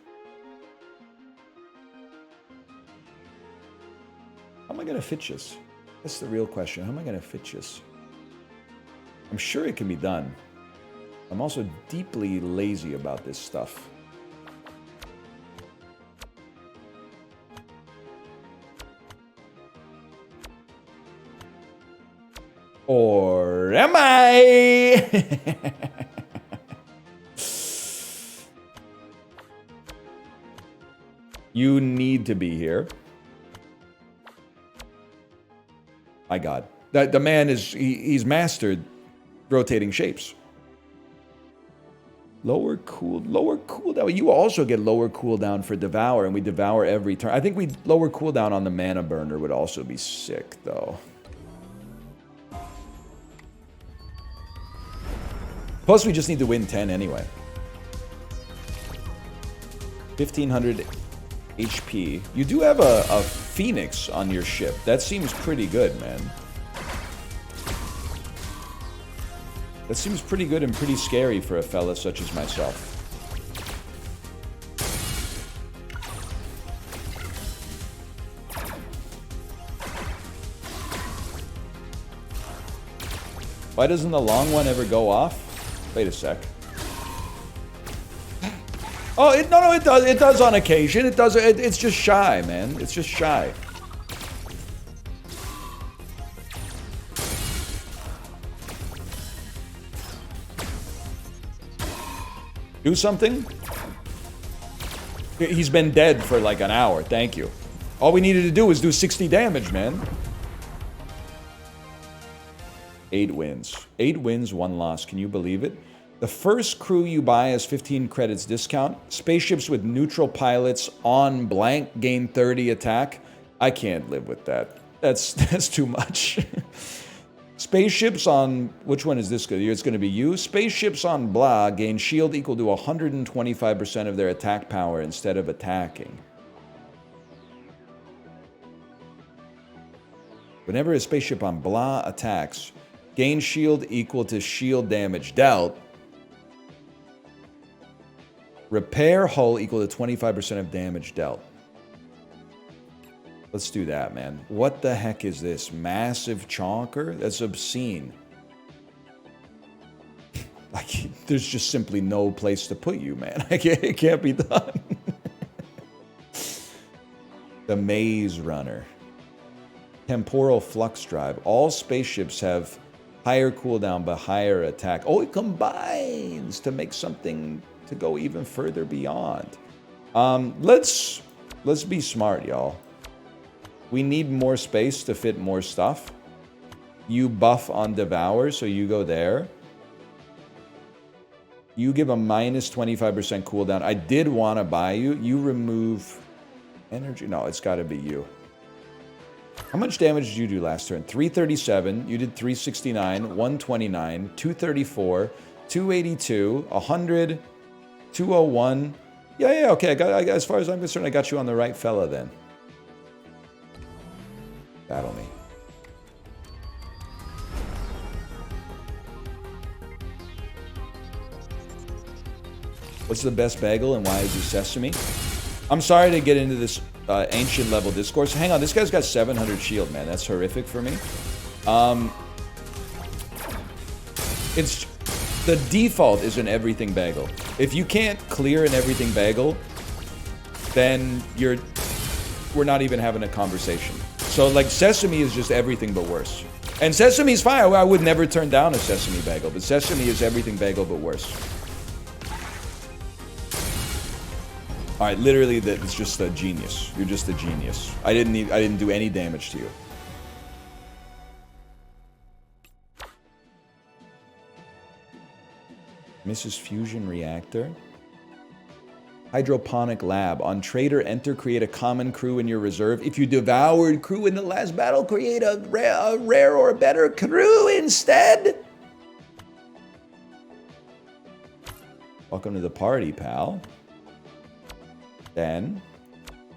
How am I going to fit this? That's the real question. How am I going to fit this? I'm sure it can be done. I'm also deeply lazy about this stuff. Or am I? You need to be here. My God. The man is, he's mastered rotating shapes. Lower cooldown. You also get lower cooldown for Devour, and we Devour every turn. I think we lower cooldown on the Mana Burner would also be sick, though. Plus, we just need to win 10 anyway. 1500 HP. You do have a Phoenix on your ship. That seems pretty good, man. That seems pretty good and pretty scary for a fella such as myself. Why doesn't the long one ever go off? Wait a sec. Oh, it does. It does on occasion. It does. It's just shy, man. It's just shy. Do something? He's been dead for like an hour. Thank you. All we needed to do was do 60 damage, man. 8 wins. 8 wins, 1 loss. Can you believe it? The first crew you buy has 15 credits discount. Spaceships with neutral pilots on blank gain 30 attack. I can't live with that. That's too much. Spaceships on... Which one is this good? It's going to be you. Spaceships on blah gain shield equal to 125% of their attack power instead of attacking. Whenever a spaceship on blah attacks, gain shield equal to shield damage dealt. Repair hull equal to 25% of damage dealt. Let's do that, man. What the heck is this? Massive chonker? That's obscene. Like, there's just simply no place to put you, man. It can't be done. The Maze Runner. Temporal Flux Drive. All spaceships have higher cooldown but higher attack. Oh, it combines to make something to go even further beyond. Let's be smart, y'all. We need more space to fit more stuff. You buff on Devour, so you go there. You give a minus 25% cooldown. I did want to buy you. You remove energy. No, it's got to be you. How much damage did you do last turn? 337. You did 369, 129, 234, 282, 100, 201. Yeah, okay. As far as I'm concerned, I got you on the right fella then. Battle me. What's the best bagel and why is it sesame? I'm sorry to get into this ancient level discourse. Hang on, this guy's got 700 shield, man. That's horrific for me. It's the default is an everything bagel. If you can't clear an everything bagel, then we're not even having a conversation. So like sesame is just everything but worse. And sesame's fine. I would never turn down a sesame bagel, but sesame is everything bagel but worse. All right, literally, it's just a genius. You're just a genius. I didn't do any damage to you. Mrs. Fusion Reactor. Hydroponic Lab. On Trader, enter, create a common crew in your reserve. If you devoured crew in the last battle, create a rare or better crew instead. Welcome to the party, pal. Then,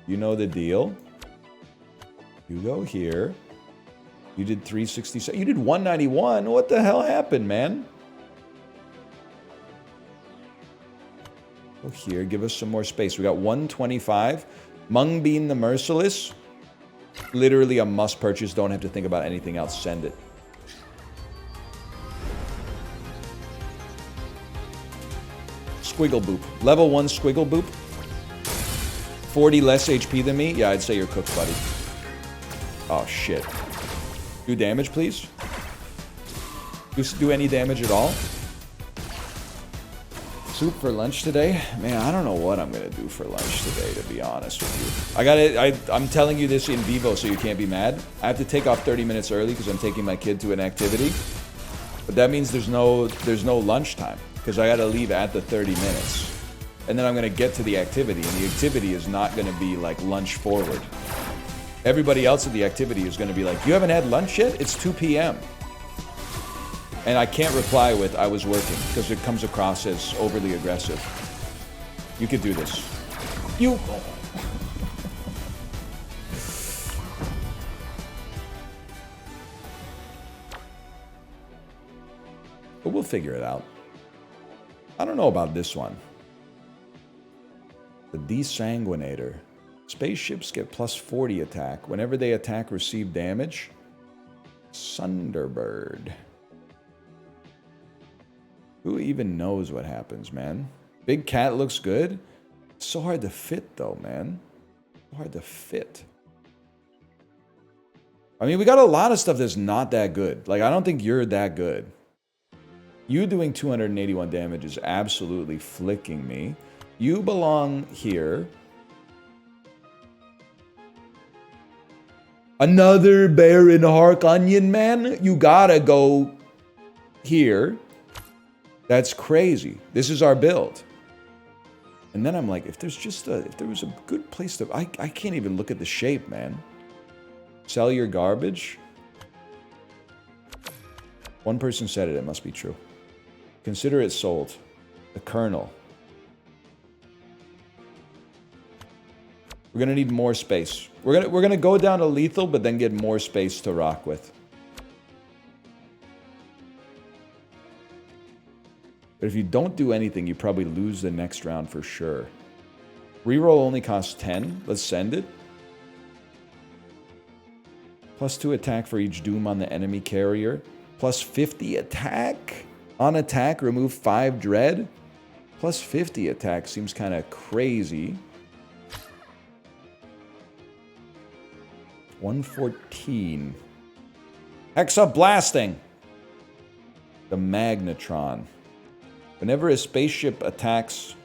you know the deal. You go here. You did 367. You did 191. What the hell happened, man? Go here. Give us some more space. We got 125. Mung Bean the Merciless. Literally a must purchase. Don't have to think about anything else. Send it. Squiggle Boop. Level 1 Squiggle Boop. 40 less HP than me? Yeah, I'd say you're cooked, buddy. Oh, shit. Do damage, please. Do any damage at all? Soup for lunch today? Man, I don't know what I'm going to do for lunch today, to be honest with you. I'm telling you this in vivo so you can't be mad. I have to take off 30 minutes early because I'm taking my kid to an activity. But that means there's no lunch time because I got to leave at the 30 minutes. And then I'm going to get to the activity, and the activity is not going to be like lunch forward. Everybody else at the activity is going to be like, you haven't had lunch yet? It's 2 p.m. And I can't reply with, I was working, because it comes across as overly aggressive. You could do this. You... But we'll figure it out. I don't know about this one. The Desanguinator. Spaceships get plus 40 attack. Whenever they attack, receive damage. Sunderbird. Who even knows what happens, man? Big cat looks good. So hard to fit, though, man. So hard to fit. I mean, we got a lot of stuff that's not that good. Like, I don't think you're that good. You doing 281 damage is absolutely flicking me. You belong here. Another Baron Hark Onion, man? You gotta go here. That's crazy. This is our build. And then I'm like, if there was a good place to... I can't even look at the shape, man. Sell your garbage? One person said it. It must be true. Consider it sold. The Colonel. We're gonna need more space. We're gonna go down to lethal, but then get more space to rock with. But if you don't do anything, you probably lose the next round for sure. Reroll only costs 10. Let's send it. Plus 2 attack for each doom on the enemy carrier. Plus 50 attack On attack, remove 5 dread. Plus 50 attack seems kind of crazy. 114. Hexa blasting. The Magnetron. Whenever a spaceship attacks,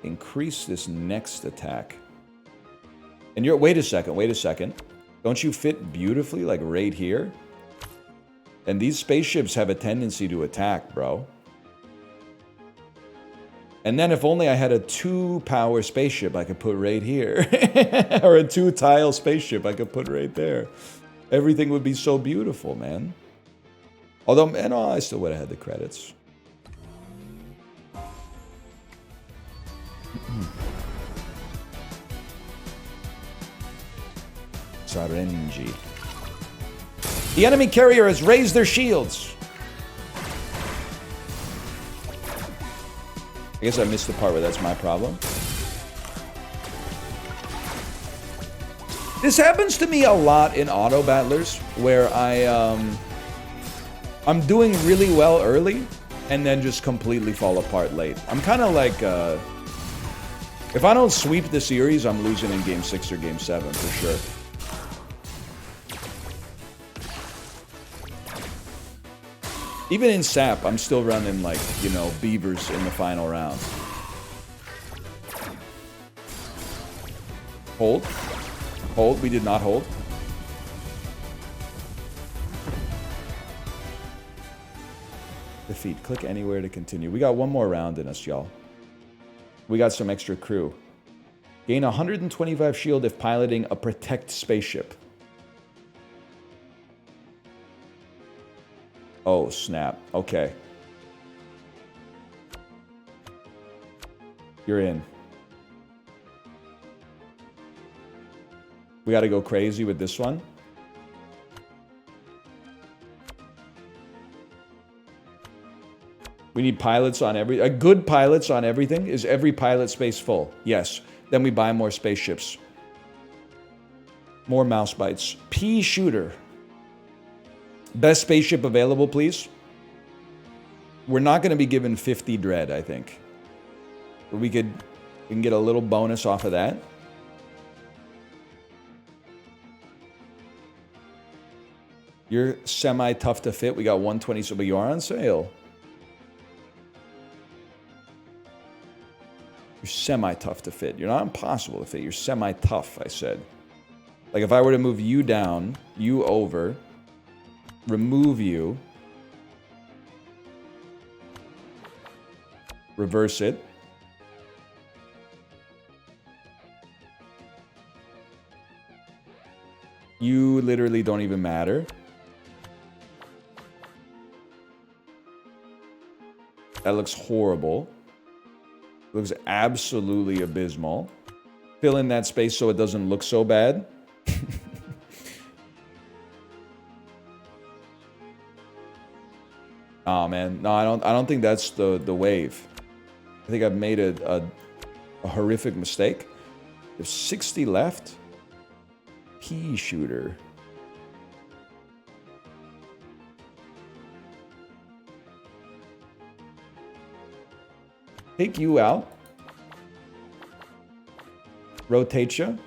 increase this next attack. And you're, wait a second. Don't you fit beautifully, like right here? And these spaceships have a tendency to attack, bro. And then if only I had a 2-power spaceship I could put right here. Or a 2-tile spaceship I could put right there. Everything would be so beautiful, man. Although, and I still would have had the credits. Sarenji. The enemy carrier has raised their shields. I guess I missed the part where that's my problem. This happens to me a lot in auto battlers, where I'm doing really well early, and then just completely fall apart late. I'm kind of like, if I don't sweep the series, I'm losing in Game 6 or Game 7 for sure. Even in SAP, I'm still running like, you know, beavers in the final round. Hold. Hold. We did not hold. Defeat. Click anywhere to continue. We got one more round in us, y'all. We got some extra crew. Gain 125 shield if piloting a protect spaceship. Oh, snap. Okay. You're in. We gotta go crazy with this one. We need pilots on every... good pilots on everything. Is every pilot space full? Yes. Then we buy more spaceships. More mouse bites. Pea shooter. Best spaceship available, please. We're not going to be given 50 dread, I think. We can get a little bonus off of that. You're semi-tough to fit. We got 120, so but you are on sale. You're semi-tough to fit. You're not impossible to fit. You're semi-tough, I said. Like if I were to move you down, you over... remove you, reverse it, you literally don't even matter. That looks horrible. It looks absolutely abysmal. Fill in that space so it doesn't look so bad. Oh man, no, I don't think that's the wave. I think I've made a horrific mistake. There's 60 left. Pea shooter. Take you out. Rotate you.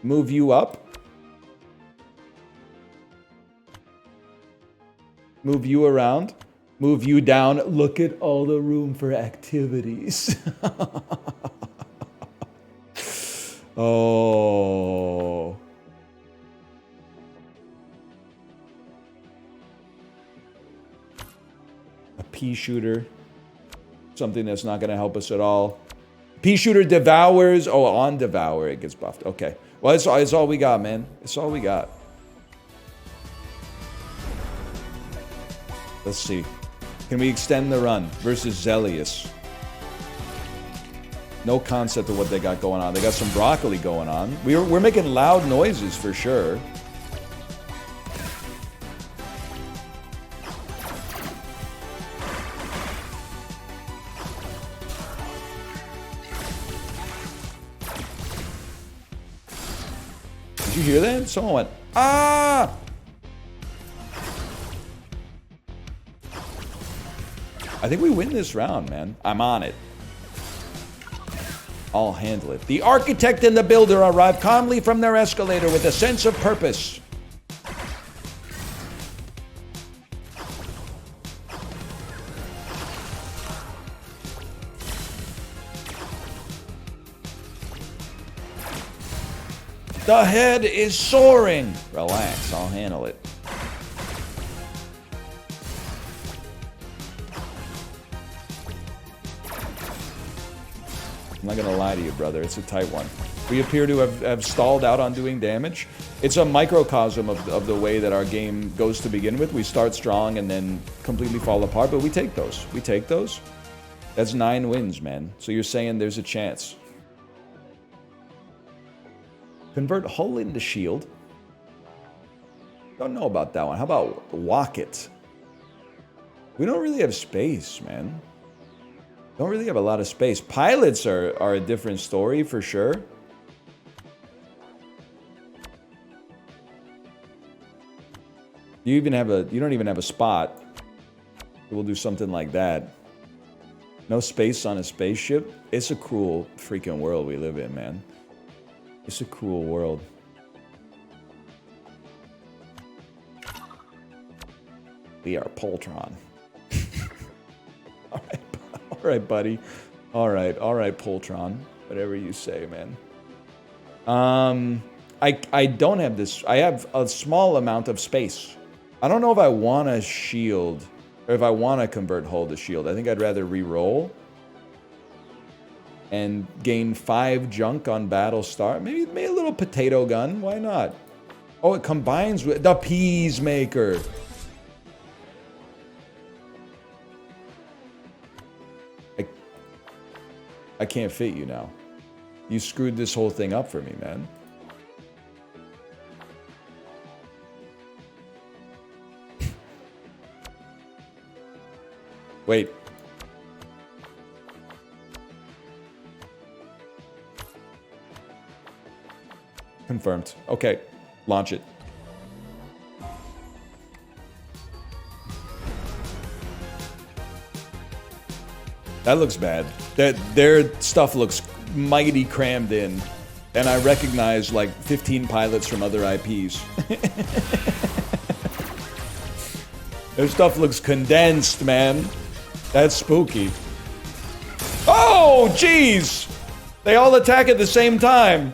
Move you up. Move you around. Move you down. Look at all the room for activities. Oh. A pea shooter. Something that's not going to help us at all. Pea shooter devours. Oh, on devour it gets buffed. Okay. Well, it's all we got, man. It's all we got. Let's see. Can we extend the run versus Zelius? No concept of what they got going on. They got some broccoli going on. We're making loud noises for sure. Did you hear that? Someone went, ah! I think we win this round, man. I'm on it. I'll handle it. The architect and the builder arrive calmly from their escalator with a sense of purpose. The head is soaring. Relax, I'll handle it. I'm not gonna lie to you, brother. It's a tight one. We appear to have stalled out on doing damage. It's a microcosm of the way that our game goes to begin with. We start strong and then completely fall apart, but we take those. We take those. That's 9 wins, man. So you're saying there's a chance. Convert hull into shield. Don't know about that one. How about walk it? We don't really have space, man. Don't really have a lot of space. Pilots are a different story for sure. You don't even have a spot. We'll do something like that. No space on a spaceship. It's a cruel freaking world we live in, man. It's a cruel world. We are Poltron. All right, buddy. All right, Poltron. Whatever you say, man. I don't have this. I have a small amount of space. I don't know if I want to shield or if I want to convert hull to shield. I think I'd rather re-roll and gain 5 junk on battle start. Maybe a little potato gun. Why not? Oh, it combines with the Peacemaker. I can't fit you now. You screwed this whole thing up for me, man. Wait. Confirmed. Okay, launch it. That looks bad. Their stuff looks mighty crammed in. And I recognize like 15 pilots from other IPs. Their stuff looks condensed, man. That's spooky. Oh, jeez! They all attack at the same time.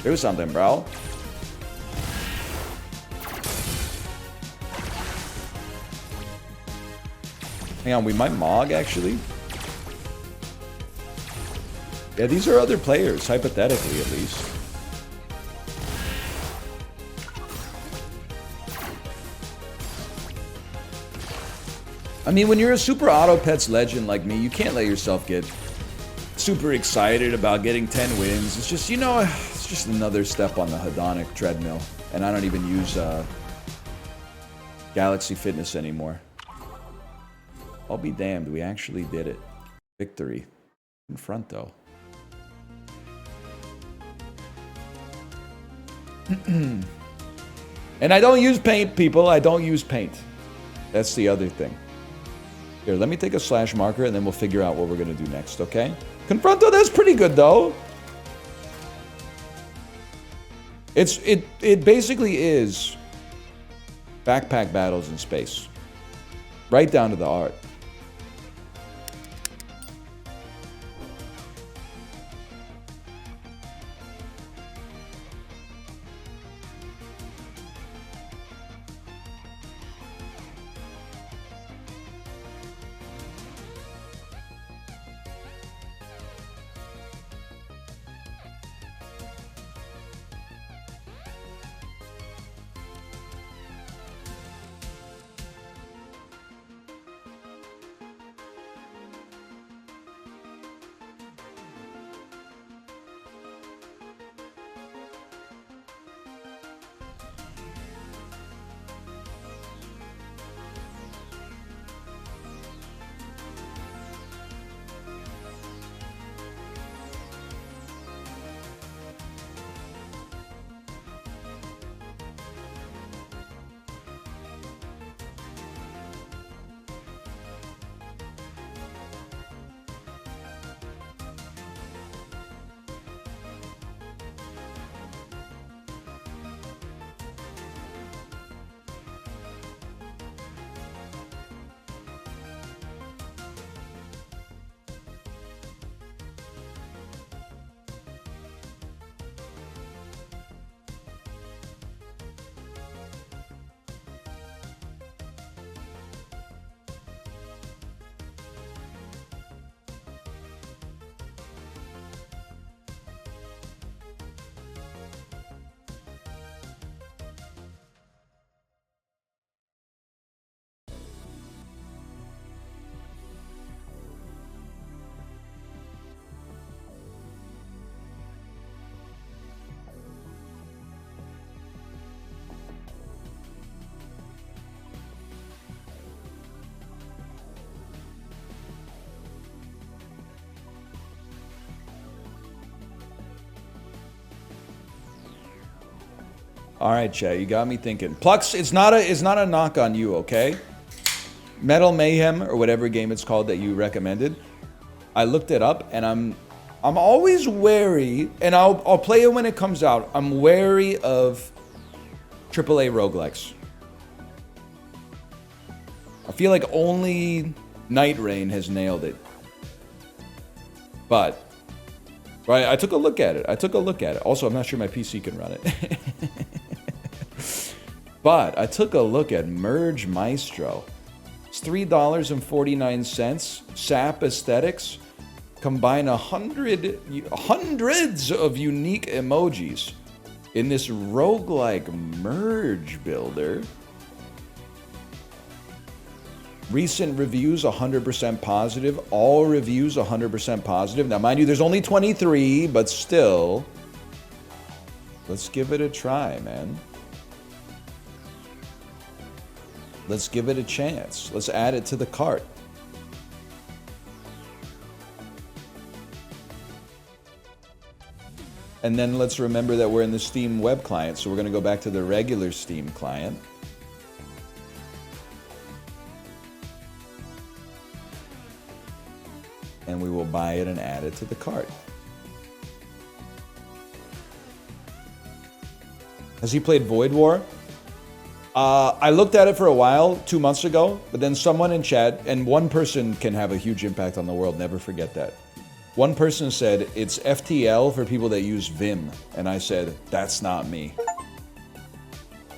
Do something, bro. Hang on, we might Mog, actually. Yeah, these are other players, hypothetically, at least. I mean, when you're a super auto pets legend like me, you can't let yourself get super excited about getting 10 wins. It's just, you know, it's just another step on the hedonic treadmill. And I don't even use Galaxy Fitness anymore. I'll be damned, we actually did it. Victory. Konfronto. And I don't use paint, people. I don't use paint. That's the other thing. Here, let me take a slash marker and then we'll figure out what we're going to do next, okay? Konfronto, that's pretty good, though. It basically is backpack battles in space. Right down to the art. All right, Chet, you got me thinking. Plux, it's not a knock on you, okay? Metal Mayhem, or whatever game it's called that you recommended, I looked it up, and I'm always wary, and I'll play it when it comes out. I'm wary of AAA roguelikes. I feel like only Night Rain has nailed it. But, right, I took a look at it. Also, I'm not sure my PC can run it. But I took a look at Merge Maestro. It's $3.49. SAP aesthetics. Combine hundreds of unique emojis in this roguelike merge builder. Recent reviews 100% positive. All reviews 100% positive. Now, mind you, there's only 23, but still, let's give it a try, man. Let's give it a chance. Let's add it to the cart. And then let's remember that we're in the Steam web client, so we're going to go back to the regular Steam client. And we will buy it and add it to the cart. Has he played Void War? I looked at it for a while, 2 months ago, but then someone in chat, and one person can have a huge impact on the world, never forget that. One person said, it's FTL for people that use Vim. And I said, that's not me.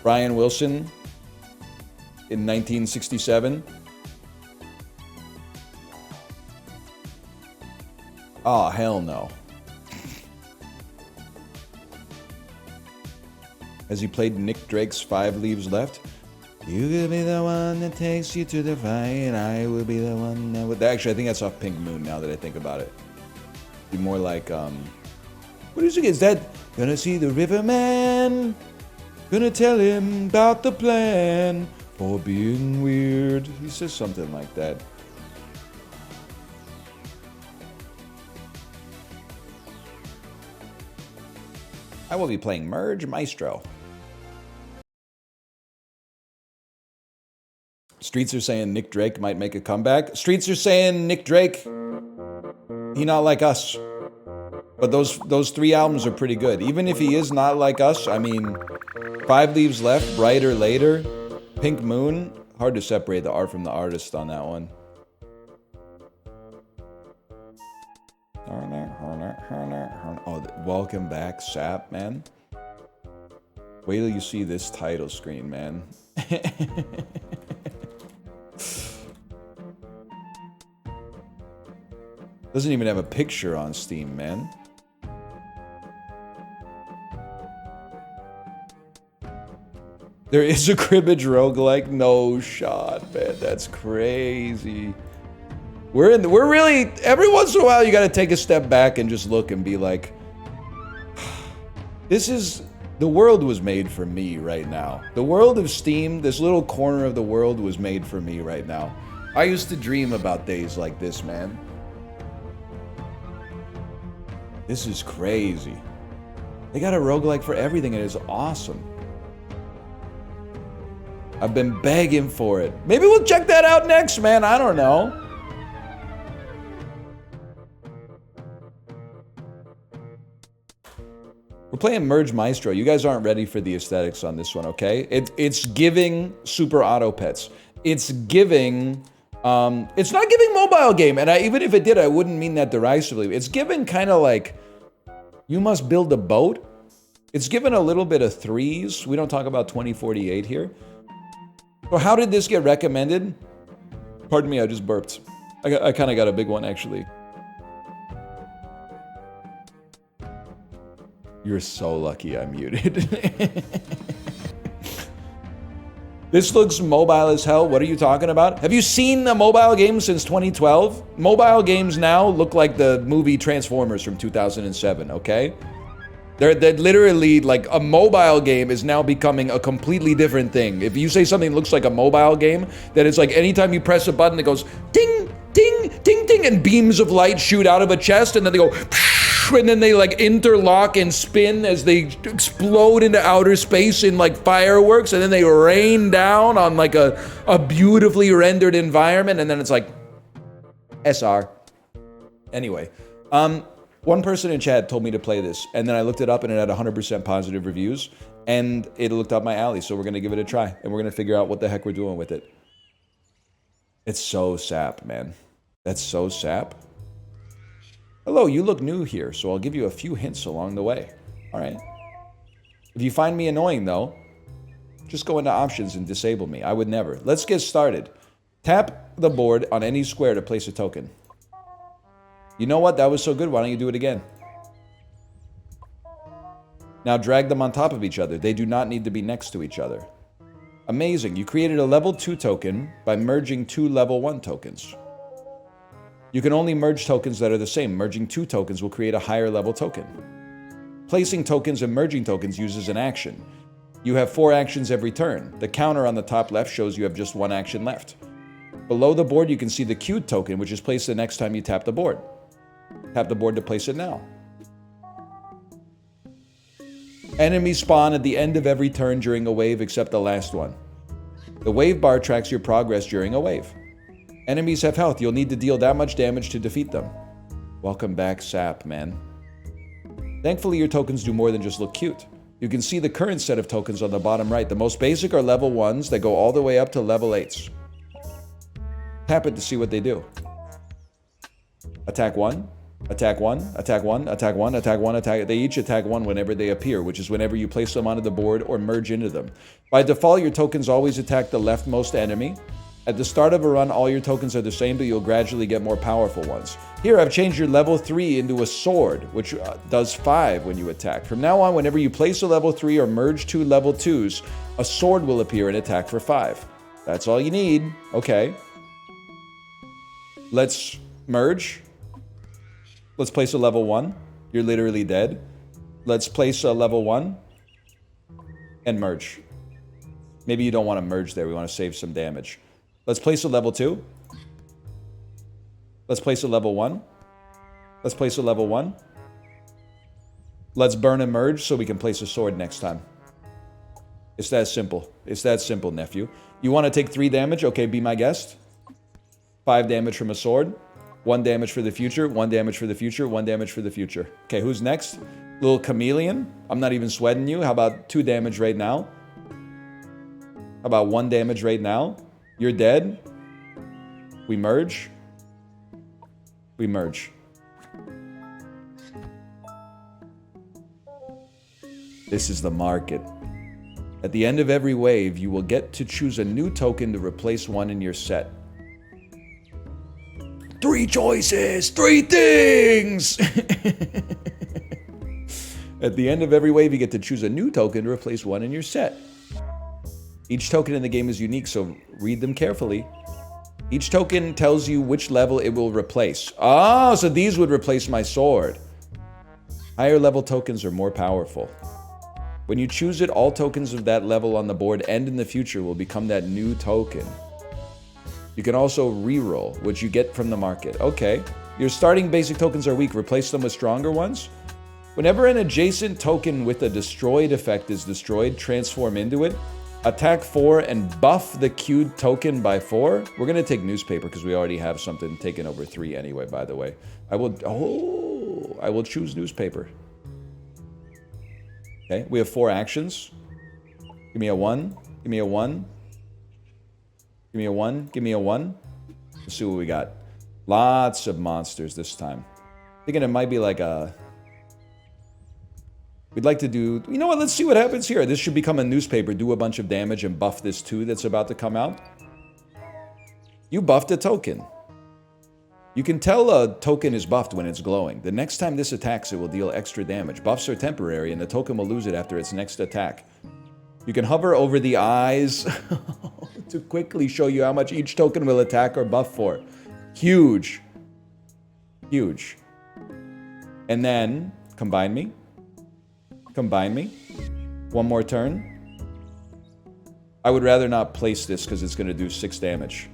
Brian Wilson in 1967. Oh, hell no. Has he played Nick Drake's 5 Leaves Left? You could be the one that takes you to the fight. I will be the one that would... Actually, I think that's off Pink Moon now that I think about it. Be more like, what is it? Is that gonna see the Riverman? Gonna tell him about the plan for being weird. He says something like that. I will be playing Merge Maestro. Streets are saying Nick Drake might make a comeback. Streets are saying Nick Drake, he not like us. But those 3 albums are pretty good. Even if he is not like us, I mean, 5 Leaves Left, Brighter Later, Pink Moon, hard to separate the art from the artist on that one. Oh, welcome back, Sap, man. Wait till you see this title screen, man. Doesn't even have a picture on Steam, man. There is a cribbage roguelike? No shot, man. That's crazy. We're really, every once in a while you gotta take a step back and just look and be like, the world was made for me right now. The world of Steam, this little corner of the world was made for me right now. I used to dream about days like this, man. This is crazy. They got a roguelike for everything and it's awesome. I've been begging for it. Maybe we'll check that out next, man. I don't know. We're playing Merge Maestro. You guys aren't ready for the aesthetics on this one, okay? It's giving Super Auto Pets. It's giving... it's not giving mobile game, and even if it did, I wouldn't mean that derisively. It's giving kind of like, you must build a boat. It's given a little bit of threes. We don't talk about 2048 here. So how did this get recommended? Pardon me, I just burped. I kind of got a big one, actually. You're so lucky I muted. This looks mobile as hell. What are you talking about? Have you seen a mobile game since 2012? Mobile games now look like the movie Transformers from 2007, okay? They're literally, like, a mobile game is now becoming a completely different thing. If you say something looks like a mobile game, then it's like anytime you press a button, it goes ding, ding, ding, ding, and beams of light shoot out of a chest, and then they go and then they like interlock and spin as they explode into outer space in like fireworks, and then they rain down on like a beautifully rendered environment, and then it's like SR. Anyway, one person in chat told me to play this, and then I looked it up and it had 100% positive reviews, and it looked up my alley, so we're gonna give it a try, and we're gonna figure out what the heck we're doing with it. It's so sap, man. That's so sap. Hello, you look new here, so I'll give you a few hints along the way. All right. If you find me annoying, though, just go into options and disable me. I would never. Let's get started. Tap the board on any square to place a token. You know what? That was so good. Why don't you do it again? Now drag them on top of each other. They do not need to be next to each other. Amazing. You created a level 2 token by merging 2 level 1 tokens. You can only merge tokens that are the same. Merging 2 tokens will create a higher level token. Placing tokens and merging tokens uses an action. You have 4 actions every turn. The counter on the top left shows you have just 1 action left. Below the board, you can see the queued token, which is placed the next time you tap the board. Tap the board to place it now. Enemies spawn at the end of every turn during a wave except the last one. The wave bar tracks your progress during a wave. Enemies have health. You'll need to deal that much damage to defeat them. Welcome back, Sap, man. Thankfully, your tokens do more than just look cute. You can see the current set of tokens on the bottom right. The most basic are level 1s that go all the way up to level 8s. Tap it to see what they do. Attack 1, attack 1, attack 1, attack 1, attack 1, attack. They each attack 1 whenever they appear, which is whenever you place them onto the board or merge into them. By default, your tokens always attack the leftmost enemy. At the start of a run, all your tokens are the same, but you'll gradually get more powerful ones. Here, I've changed your level 3 into a sword, which does 5 when you attack. From now on, whenever you place a level 3 or merge 2 level 2s, a sword will appear and attack for 5. That's all you need. Okay. Let's merge. Let's place a level 1. You're literally dead. Let's place a level 1 and merge. Maybe you don't want to merge there. We want to save some damage. Let's place a level 2. Let's place a level 1. Let's place a level 1. Let's burn and merge so we can place a sword next time. It's that simple. It's that simple, nephew. You want to take 3 damage? Okay, be my guest. 5 damage from a sword. 1 damage for the future. 1 damage for the future. 1 damage for the future. Okay, who's next? Little chameleon. I'm not even sweating you. How about 2 damage right now? How about 1 damage right now? You're dead. We merge. We merge. This is the market. At the end of every wave, you will get to choose a new token to replace one in your set. 3 choices, 3 things! At the end of every wave, you get to choose a new token to replace one in your set. Each token in the game is unique, so read them carefully. Each token tells you which level it will replace. Ah, so these would replace my sword. Higher level tokens are more powerful. When you choose it, all tokens of that level on the board and in the future will become that new token. You can also reroll, which you get from the market. Okay, your starting basic tokens are weak. Replace them with stronger ones. Whenever an adjacent token with a destroyed effect is destroyed, transform into it. Attack 4 and buff the queued token by 4. We're going to take newspaper because we already have something taken over 3 anyway, by the way. I will choose newspaper. Okay, we have 4 actions. Give me a 1. Give me a 1. Give me a 1. Give me a 1. Let's see what we got. Lots of monsters this time. Thinking it might be like a... We'd like to do... You know what? Let's see what happens here. This should become a newspaper. Do a bunch of damage and buff this 2 that's about to come out. You buffed a token. You can tell a token is buffed when it's glowing. The next time this attacks, it will deal extra damage. Buffs are temporary, and the token will lose it after its next attack. You can hover over the eyes to quickly show you how much each token will attack or buff for. Huge. Huge. And then, combine me. Combine me. One more turn. I would rather not place this because it's going to do 6 damage.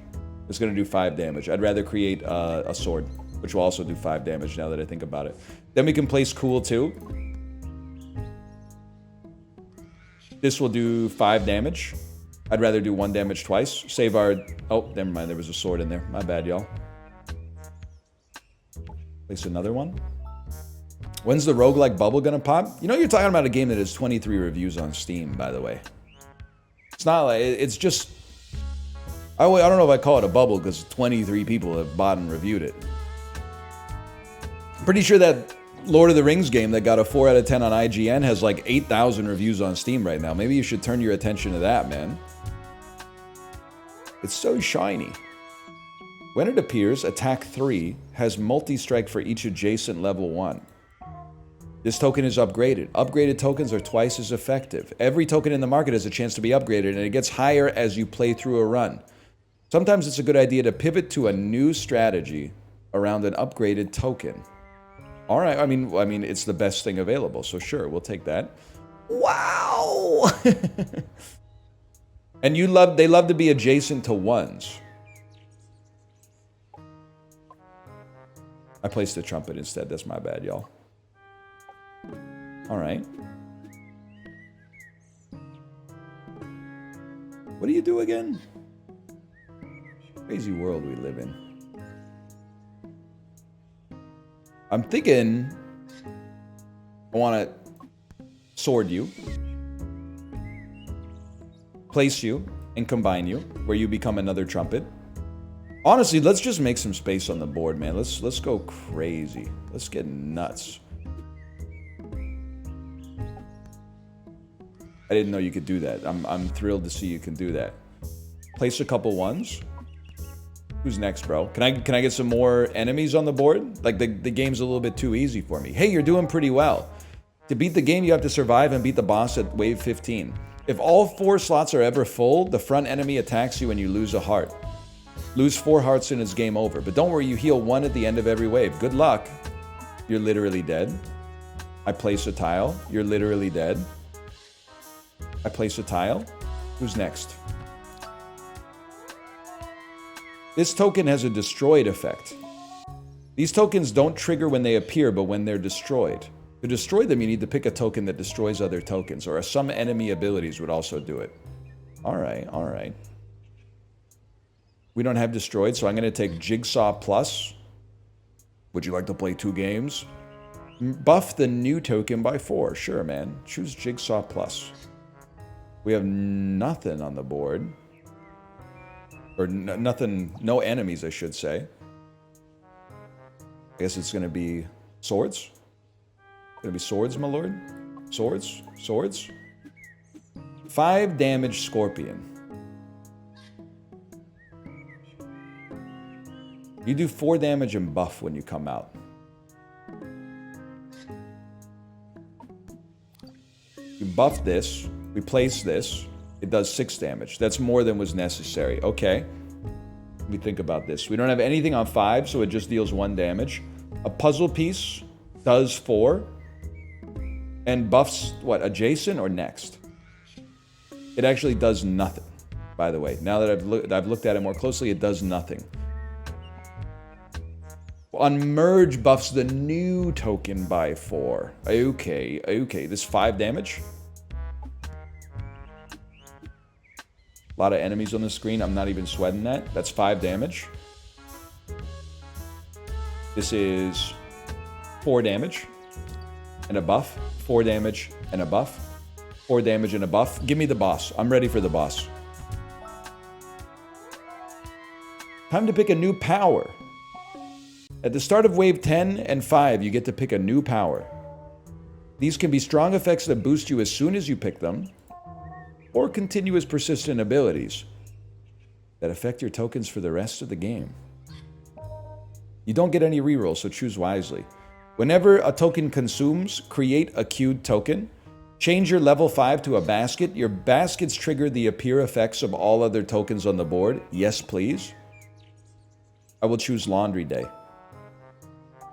It's going to do 5 damage. I'd rather create a sword. which will also do 5 damage now that I think about it. Then we can place Cool too. This will do 5 damage. I'd rather do 1 damage twice. Save our... Oh, never mind. There was a sword in there. My bad, y'all. Place another one. When's the roguelike bubble gonna pop? You know, you're talking about a game that has 23 reviews on Steam, by the way. It's not like... It's just... I don't know if I call it a bubble because 23 people have bought and reviewed it. I'm pretty sure that Lord of the Rings game that got a 4 out of 10 on IGN has like 8,000 reviews on Steam right now. Maybe you should turn your attention to that, man. It's so shiny. When it appears, attack 3 has multi-strike for each adjacent level 1. This token is upgraded. Upgraded tokens are twice as effective. Every token in the market has a chance to be upgraded, and it gets higher as you play through a run. Sometimes it's a good idea to pivot to a new strategy around an upgraded token. All right, I mean, it's the best thing available, so sure, we'll take that. Wow! And they love to be adjacent to 1s. I placed the trumpet instead. That's my bad, y'all. All right. What do you do again? Crazy world we live in. I'm thinking I want to sword you, place you, and combine you, where you become another trumpet. Honestly, let's just make some space on the board, man. Let's go crazy. Let's get nuts. I didn't know you could do that. I'm thrilled to see you can do that. Place a couple 1s. Who's next, bro? Can I get some more enemies on the board? Like, the game's a little bit too easy for me. Hey, you're doing pretty well. To beat the game, you have to survive and beat the boss at wave 15. If all 4 slots are ever full, the front enemy attacks you and you lose a heart. Lose 4 hearts and it's game over. But don't worry, you heal 1 at the end of every wave. Good luck. You're literally dead. I place a tile. You're literally dead. I place a tile. Who's next? This token has a destroyed effect. These tokens don't trigger when they appear, but when they're destroyed. To destroy them, you need to pick a token that destroys other tokens, or some enemy abilities would also do it. All right, all right. We don't have destroyed, so I'm going to take Jigsaw Plus. Would you like to play 2 games? Buff the new token by 4. Sure, man. Choose Jigsaw Plus. We have nothing on the board. Or nothing, no enemies, I should say. I guess it's going to be swords. Going to be swords, my lord. Swords, swords. 5 damage scorpion. You do 4 damage and buff when you come out. You buff this. We place this. It does 6 damage. That's more than was necessary. Okay. Let me think about this. We don't have anything on 5, so it just deals 1 damage. A puzzle piece does 4. And buffs, what, adjacent or next? It actually does nothing, by the way. Now that I've looked at it more closely, it does nothing. On merge, buffs the new token by 4. Okay, okay. This 5 damage. A lot of enemies on the screen. I'm not even sweating that. That's 5 damage. This is 4 damage and a buff. 4 damage and a buff. 4 damage and a buff. Give me the boss. I'm ready for the boss. Time to pick a new power. At the start of wave 10 and 5, you get to pick a new power. These can be strong effects that boost you as soon as you pick them, or continuous persistent abilities that affect your tokens for the rest of the game. You don't get any rerolls, so choose wisely. Whenever a token consumes, create a queued token. Change your level 5 to a basket. Your baskets trigger the appear effects of all other tokens on the board. Yes, please. I will choose laundry day.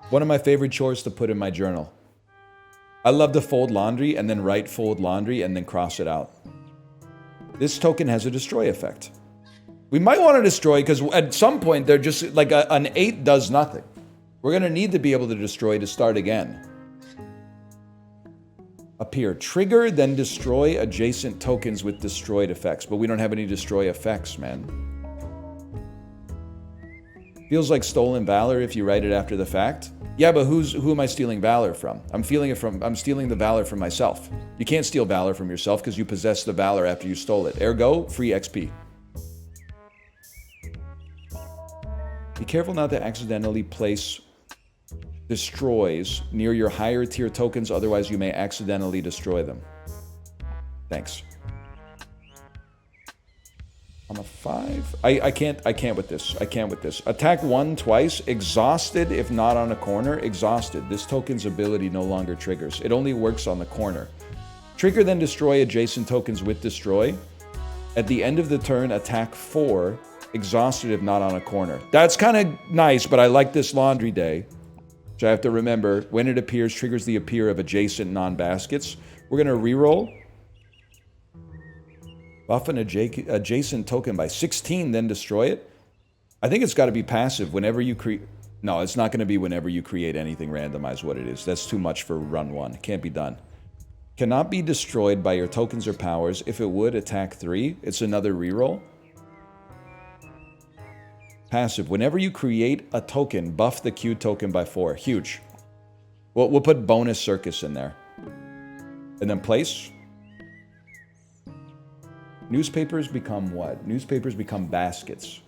One of my favorite chores to put in my journal. I love to fold laundry and then write fold laundry and then cross it out. This token has a destroy effect. We might want to destroy because at some point they're just like an 8 does nothing. We're going to need to be able to destroy to start again. Appear. Trigger, then destroy adjacent tokens with destroyed effects. But we don't have any destroy effects, man. Feels like stolen valor if you write it after the fact. Yeah, but who am I stealing valor from? I'm stealing the valor from myself. You can't steal valor from yourself because you possess the valor after you stole it. Ergo, free XP. Be careful not to accidentally place destroys near your higher tier tokens, otherwise you may accidentally destroy them. Thanks. I'm a 5. I can't with this. I can't with this. Attack 1 twice. Exhausted if not on a corner. Exhausted. This token's ability no longer triggers. It only works on the corner. Trigger then destroy adjacent tokens with destroy. At the end of the turn, attack 4. Exhausted if not on a corner. That's kind of nice, but I like this laundry day. So I have to remember, when it appears, triggers the appear of adjacent non-baskets. We're going to reroll. Buff an adjacent token by 16, then destroy it. I think it's got to be passive whenever you create... No, it's not going to be whenever you create anything randomized what it is. That's too much for run 1. It can't be done. Cannot be destroyed by your tokens or powers. If it would, attack 3. It's another reroll. Passive. Whenever you create a token, buff the Q token by 4. Huge. We'll put bonus circus in there. And then place. Newspapers become what? Newspapers become baskets.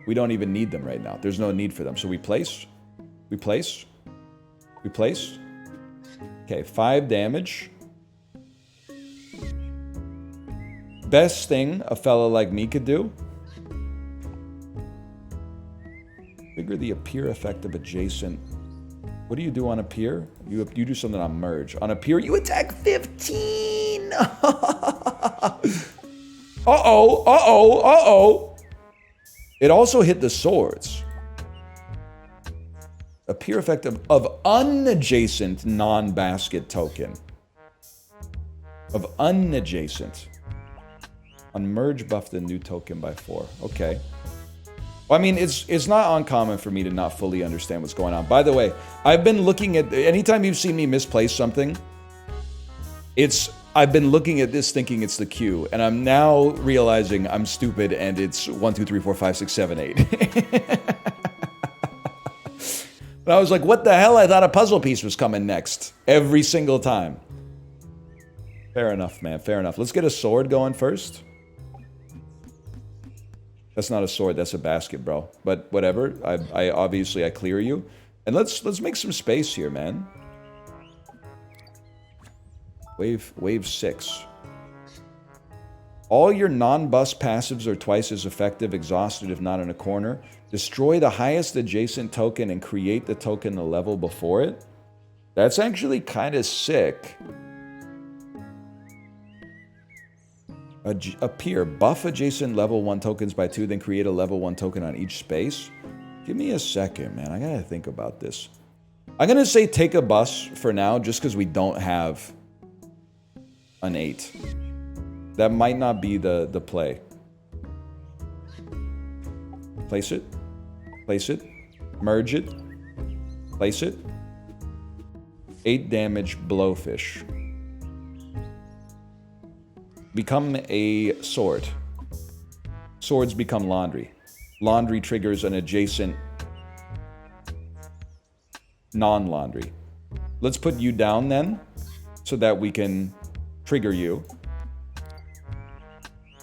We don't even need them right now. There's no need for them. So we place. We place. We place. Okay, 5 damage. Best thing a fella like me could do. Trigger the appear effect of adjacent. What do you do on appear? You do something on merge. On appear, you attack 15! Uh-oh, uh-oh, uh-oh. It also hit the swords. Appear effect of unadjacent non-basket token. Of unadjacent. On merge, buff the new token by 4. Okay. Well, I mean, it's not uncommon for me to not fully understand what's going on. By the way, I've been looking at... Anytime you've seen me misplace something, I've been looking at this thinking it's the Q, and I'm now realizing I'm stupid and it's 1, 2, 3, 4, 5, 6, 7, 8. But I was like, what the hell? I thought a puzzle piece was coming next. Every single time. Fair enough, man. Fair enough. Let's get a sword going first. That's not a sword. That's a basket, bro. But whatever. I obviously clear you. And let's make some space here, man. Wave 6. All your non-bust passives are twice as effective, exhausted if not in a corner. Destroy the highest adjacent token and create the token the level before it. That's actually kind of sick. Appear. Buff adjacent level 1 tokens by 2, then create a level 1 token on each space. Give me a second, man. I gotta think about this. I'm gonna say take a bus for now, just because we don't have an 8. That might not be the play. Place it. Place it. Merge it. Place it. 8 damage blowfish. Become a sword. Swords become laundry. Laundry triggers an adjacent non-laundry. Let's put you down then, so that we can trigger you.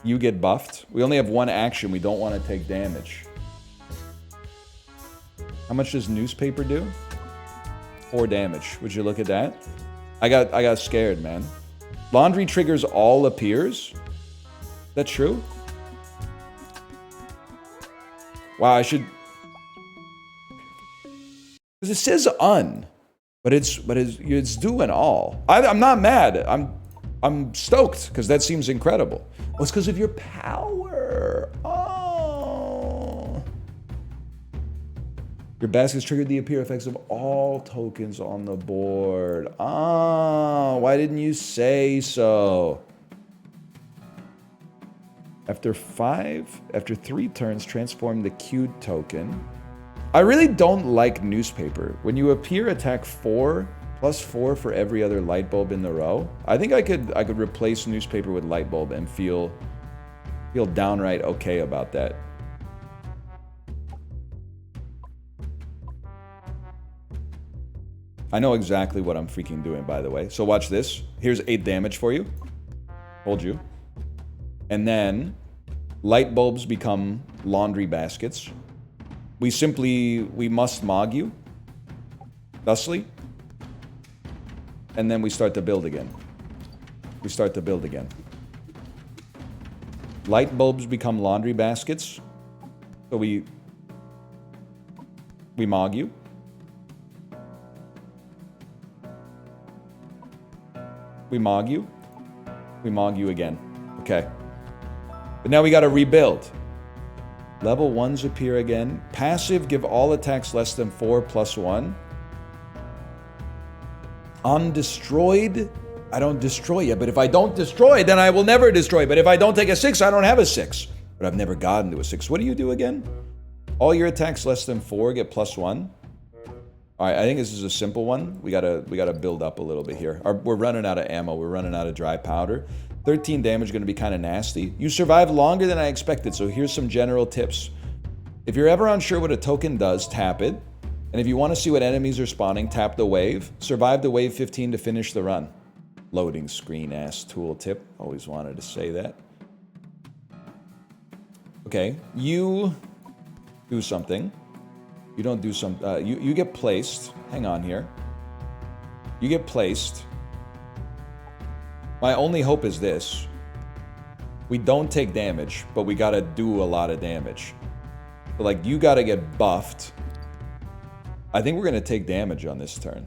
You get buffed. We only have 1 action. We don't want to take damage. How much does newspaper do? 4 damage. Would you look at that? I got scared, man. Laundry triggers all appears? Is that true? Wow, I should... Because it says un, but it's doing all. I'm not mad. I'm stoked because that seems incredible. Well, it's because of your power. Oh. Your baskets triggered the appear effects of all tokens on the board. Ah, why didn't you say so? After 3 turns, transform the queued token. I really don't like newspaper. When you appear, attack 4, +4 for every other light bulb in the row. I think I could replace newspaper with light bulb and feel downright okay about that. I know exactly what I'm freaking doing, by the way. So watch this. Here's 8 damage for you. Hold you. And then light bulbs become laundry baskets. We must mog you. Thusly. And then we start to build again. We start to build again. Light bulbs become laundry baskets. So we mog you. We mog you. We mog you again. Okay. But now we gotta rebuild. Level 1s appear again. Passive, give all attacks less than 4 +1. Undestroyed, I don't destroy you. But if I don't destroy, then I will never destroy. But if I don't take a 6, I don't have a 6. But I've never gotten to a 6. What do you do again? All your attacks less than 4 get +1. All right, I think this is a simple one. We gotta build up a little bit here. We're running out of ammo. We're running out of dry powder. 13 damage, going to be kind of nasty. You survived longer than I expected, so here's some general tips. If you're ever unsure what a token does, tap it. And if you want to see what enemies are spawning, tap the wave. Survive the wave 15 to finish the run. Loading screen ass tool tip. Always wanted to say that. Okay, you do something. You don't do some... you get placed. Hang on here. You get placed. My only hope is this. We don't take damage, but we gotta do a lot of damage. So, like, you gotta get buffed. I think we're gonna take damage on this turn.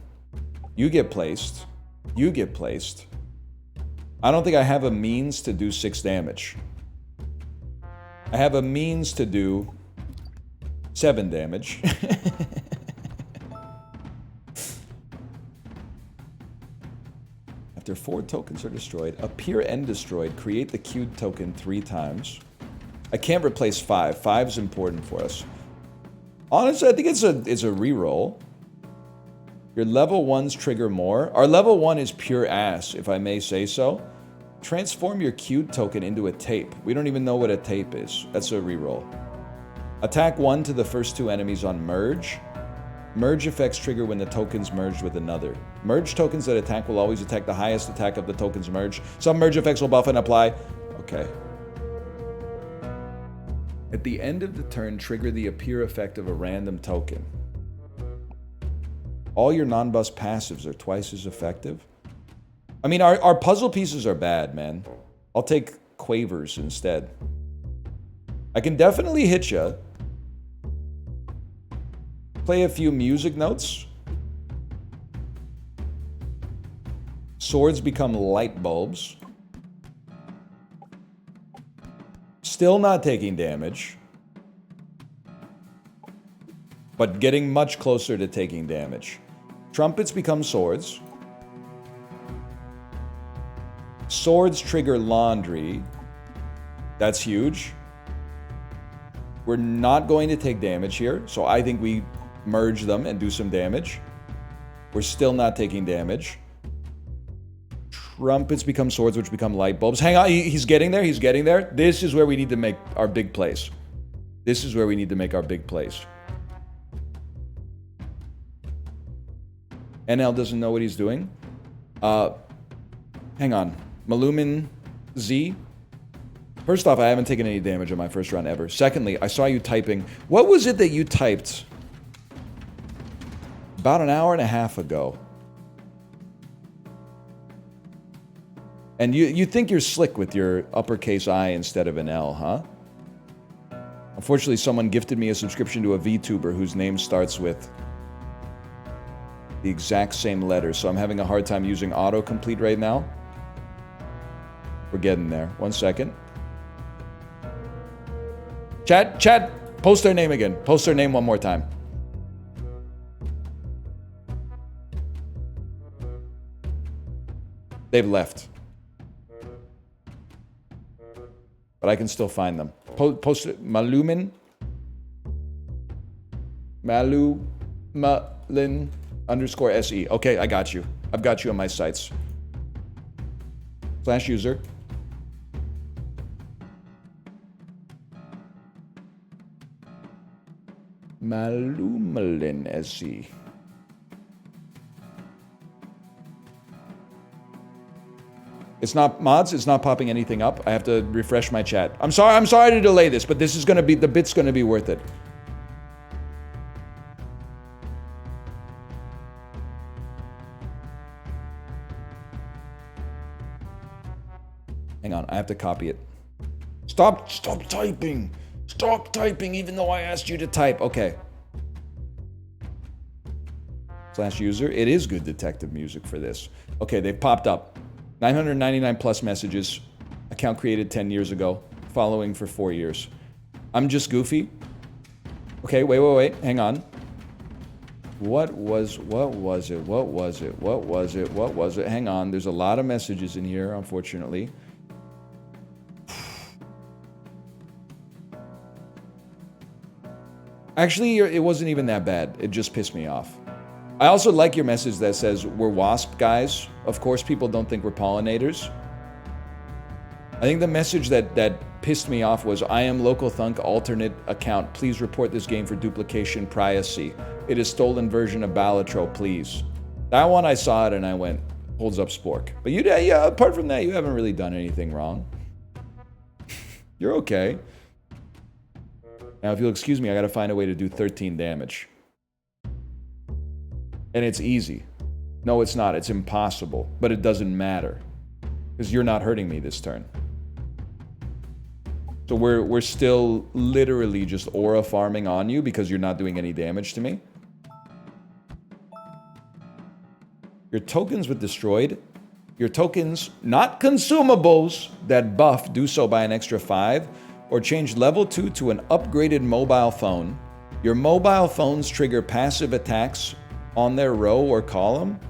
You get placed. You get placed. I don't think I have a means to do 6 damage. I have a means to do 7 damage. After 4 tokens are destroyed, appear and destroyed, create the queued token 3 times. I can't replace 5. 5 is important for us. Honestly, I think it's a reroll. Your level 1s trigger more. Our level 1 is pure ass, if I may say so. Transform your queued token into a tape. We don't even know what a tape is. That's a reroll. Attack 1 to the first 2 enemies on merge. Merge effects trigger when the tokens merge with another. Merge tokens that attack will always attack the highest attack of the tokens merge. Some merge effects will buff and apply. Okay. At the end of the turn, trigger the appear effect of a random token. All your non-bust passives are twice as effective. I mean, our puzzle pieces are bad, man. I'll take quavers instead. I can definitely hit ya. Play a few music notes. Swords become light bulbs. Still not taking damage. But getting much closer to taking damage. Trumpets become swords. Swords trigger laundry. That's huge. We're not going to take damage here, so I think we merge them and do some damage. We're still not taking damage. Trumpets become swords, which become light bulbs. Hang on, he's getting there, he's getting there. This is where we need to make our big plays. This is where we need to make our big plays. NL doesn't know what he's doing. Hang on. Malumin Z. First off, I haven't taken any damage on my first run ever. Secondly, I saw you typing. What was it that you typed about an hour and a half ago? And you think you're slick with your uppercase I instead of an L, huh? Unfortunately, someone gifted me a subscription to a VTuber whose name starts with the exact same letter, so I'm having a hard time using autocomplete right now. We're getting there. 1 second. Chat, post their name again. Post their name one more time. They've left. But I can still find them. Post it. Malumin. Malumalin underscore SE. Okay, I got you. I've got you on my sites. / user. Malumalin SE. It's not mods, it's not popping anything up. I have to refresh my chat. I'm sorry to delay this, but this is gonna be, the bit's gonna be worth it. Hang on, I have to copy it. Stop typing. Stop typing even though I asked you to type. Okay. / user. It is good detective music for this. Okay, they've popped up. 999 plus messages. Account created 10 years ago. Following for 4 years. I'm just goofy. Okay, wait. Hang on. What was it? Hang on. There's a lot of messages in here, unfortunately. Actually, it wasn't even that bad. It just pissed me off. I also like your message that says, we're wasp guys. Of course, people don't think we're pollinators. I think the message that pissed me off was, I am local thunk alternate account. Please report this game for duplication privacy. It is stolen version of Balatro, please. That one I saw it and I went, holds up spork. But yeah, apart from that, you haven't really done anything wrong. You're okay. Now, if you'll excuse me, I gotta find a way to do 13 damage. And it's easy. No, it's not. It's impossible. But it doesn't matter. Because you're not hurting me this turn. So we're still literally just aura farming on you because you're not doing any damage to me. Your tokens with destroyed. Your tokens, not consumables, that buff, do so by an extra 5. Or change level 2 to an upgraded mobile phone. Your mobile phones trigger passive attacks on their row or column.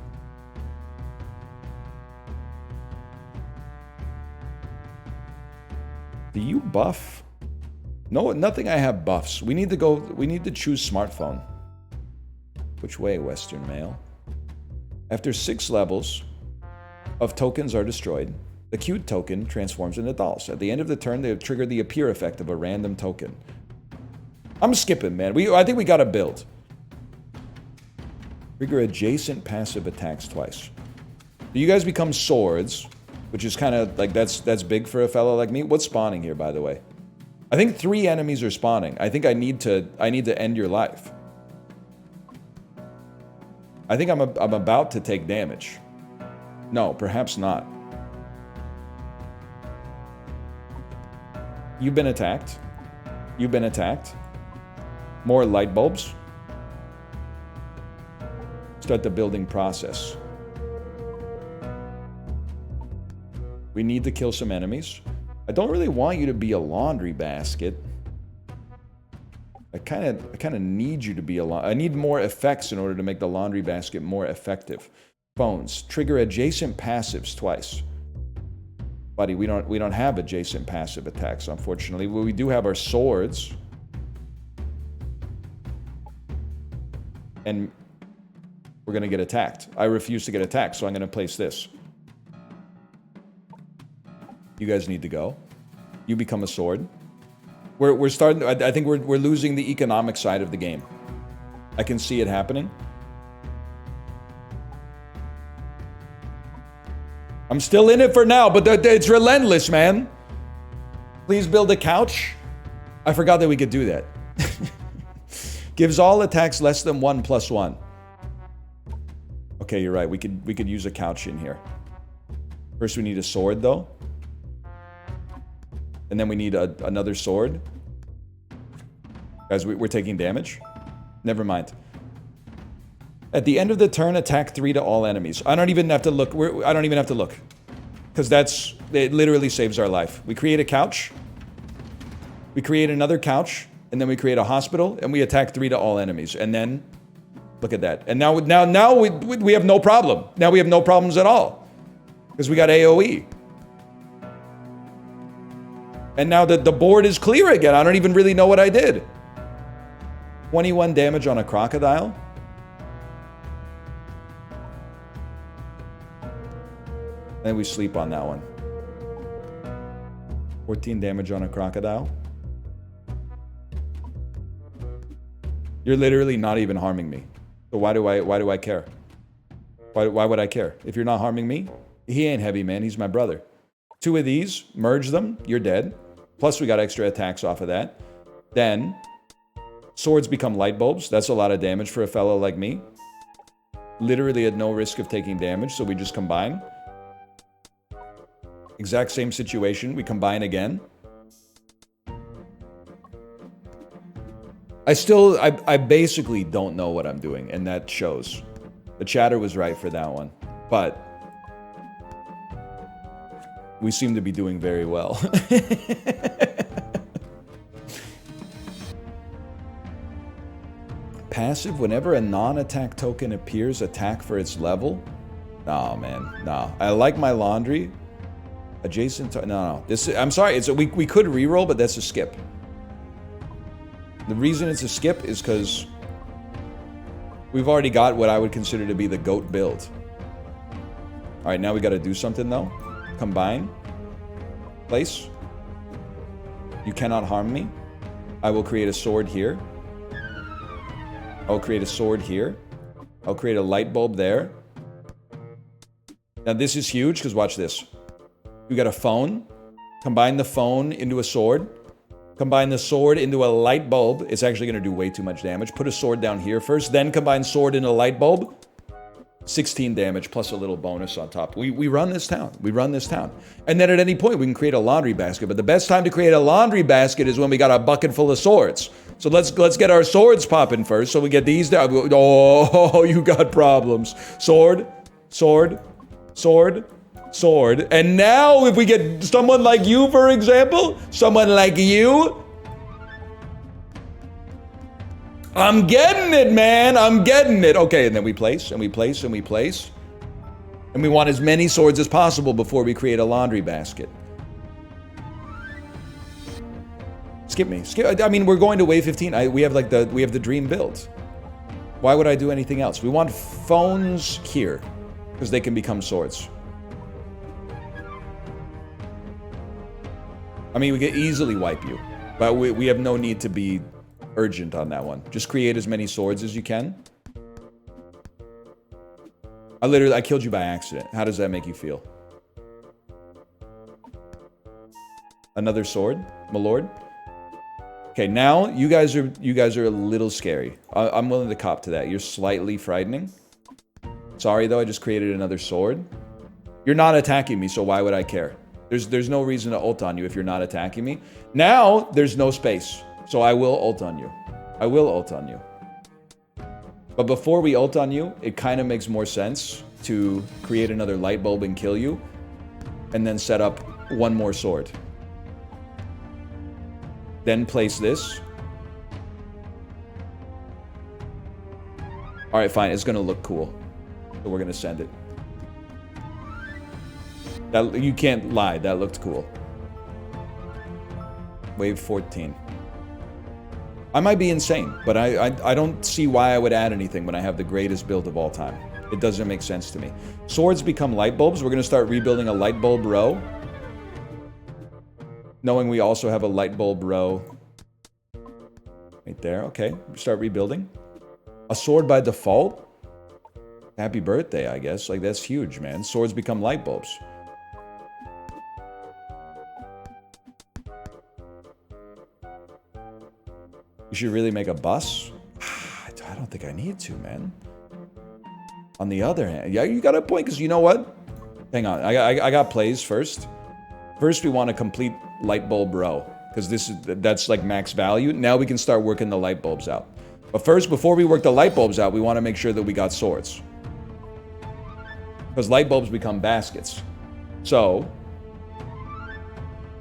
Do you buff? No, nothing I have buffs. We need to choose smartphone. Which way, Western Mail? After 6 levels of tokens are destroyed, the cute token transforms into dolls. At the end of the turn, they trigger the appear effect of a random token. I'm skipping, man. I think we gotta build. Trigger adjacent passive attacks twice. You guys become swords, which is kind of like, that's big for a fellow like me. What's spawning here, by the way? I think 3 enemies are spawning. I think I need to end your life. I think I'm about to take damage. No, perhaps not. You've been attacked. You've been attacked. More light bulbs. Start the building process. We need to kill some enemies. I don't really want you to be a laundry basket. I kind of need you to be I need more effects in order to make the laundry basket more effective. Phones. Trigger adjacent passives twice. Buddy, we don't have adjacent passive attacks, unfortunately. Well, we do have our swords. And we're going to get attacked. I refuse to get attacked, so I'm going to place this. You guys need to go. You become a sword. We're starting. I think we're losing the economic side of the game. I can see it happening. I'm still in it for now, but it's relentless, man. Please build a couch. I forgot that we could do that. Gives all attacks less than 1 + 1. Okay, you're right. We could use a couch in here. First, we need a sword, though. And then we need another sword. Guys, we're taking damage. Never mind. At the end of the turn, attack 3 to all enemies. I don't even have to look. I don't even have to look. Because it literally saves our life. We create a couch. We create another couch. And then we create a hospital. And we attack 3 to all enemies. And then, look at that. And now we have no problem. Now we have no problems at all. Because we got AoE. And now the board is clear again. I don't even really know what I did. 21 damage on a crocodile. And we sleep on that one. 14 damage on a crocodile. You're literally not even harming me. So why do I care? Why would I care? If you're not harming me, he ain't heavy, man. He's my brother. 2 of these, merge them, you're dead. Plus we got extra attacks off of that. Then swords become light bulbs. That's a lot of damage for a fellow like me. Literally at no risk of taking damage, so we just combine. Exact same situation, we combine again. I basically don't know what I'm doing, and that shows. The chatter was right for that one. But we seem to be doing very well. Passive, whenever a non-attack token appears, attack for its level? Nah, man, nah. I like my laundry. Adjacent to... No. I'm sorry, we could reroll, but that's a skip. The reason it's a skip is because we've already got what I would consider to be the GOAT build. Alright, now we gotta do something though. Combine. Place. You cannot harm me. I will create a sword here. I'll create a sword here. I'll create a light bulb there. Now this is huge, because watch this. We got a phone. Combine the phone into a sword. Combine the sword into a light bulb. It's actually going to do way too much damage. Put a sword down here first. Then combine sword into a light bulb. 16 damage plus a little bonus on top. We run this town. We run this town. And then at any point we can create a laundry basket. But the best time to create a laundry basket is when we got a bucket full of swords. So let's get our swords popping first. So we get these down. Oh, you got problems. Sword. Sword. Sword. Sword. And now if we get someone like you, for example, someone like you, I'm getting it, man. I'm getting it. Okay, and then we place, and we place, and we place. And we want as many swords as possible before we create a laundry basket. Skip me. Skip. I mean, we're going to wave 15. We have the dream build. Why would I do anything else? We want phones here because they can become swords. I mean, we could easily wipe you, but we have no need to be urgent on that one. Just create as many swords as you can. I killed you by accident. How does that make you feel? Another sword, my lord? Okay, now you guys are a little scary. I'm willing to cop to that. You're slightly frightening. Sorry though, I just created another sword. You're not attacking me, so why would I care? There's no reason to ult on you if you're not attacking me. Now, there's no space. So I will ult on you. I will ult on you. But before we ult on you, it kind of makes more sense to create another light bulb and kill you. And then set up one more sword. Then place this. Alright, fine. It's going to look cool. So we're going to send it. You can't lie, that looked cool. Wave 14. I might be insane, but I don't see why I would add anything when I have the greatest build of all time. It doesn't make sense to me. Swords become light bulbs. We're going to start rebuilding a light bulb row. Knowing we also have a light bulb row. Right there, okay. Start rebuilding. A sword by default? Happy birthday, I guess. Like, that's huge, man. Swords become light bulbs. You should really make a bus? I don't think I need to, man. On the other hand, yeah, you got a point, because you know what? Hang on, I got plays first. First, we want a complete light bulb row, because that's like max value. Now we can start working the light bulbs out. But first, before we work the light bulbs out, we want to make sure that we got swords. Because light bulbs become baskets. So,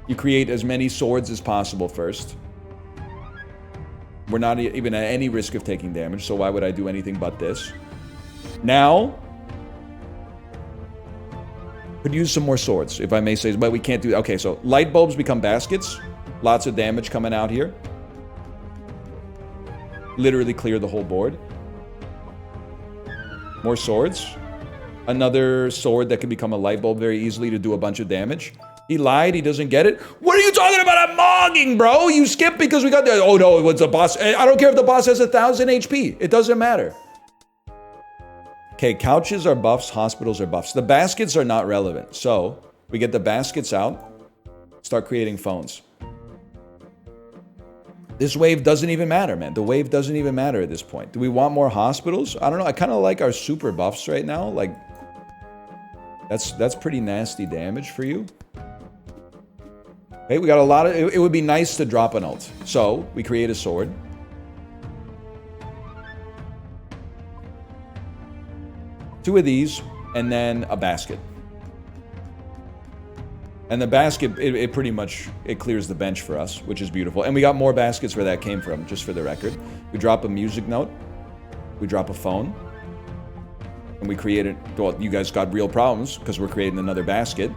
you create as many swords as possible first. We're not even at any risk of taking damage, so why would I do anything but this? Now, could use some more swords, if I may say, but we can't do that. Okay, so light bulbs become baskets. Lots of damage coming out here. Literally clear the whole board. More swords. Another sword that can become a light bulb very easily to do a bunch of damage. He lied, he doesn't get it. What are you talking about? I'm mogging, bro. You skipped because we got the... Oh no, it was the boss. I don't care if the boss has 1,000 HP. It doesn't matter. Okay, couches are buffs, hospitals are buffs. The baskets are not relevant. So, we get the baskets out. Start creating phones. This wave doesn't even matter, man. The wave doesn't even matter at this point. Do we want more hospitals? I don't know. I kind of like our super buffs right now. Like, that's pretty nasty damage for you. Okay, we got a lot of... It would be nice to drop an ult. So, we create a sword. Two of these, and then a basket. And the basket, it pretty much, it clears the bench for us, which is beautiful. And we got more baskets where that came from, just for the record. We drop a music note. We drop a phone. And we created, well, you guys got real problems, because we're creating another basket.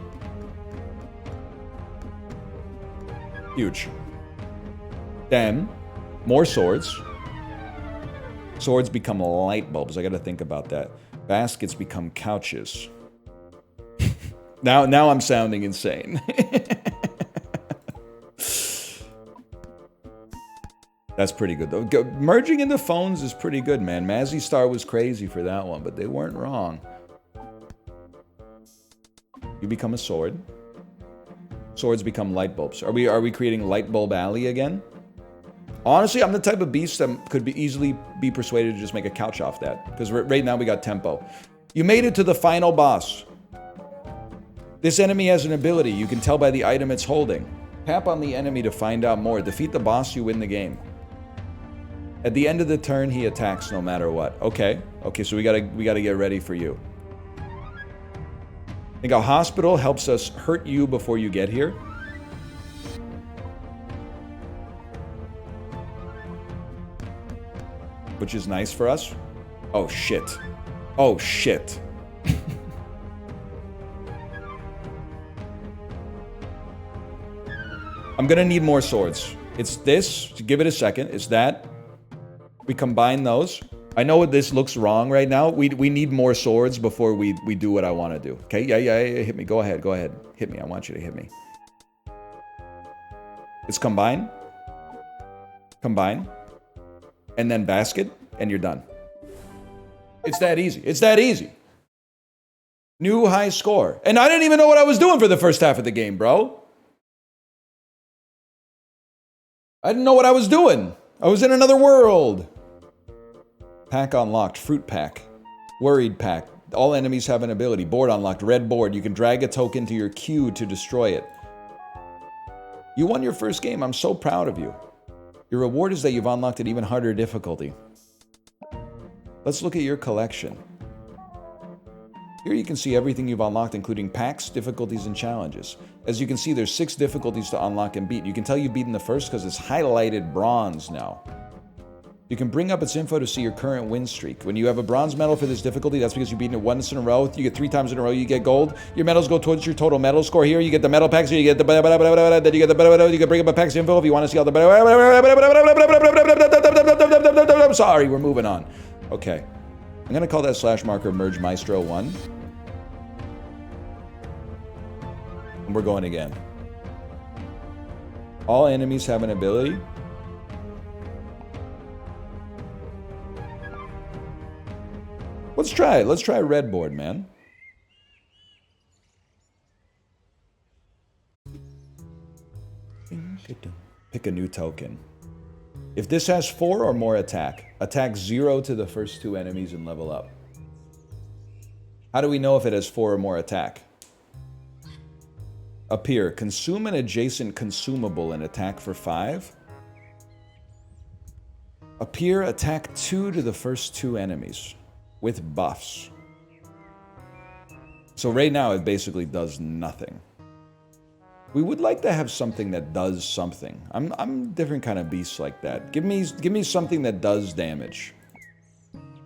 Huge. Then, more swords. Swords become light bulbs. I gotta think about that. Baskets become couches. Now I'm sounding insane. That's pretty good, though. Merging into phones is pretty good, man. Mazzy Star was crazy for that one, but they weren't wrong. You become a sword. Swords become light bulbs. Are we creating Light Bulb Alley again? Honestly, I'm the type of beast that could easily be persuaded to just make a couch off that. Because right now we got tempo. You made it to the final boss. This enemy has an ability. You can tell by the item it's holding. Tap on the enemy to find out more. Defeat the boss, you win the game. At the end of the turn, he attacks no matter what. Okay. Okay, so we gotta get ready for you. I think a hospital helps us hurt you before you get here. Which is nice for us. Oh, shit. Oh, shit. I'm gonna need more swords. It's this. Give it a second. It's that. We combine those. I know this looks wrong right now. We need more swords before we do what I want to do. Okay? Yeah. Hit me. Go ahead. Hit me. I want you to hit me. It's combine. Combine. And then basket. And you're done. It's that easy. It's that easy. New high score. And I didn't even know what I was doing for the first half of the game, bro. I didn't know what I was doing. I was in another world. Pack unlocked. Fruit pack. Worried pack. All enemies have an ability. Board unlocked. Red board. You can drag a token to your queue to destroy it. You won your first game. I'm so proud of you. Your reward is that you've unlocked an even harder difficulty. Let's look at your collection. Here you can see everything you've unlocked, including packs, difficulties, and challenges. As you can see, there's 6 difficulties to unlock and beat. You can tell you've beaten the first because it's highlighted bronze now. You can bring up its info to see your current win streak. When you have a bronze medal for this difficulty, that's because you've beaten it once in a row. You get 3 times in a row, you get gold. Your medals go towards your total medal score here. You get the medal packs, here you get the then you get the you can bring up a pack's info if you want to see all the sorry, we're moving on. Okay. I'm gonna call that slash marker merge Maestro 1. And we're going again. All enemies have an ability. Let's try it. Let's try red board, man. Pick a new token. If this has 4 or more attack 0 to the first 2 enemies and level up. How do we know if it has 4 or more attack? Appear. Consume an adjacent consumable and attack for 5. Appear. Attack 2 to the first 2 enemies. With buffs. So right now it basically does nothing. We would like to have something that does something. I'm different kind of beast like that. Give me something that does damage.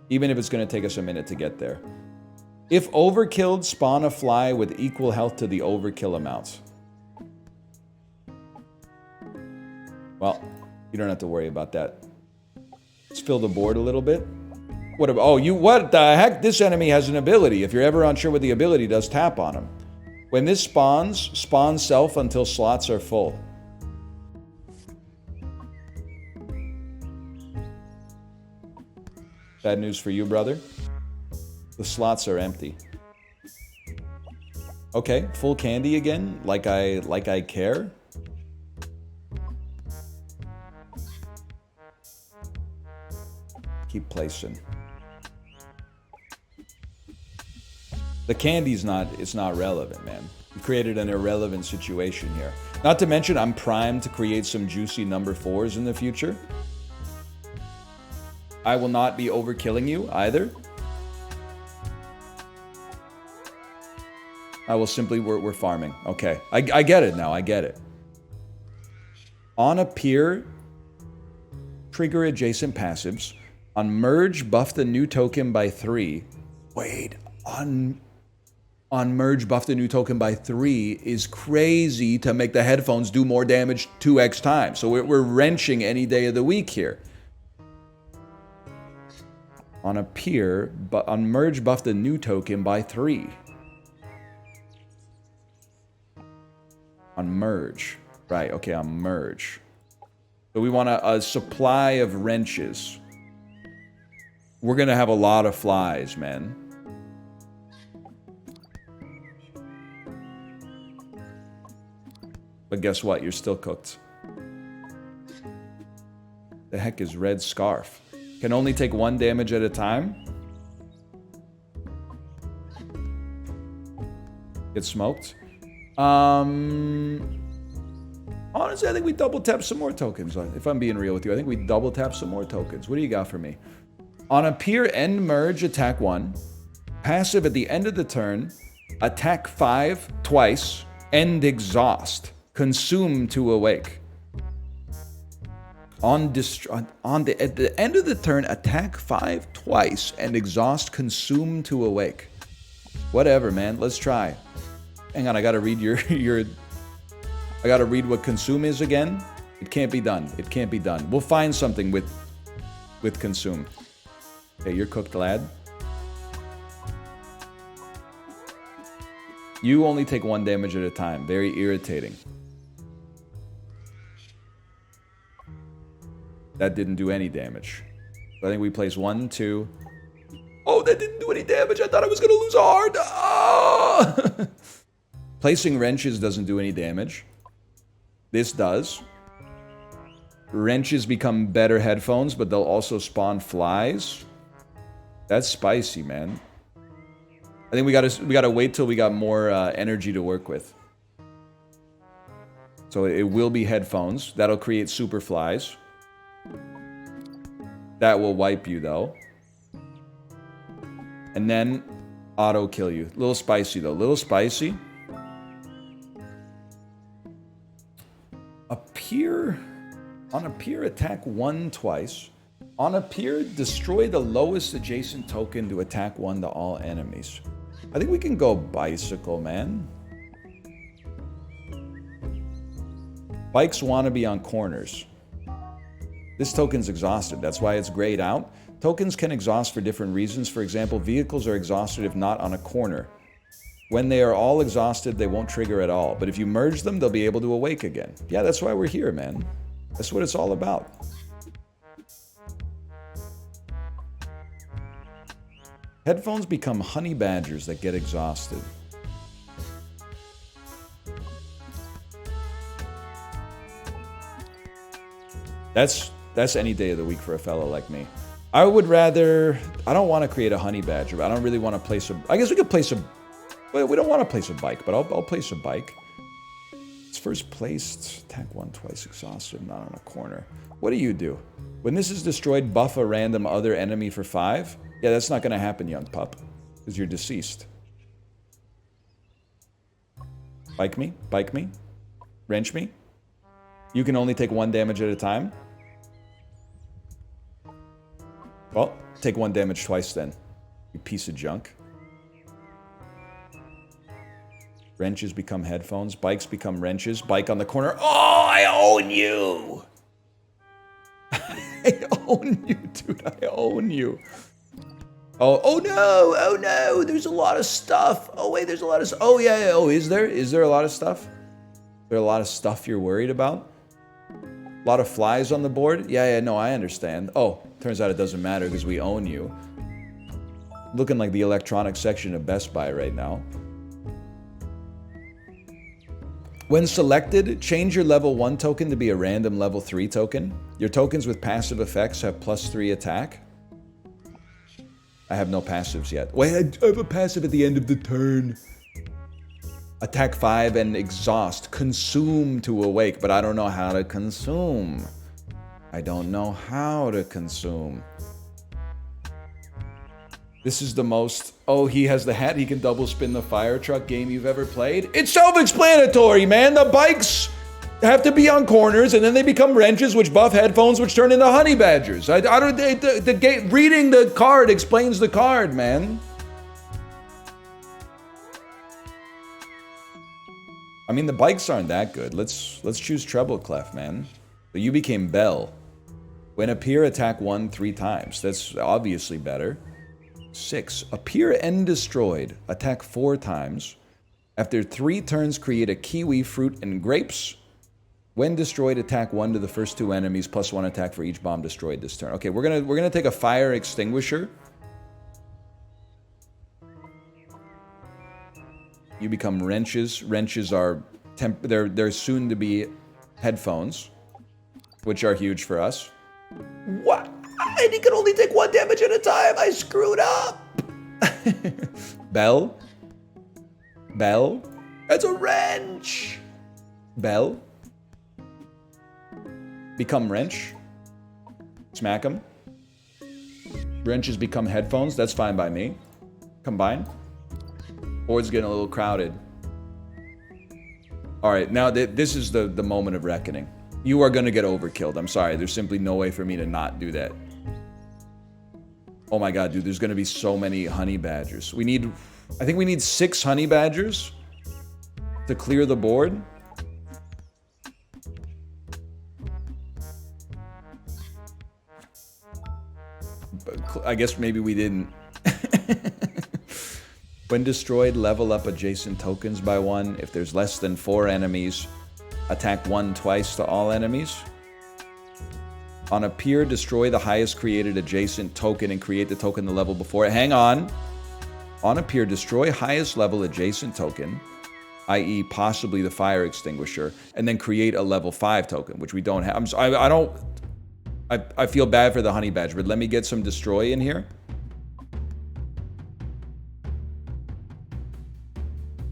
Even if it's going to take us a minute to get there. If overkilled, spawn a fly with equal health to the overkill amounts. Well, you don't have to worry about that. Let's fill the board a little bit. What the heck? This enemy has an ability. If you're ever unsure what the ability does, tap on him. When this spawns, spawn self until slots are full. Bad news for you, brother. The slots are empty. Okay, full candy again, like I care. Keep placing. The candy's it's not relevant, man. You created an irrelevant situation here. Not to mention, I'm primed to create some juicy number 4s in the future. I will not be overkilling you either. I will simply, we're farming. Okay, I get it now, I get it. On appear, trigger adjacent passives. On merge, buff the new token by 3. Wait, on merge, buff the new token by 3 is crazy to make the headphones do more damage 2x times. So we're wrenching any day of the week here. On appear, but on merge, buff the new token by 3. On merge. Right, okay, on merge. So we want a supply of wrenches. We're gonna have a lot of flies, man. But guess what? You're still cooked. The heck is red scarf? Can only take 1 damage at a time? Get smoked? Honestly, I think we double tap some more tokens. If I'm being real with you, I think we double tap some more tokens. What do you got for me? On appear, end merge, attack 1. Passive at the end of the turn, attack 5 twice, end exhaust. Consume to awake. At the end of the turn, attack 5 twice and exhaust, consume to awake. Whatever, man. Let's try. Hang on, I gotta read I gotta read what consume is again. It can't be done. It can't be done. We'll find something with consume. Okay, you're cooked, lad. You only take 1 damage at a time. Very irritating. That didn't do any damage. I think we place 1, 2. Oh, that didn't do any damage. I thought I was going to lose a heart. Ah! Placing wrenches doesn't do any damage. This does. Wrenches become better headphones, but they'll also spawn flies. That's spicy, man. I think we gotta wait till we got more energy to work with. So it will be headphones. That'll create super flies. That will wipe you, though. And then auto kill you. A little spicy, though. A little spicy. On appear, attack 1 twice. On appear, destroy the lowest adjacent token to attack 1 to all enemies. I think we can go bicycle, man. Bikes want to be on corners. This token's exhausted. That's why it's grayed out. Tokens can exhaust for different reasons. For example, vehicles are exhausted if not on a corner. When they are all exhausted, they won't trigger at all. But if you merge them, they'll be able to awake again. Yeah, that's why we're here, man. That's what it's all about. Headphones become honey badgers that get exhausted. That's any day of the week for a fellow like me. I don't want to create a honey badger, but I don't really want to place I guess we could place well, we don't want to place a bike, but I'll place a bike. It's first placed, attack 1 twice, exhausted, not on a corner. What do you do? When this is destroyed, buff a random other enemy for 5? Yeah, that's not going to happen, young pup, because you're deceased. Bike me, wrench me. You can only take 1 damage at a time. Well, take 1 damage twice then, you piece of junk. Wrenches become headphones. Bikes become wrenches. Bike on the corner. Oh, I own you! I own you, dude. I own you. Oh no, there's a lot of stuff. Oh wait, there's a lot of oh yeah, oh, is there a lot of stuff? Is there a lot of stuff you're worried about? A lot of flies on the board? Yeah, no, I understand. Oh, turns out it doesn't matter because we own you. Looking like the electronics section of Best Buy right now. When selected, change your level 1 token to be a random level 3 token. Your tokens with passive effects have +3 attack. I have no passives yet. Wait, I have a passive at the end of the turn. Attack 5 and exhaust. Consume to awake, but I don't know how to consume. I don't know how to consume. This is the most, oh, he has the hat, he can double spin the fire truck game you've ever played. It's self-explanatory, man. The bikes have to be on corners, and then they become wrenches, which buff headphones, which turn into honey badgers. I don't. Reading the card explains the card, man. I mean, the bikes aren't that good. Let's choose treble clef, man. So you became Bell. When appear, attack 1 3 times. That's obviously better. 6. Appear and destroyed. Attack 4 times. After 3 turns, create a kiwi, fruit, and grapes. When destroyed, attack 1 to the first 2 enemies, +1 attack for each bomb destroyed this turn. Okay, we're gonna take a fire extinguisher. You become wrenches. Wrenches are they're soon to be headphones, which are huge for us. What? And he can only take 1 damage at a time. I screwed up. Bell. Bell. That's a wrench. Bell. Become wrench. Smack him. Wrenches become headphones. That's fine by me. Combine. Board's getting a little crowded. All right, now this is the moment of reckoning. You are going to get overkilled. I'm sorry. There's simply no way for me to not do that. Oh my god, dude. There's going to be so many honey badgers. I think we need 6 honey badgers to clear the board. I guess maybe we didn't. When destroyed, level up adjacent tokens by 1. If there's less than 4 enemies, attack 1 twice to all enemies. On appear, destroy the highest created adjacent token and create the token the level before it. Hang on. On appear, destroy highest level adjacent token, i.e. possibly the fire extinguisher, and then create a level 5 token, which we don't have. I feel bad for the honey badger, but let me get some destroy in here.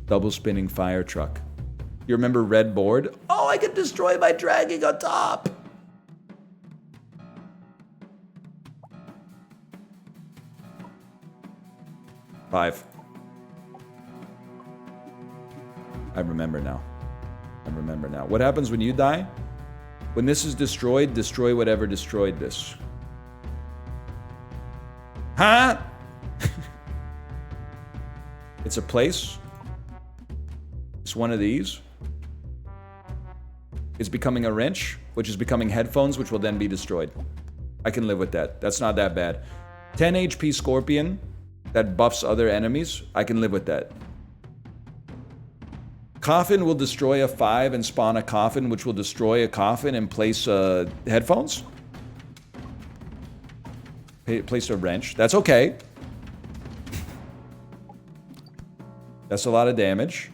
Double spinning fire truck. You remember red board? Oh, I can destroy by dragging on top. Five. I remember now. What happens when you die? When this is destroyed, destroy whatever destroyed this. Huh? It's a place. It's one of these. It's becoming a wrench, which is becoming headphones, which will then be destroyed. I can live with that. That's not that bad. 10 HP Scorpion that buffs other enemies. I can live with that. Coffin will destroy a 5 and spawn a coffin, which will destroy a coffin and place headphones. Place a wrench. That's okay. That's a lot of damage.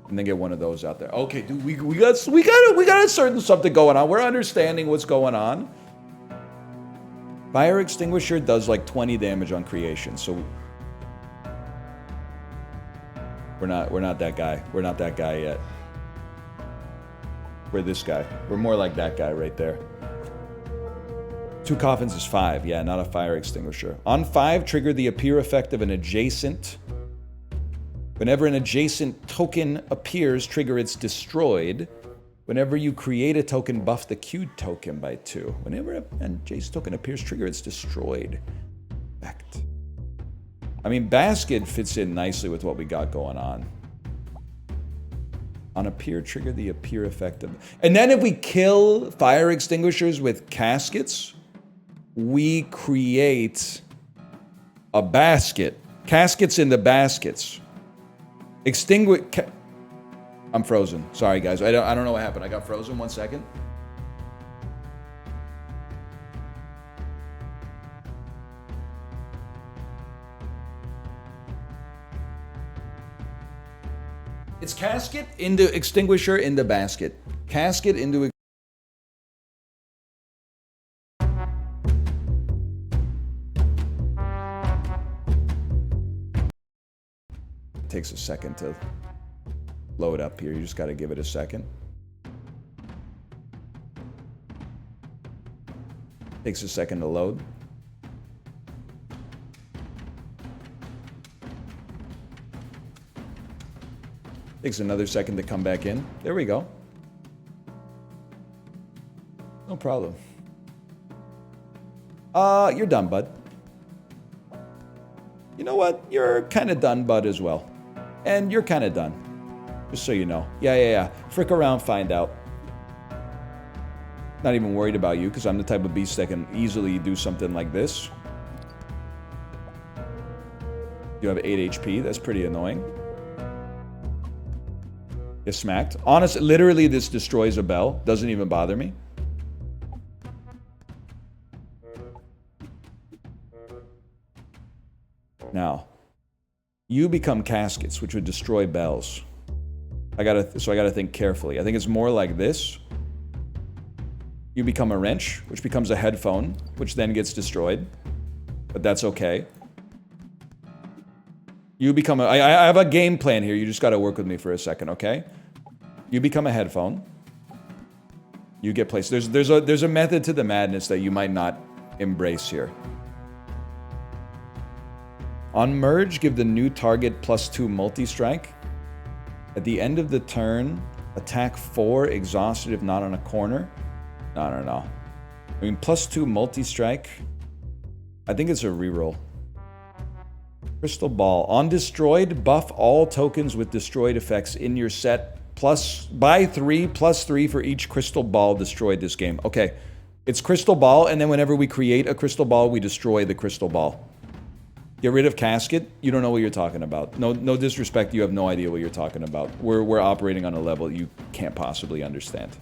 And then get one of those out there. Okay, dude, we got something going on. We're understanding what's going on. Fire extinguisher does like 20 damage on creation, so we're not that guy. We're not that guy yet. We're this guy. We're more like that guy right there. 2 coffins is 5. Yeah, not a fire extinguisher. On 5, trigger the appear effect of an adjacent. Whenever an adjacent token appears, trigger it's destroyed. Whenever you create a token, buff the queued token by 2. Whenever an adjacent token appears, trigger it's destroyed. Effect. I mean, basket fits in nicely with what we got going on. On appear, trigger the appear effect of... And then if we kill fire extinguishers with caskets, we create a basket. Caskets in the baskets. I'm frozen. Sorry, guys. I don't know what happened. I got frozen. 1 second. It's casket into extinguisher in the basket. Casket into... It takes a second to load up here. You just got to give it a second. Takes a second to load. Takes another second to come back in. There we go. No problem. You're done, bud. You know what? You're kind of done, bud, as well. And you're kind of done. Just so you know. Yeah. Frick around, find out. Not even worried about you, because I'm the type of beast that can easily do something like this. You have 8 HP. That's pretty annoying. Get smacked. Honestly, literally, this destroys a bell. Doesn't even bother me. Now, you become caskets, which would destroy bells. So I gotta think carefully. I think it's more like this. You become a wrench, which becomes a headphone, which then gets destroyed. But that's okay. You become I have a game plan here. You just gotta work with me for a second, okay? You become a headphone. You get placed. There's a method to the madness that you might not embrace here. On merge, give the new target +2 multi-strike. At the end of the turn, attack 4, exhausted if not on a corner. No. I mean, +2 multi-strike. I think it's a reroll. Crystal Ball. On destroyed, buff all tokens with destroyed effects in your set. Buy 3, +3 for each crystal ball destroyed this game. Okay. It's crystal ball, and then whenever we create a crystal ball, we destroy the crystal ball. Get rid of casket. You don't know what you're talking about. No disrespect. You have no idea what you're talking about. We're operating on a level you can't possibly understand.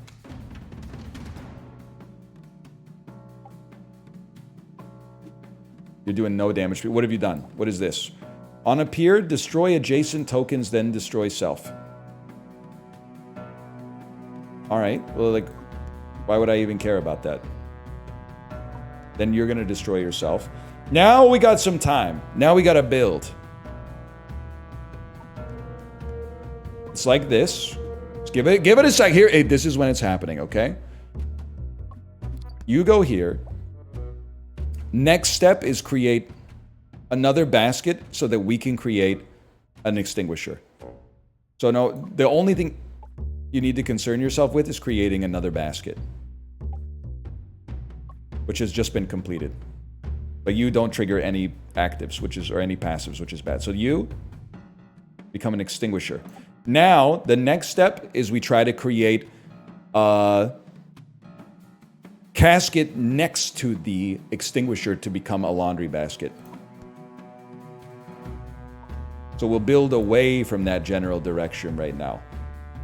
You're doing no damage. What have you done? What is this? On appear, destroy adjacent tokens, then destroy self. All right. Well, like, why would I even care about that? Then you're going to destroy yourself. Now we got some time. Now we got to build. It's like this. Just give it a sec. Here, hey, this is when it's happening, okay? You go here. Next step is create another basket so that we can create an extinguisher. So no, the only thing you need to concern yourself with is creating another basket, which has just been completed. But you don't trigger any actives, or any passives, which is bad. So you become an extinguisher. Now, the next step is we try to create a casket next to the extinguisher to become a laundry basket. So we'll build away from that general direction right now.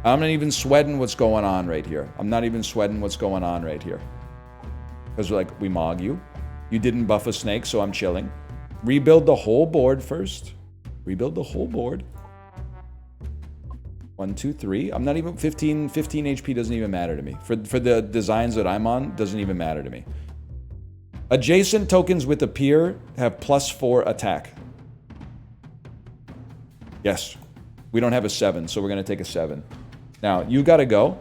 I'm not even sweating what's going on right here. Because like, we mog you. You didn't buff a snake, so I'm chilling. Rebuild the whole board first. Rebuild the whole board. 1, 2, 3. I'm not even... 15 HP doesn't even matter to me. For the designs that I'm on, doesn't even matter to me. Adjacent tokens with appear have +4 attack. Yes. We don't have a 7, so we're going to take a 7. Now, you got to go.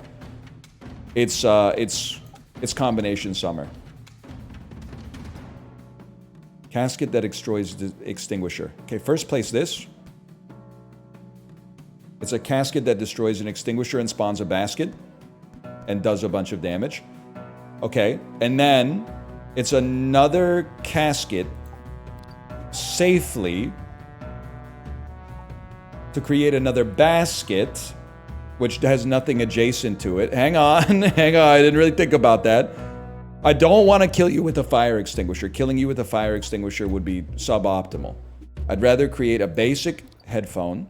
It's combination summer. Casket that destroys the extinguisher. Okay, first place this. It's a casket that destroys an extinguisher and spawns a basket and does a bunch of damage. Okay, and then it's another casket safely to create another basket which has nothing adjacent to it. Hang on, hang on, I didn't really think about that. I don't want to kill you with a fire extinguisher. Killing you with a fire extinguisher would be suboptimal. I'd rather create a basic headphone.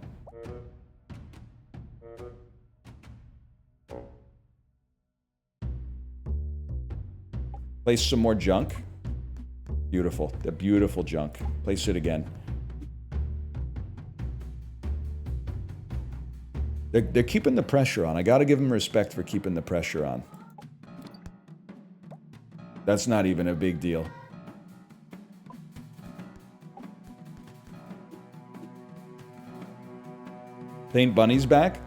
Place some more junk. Beautiful. The beautiful junk. Place it again. They're keeping the pressure on. I gotta give them respect for keeping the pressure on. That's not even a big deal. Paint Bunny's back?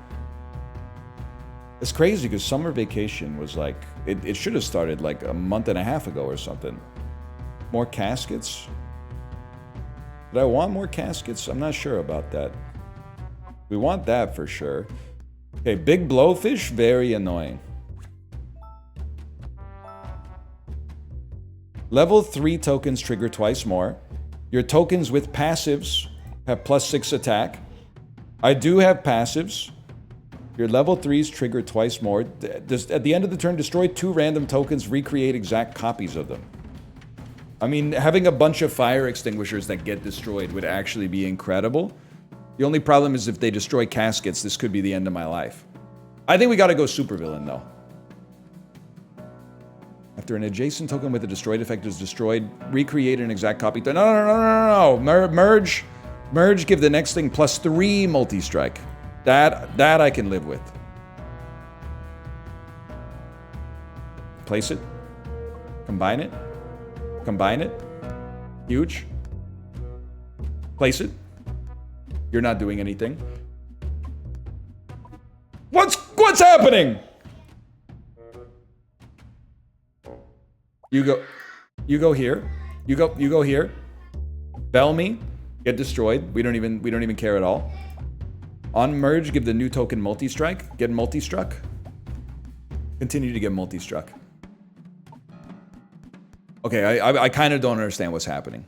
It's crazy because summer vacation was like, it should have started like a month and a half ago or something. More caskets? Did I want more caskets? I'm not sure about that. We want that for sure. Okay, big blowfish, very annoying. Level 3 tokens trigger twice more. Your tokens with passives have +6 attack. I do have passives. Your level 3s trigger twice more. At the end of the turn, destroy 2 random tokens, recreate exact copies of them. I mean, having a bunch of fire extinguishers that get destroyed would actually be incredible. The only problem is if they destroy caskets, this could be the end of my life. I think we gotta go supervillain, though. After an adjacent token with a destroyed effect is destroyed, recreate an exact copy. No. Merge, give the next thing +3 multi-strike. That I can live with. Place it. Combine it. Combine it. Huge. Place it. You're not doing anything. What's happening? You go here. You go here. Bell me. Get destroyed. We don't even care at all. On merge, give the new token multi-strike. Get multi-struck. Continue to get multi-struck. Okay, I kind of don't understand what's happening,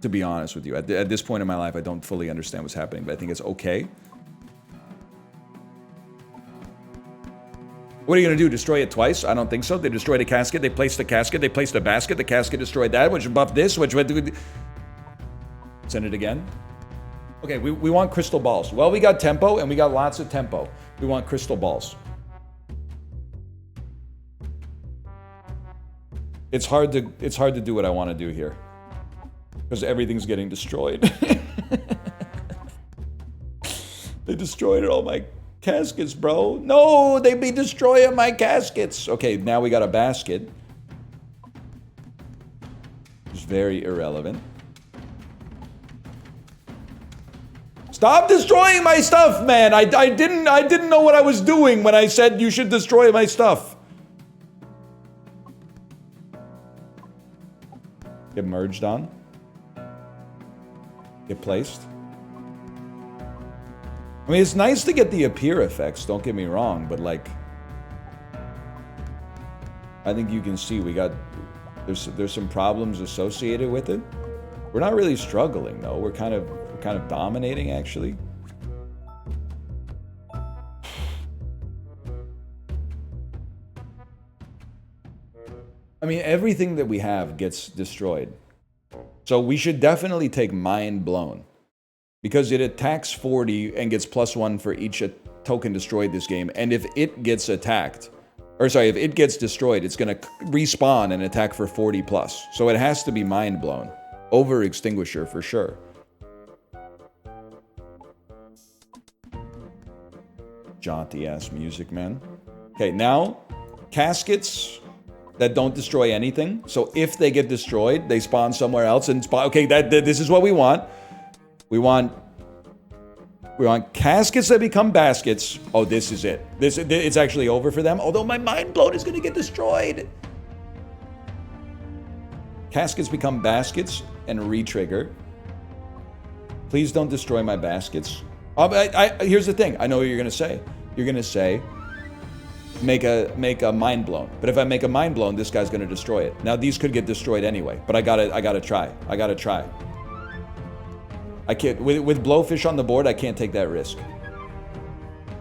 to be honest with you. At this point in my life, I don't fully understand what's happening, but I think it's okay. What are you going to do? Destroy it twice? I don't think so. They destroyed a casket. They placed a casket. They placed a basket. The casket destroyed that, which buffed this, which went to... Send it again. Okay, we want crystal balls. Well, we got tempo, and we got lots of tempo. We want crystal balls. It's hard to do what I want to do here. Because everything's getting destroyed. They destroyed all my caskets, bro. No, they be destroying my caskets. Okay, now we got a basket. It's very irrelevant. Stop destroying my stuff, man. I didn't know what I was doing when I said you should destroy my stuff. Get merged on. Get placed. I mean, it's nice to get the appear effects, don't get me wrong, but like, I think you can see there's some problems associated with it. We're not really struggling though. We're kind of dominating actually. I mean, everything that we have gets destroyed. So we should definitely take Mind Blown. Because it attacks 40 and gets +1 for each token destroyed this game. And if it gets attacked, if it gets destroyed, it's going to respawn and attack for 40+. So it has to be Mind Blown. Over Extinguisher for sure. Jaunty ass music, man. Okay, now, caskets that don't destroy anything. So if they get destroyed, they spawn somewhere else and spawn. Okay, this is what we want. We want caskets that become baskets. Oh, this is it. It's actually over for them. Although my Mind Blown is going to get destroyed. Caskets become baskets and re-trigger. Please don't destroy my baskets. Here's the thing. I know what you're going to say. You're going to say, make a Mind Blown. But if I make a Mind Blown, this guy's going to destroy it. Now these could get destroyed anyway. But I gotta try. I gotta try. I can't, with Blowfish on the board, I can't take that risk.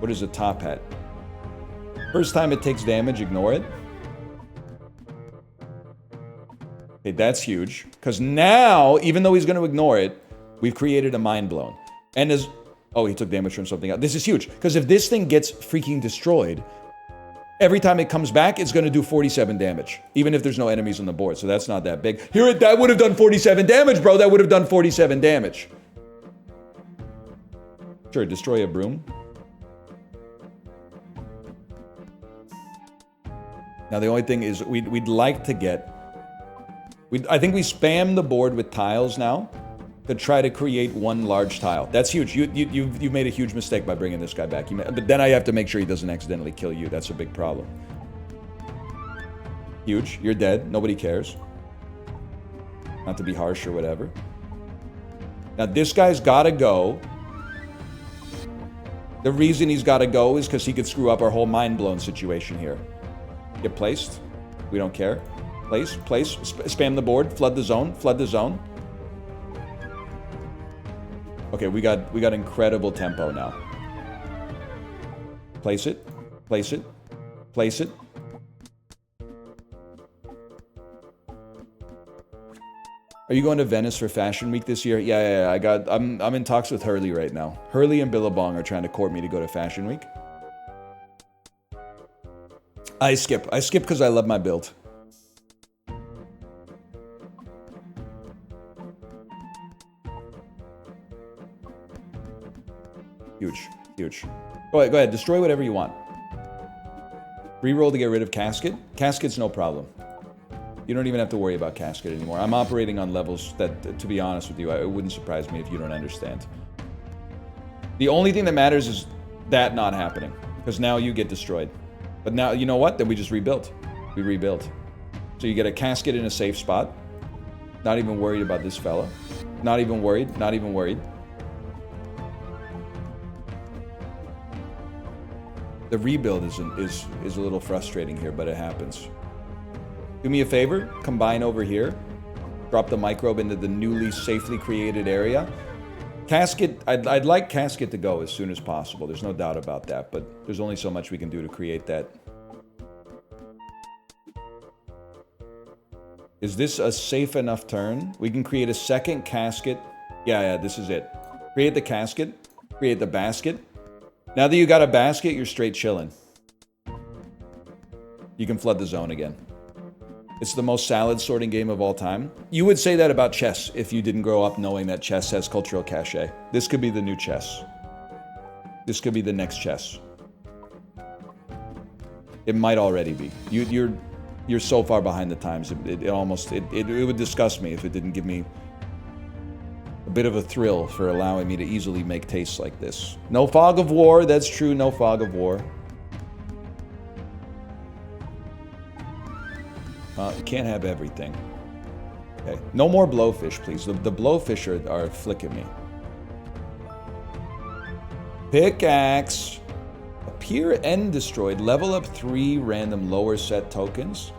What is a top hat? First time it takes damage, ignore it. Okay, that's huge. Because now, even though he's going to ignore it, we've created a mind blown. And as... Oh, he took damage from something else. This is huge. Because if this thing gets freaking destroyed, every time it comes back, it's going to do 47 damage. Even if there's no enemies on the board. So that's not that big. Here, that would have done 47 damage, bro. That would have done 47 damage. Sure, destroy a broom. Now, the only thing is we'd like to get... I think we spam the board with tiles now to try to create one large tile. That's huge. You've made a huge mistake by bringing this guy back. But then I have to make sure he doesn't accidentally kill you. That's a big problem. Huge. You're dead. Nobody cares. Not to be harsh or whatever. Now, this guy's got to go. The reason he's got to go is because he could screw up our whole mind-blown situation here. Get placed. We don't care. Place. Spam the board. Flood the zone. Flood the zone. Okay, we got incredible tempo now. Place it. Place it. Place it. Are you going to Venice for Fashion Week this year? Yeah. I'm in talks with Hurley right now. Hurley and Billabong are trying to court me to go to Fashion Week. I skip because I love my build. Huge. Go ahead. Destroy whatever you want. Reroll to get rid of Casket. Casket's no problem. You don't even have to worry about Casket anymore. I'm operating on levels that, to be honest with you, it wouldn't surprise me if you don't understand. The only thing that matters is that not happening. Because now you get destroyed. But now, you know what? Then we just rebuild. We rebuild. So you get a Casket in a safe spot. Not even worried about this fella. Not even worried. The rebuild is a little frustrating here, but it happens. Do me a favor, combine over here. Drop the microbe into the newly safely created area. Casket, I'd like Casket to go as soon as possible. There's no doubt about that, but there's only so much we can do to create that. Is this a safe enough turn? We can create a second Casket. Yeah, this is it. Create the Casket. Create the basket. Now that you got a basket, you're straight chilling. You can flood the zone again. It's the most salad sorting game of all time. You would say that about chess if you didn't grow up knowing that chess has cultural cachet. This could be the new chess. This could be the next chess. It might already be. You're so far behind the times. It would disgust me if it didn't give me a bit of a thrill for allowing me to easily make tastes like this. No fog of war. That's true. No fog of war. You can't have everything. Okay. No more blowfish, please. The blowfish are flicking me. Pickaxe. Appear and destroyed. Level up 3 random lower set tokens.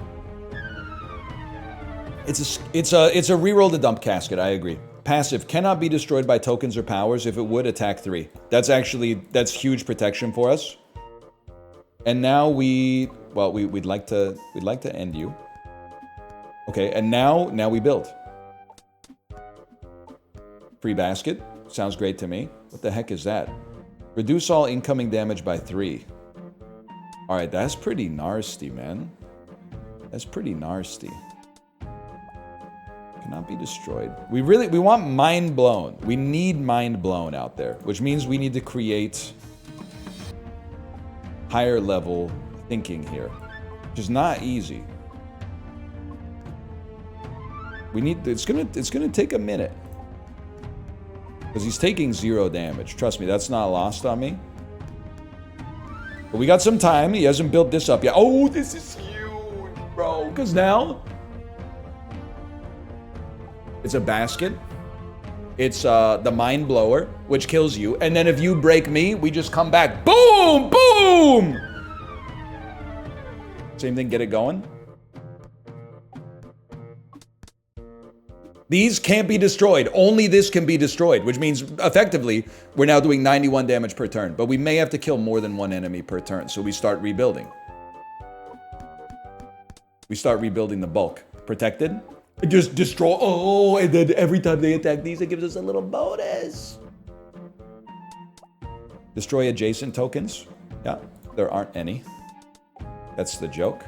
It's a reroll to dump Casket. I agree. Passive cannot be destroyed by tokens or powers. If it would, attack 3. That's huge protection for us. And now we'd like to end you. Okay, and now we build. Free basket. Sounds great to me. What the heck is that? Reduce all incoming damage by 3. Alright, that's pretty nasty, man. That's pretty nasty. Cannot be destroyed. We want mind blown. We need mind blown out there, which means we need to create higher level thinking here, which is not easy. It's gonna take a minute because he's taking 0 damage. Trust me, that's not lost on me. But we got some time. He hasn't built this up yet. Oh, this is huge, bro. Because now it's a basket. It's the mind blower, which kills you. And then if you break me, we just come back. Boom! Boom! Same thing, get it going. These can't be destroyed. Only this can be destroyed, which means effectively we're now doing 91 damage per turn. But we may have to kill more than one enemy per turn, so we start rebuilding. We start rebuilding the bulk. Protected. Just destroy. Oh, and then every time they attack these, it gives us a little bonus. Destroy adjacent tokens. Yeah, there aren't any. That's the joke.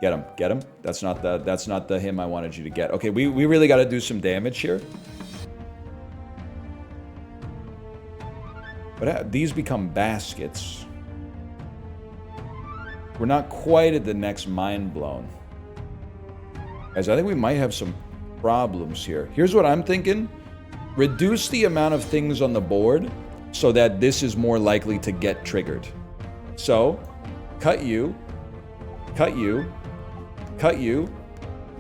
Get him, get him. That's not the him I wanted you to get. Okay, we really got to do some damage here. But these become baskets. We're not quite at the next mind blown. Guys, I think we might have some problems here. Here's what I'm thinking. Reduce the amount of things on the board so that this is more likely to get triggered. So, cut you, cut you, cut you,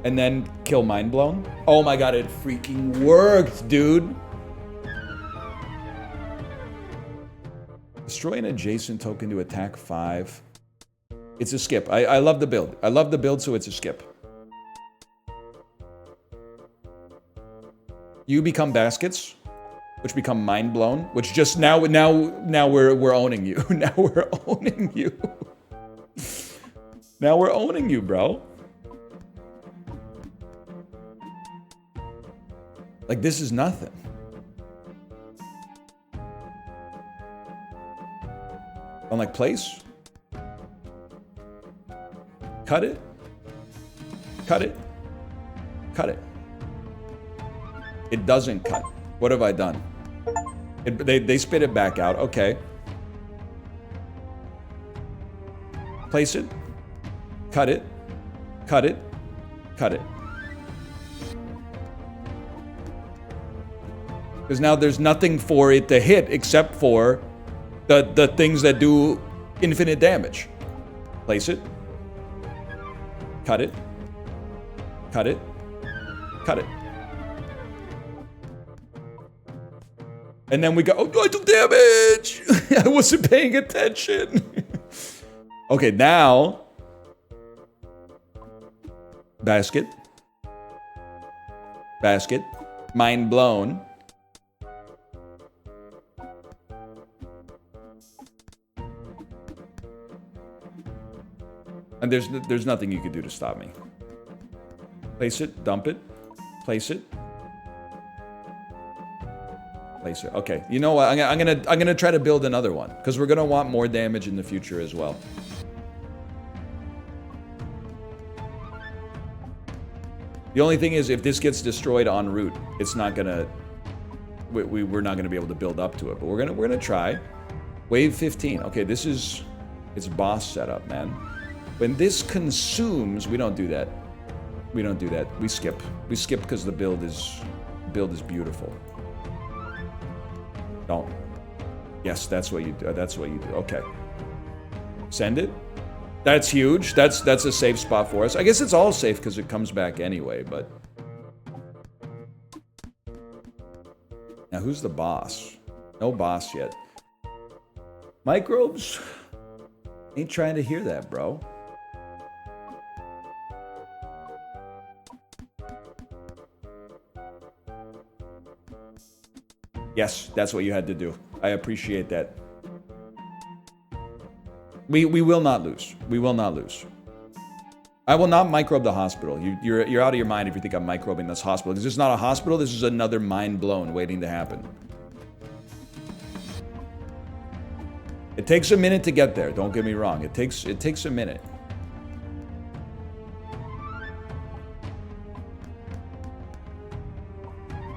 and then kill mind blown. Oh my god, it freaking worked, dude. Destroy an adjacent token to attack 5. It's a skip. I love the build. I love the build, so it's a skip. You become baskets, which become mind blown, which just now we're owning you. Now we're owning you. Now we're owning you, bro. Like, this is nothing. On like place. Cut it. Cut it. Cut it. It doesn't cut. What have I done? They spit it back out. Okay. Place it. Cut it. Cut it. Cut it. Because now there's nothing for it to hit except for the things that do infinite damage. Place it. Cut it. Cut it. Cut it. And then we go, oh, I took damage! I wasn't paying attention. Okay, now. Basket. Basket. Mind blown. And there's nothing you can do to stop me. Place it, dump it, place it. Place it. Okay, you know what? I'm gonna try to build another one because we're gonna want more damage in the future as well. The only thing is, if this gets destroyed en route, it's not gonna. We're not gonna be able to build up to it. But we're gonna try. Wave 15. Okay, this is it's boss setup, man. When this consumes, we don't do that. We don't do that. We skip. We skip because the build is beautiful. Don't. Yes, that's what you do. That's what you do. Okay. Send it. That's huge. That's a safe spot for us. I guess it's all safe because it comes back anyway, but. Now, who's the boss? No boss yet. Microbes? Ain't trying to hear that, bro. Yes, that's what you had to do. I appreciate that. We will not lose. We will not lose. I will not microbe the hospital. You're out of your mind if you think I'm microbing this hospital. This is not a hospital. This is another mind blown waiting to happen. It takes a minute to get there. Don't get me wrong. It takes a minute.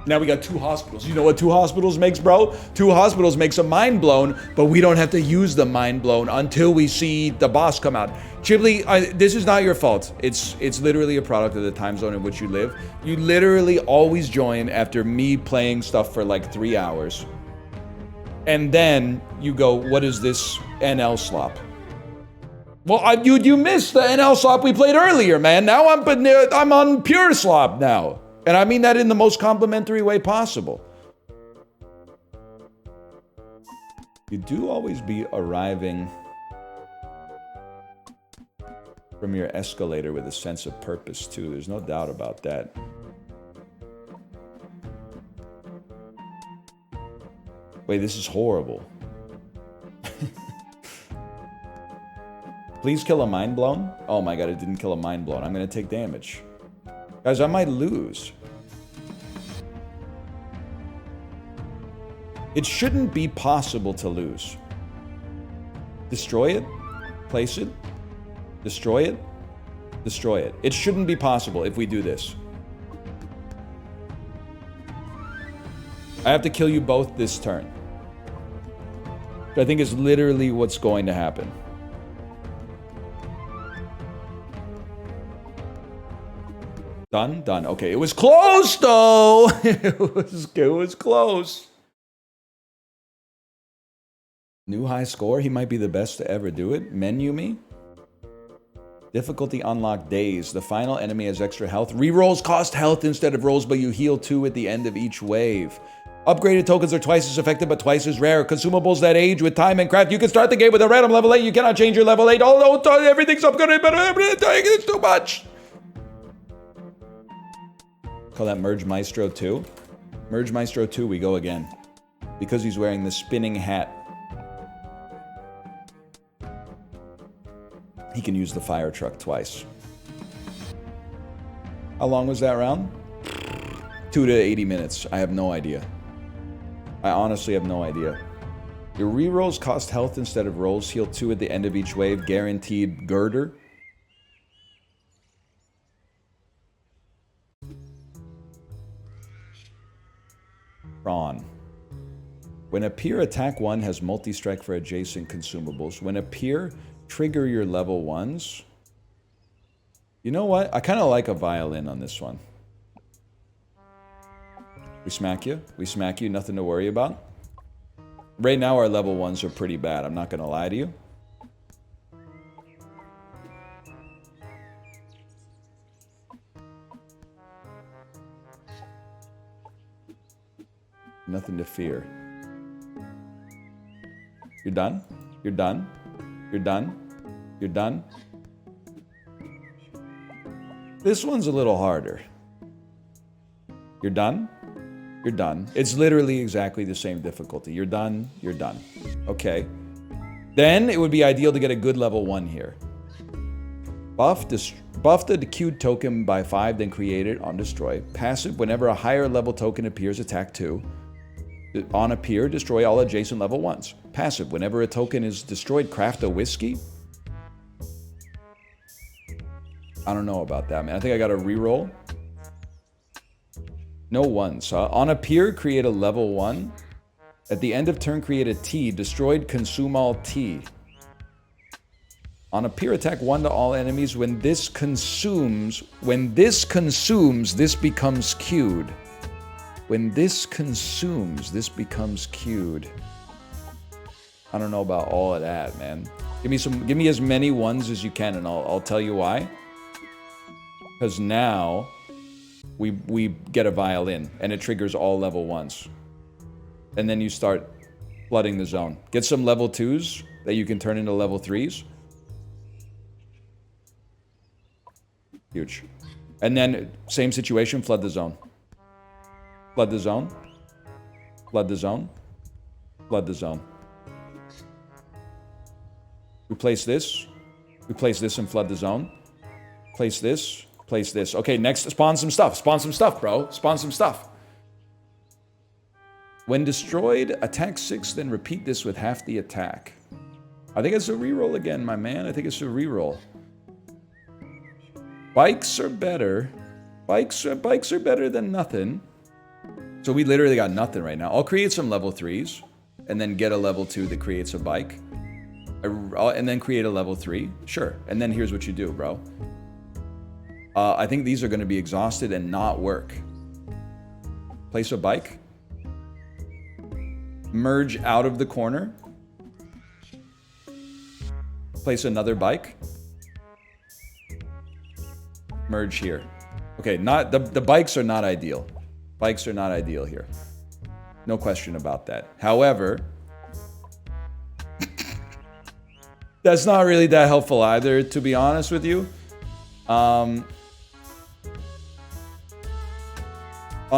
Now we got 2 hospitals. You know what 2 hospitals makes, bro? 2 hospitals makes a mind blown, but we don't have to use the mind blown until we see the boss come out. Chibli, this is not your fault. It's literally a product of the time zone in which you live. You literally always join after me playing stuff for like 3 hours. And then you go, what is this NL slop? Well, you missed the NL slop we played earlier, man. Now I'm on pure slop now. And I mean that in the most complimentary way possible. You do always be arriving from your escalator with a sense of purpose, too. There's no doubt about that. Wait, this is horrible. Please kill a mind blown. Oh my god, it didn't kill a mind blown. I'm gonna take damage. Guys, I might lose. It shouldn't be possible to lose. Destroy it. Place it. Destroy it. Destroy it. It shouldn't be possible if we do this. I have to kill you both this turn. Which I think is literally what's going to happen. Done? Done. Okay, it was close though! it was close. New high score? He might be the best to ever do it. Menu me? Difficulty unlocked days. The final enemy has extra health. Rerolls cost health instead of rolls, but you heal 2 at the end of each wave. Upgraded tokens are twice as effective, but twice as rare. Consumables that age with time and craft. You can start the game with a random level 8. You cannot change your level 8. Although everything's upgraded, but it's too much. Call that Merge Maestro 2. Merge Maestro 2, we go again. Because he's wearing the spinning hat. He can use the fire truck twice. How long was that round? 2 to 80 minutes. I have no idea. I honestly have no idea. Your rerolls cost health instead of rolls. Heal 2 at the end of each wave. Guaranteed girder. Prawn. When a peer attack 1 has multi-strike for adjacent consumables. When a peer trigger your level 1s. You know what? I kind of like a violin on this one. We smack you. We smack you. Nothing to worry about. Right now our level 1s are pretty bad. I'm not going to lie to you. Nothing to fear. You're done? You're done? You're done? You're done? This one's a little harder. You're done? You're done. It's literally exactly the same difficulty. You're done. You're done. Okay. Then it would be ideal to get a good level 1 here. Buff the queued token by 5, then create it on destroy. Passive, whenever a higher level token appears, attack 2. On appear, destroy all adjacent level 1s. Passive, whenever a token is destroyed, craft a whiskey. I don't know about that, man. I think I got a reroll. No 1s, huh? On appear, create a level 1. At the end of turn, create a T. Destroyed, consume all T. On appear, attack 1 to all enemies. When this consumes, this becomes queued. When this consumes, this becomes queued. I don't know about all of that, man. Give me as many 1s as you can, and I'll tell you why. Because now we get a violin, and it triggers all level 1s. And then you start flooding the zone. Get some level 2s that you can turn into level 3s. Huge. And then, same situation, flood the zone. Flood the zone. Flood the zone. Flood the zone. We place this. We place this and flood the zone. Place this. Place this. Okay, next, spawn some stuff. Spawn some stuff, bro. Spawn some stuff. When destroyed, attack 6, then repeat this with half the attack. I think it's a reroll again, my man. I think it's a reroll. Bikes are better. Bikes are better than nothing. So we literally got nothing right now. I'll create some level 3s and then get a level 2 that creates a bike. And then create a level 3. Sure. And then here's what you do, bro. I think these are going to be exhausted and not work. Place a bike. Merge out of the corner. Place another bike. Merge here. Okay, not the bikes are not ideal. Bikes are not ideal here. No question about that. However, that's not really that helpful either, to be honest with you. On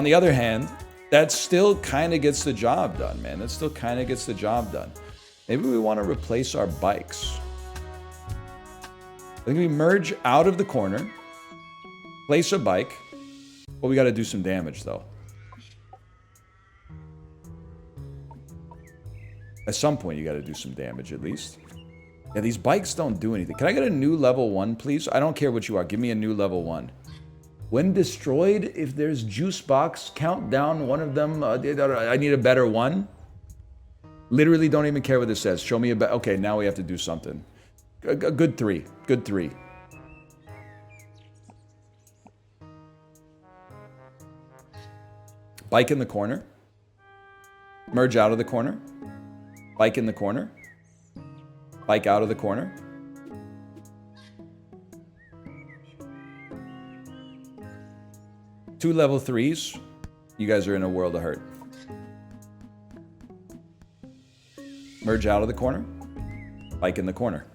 the other hand, that still kind of gets the job done, man. That still kind of gets the job done. Maybe we want to replace our bikes. I think we merge out of the corner, place a bike. Well, we got to do some damage, though. At some point, you got to do some damage, at least. Yeah, these bikes don't do anything. Can I get a new level 1, please? I don't care what you are. Give me a new level 1. When destroyed, if there's juice box, count down one of them. I need a better one. Literally don't even care what this says. Show me a better... Okay, now we have to do something. A good 3. Good 3. Bike in the corner. Merge out of the corner. Bike in the corner. Bike out of the corner. Two level 3s. You guys are in a world of hurt. Merge out of the corner. Bike in the corner.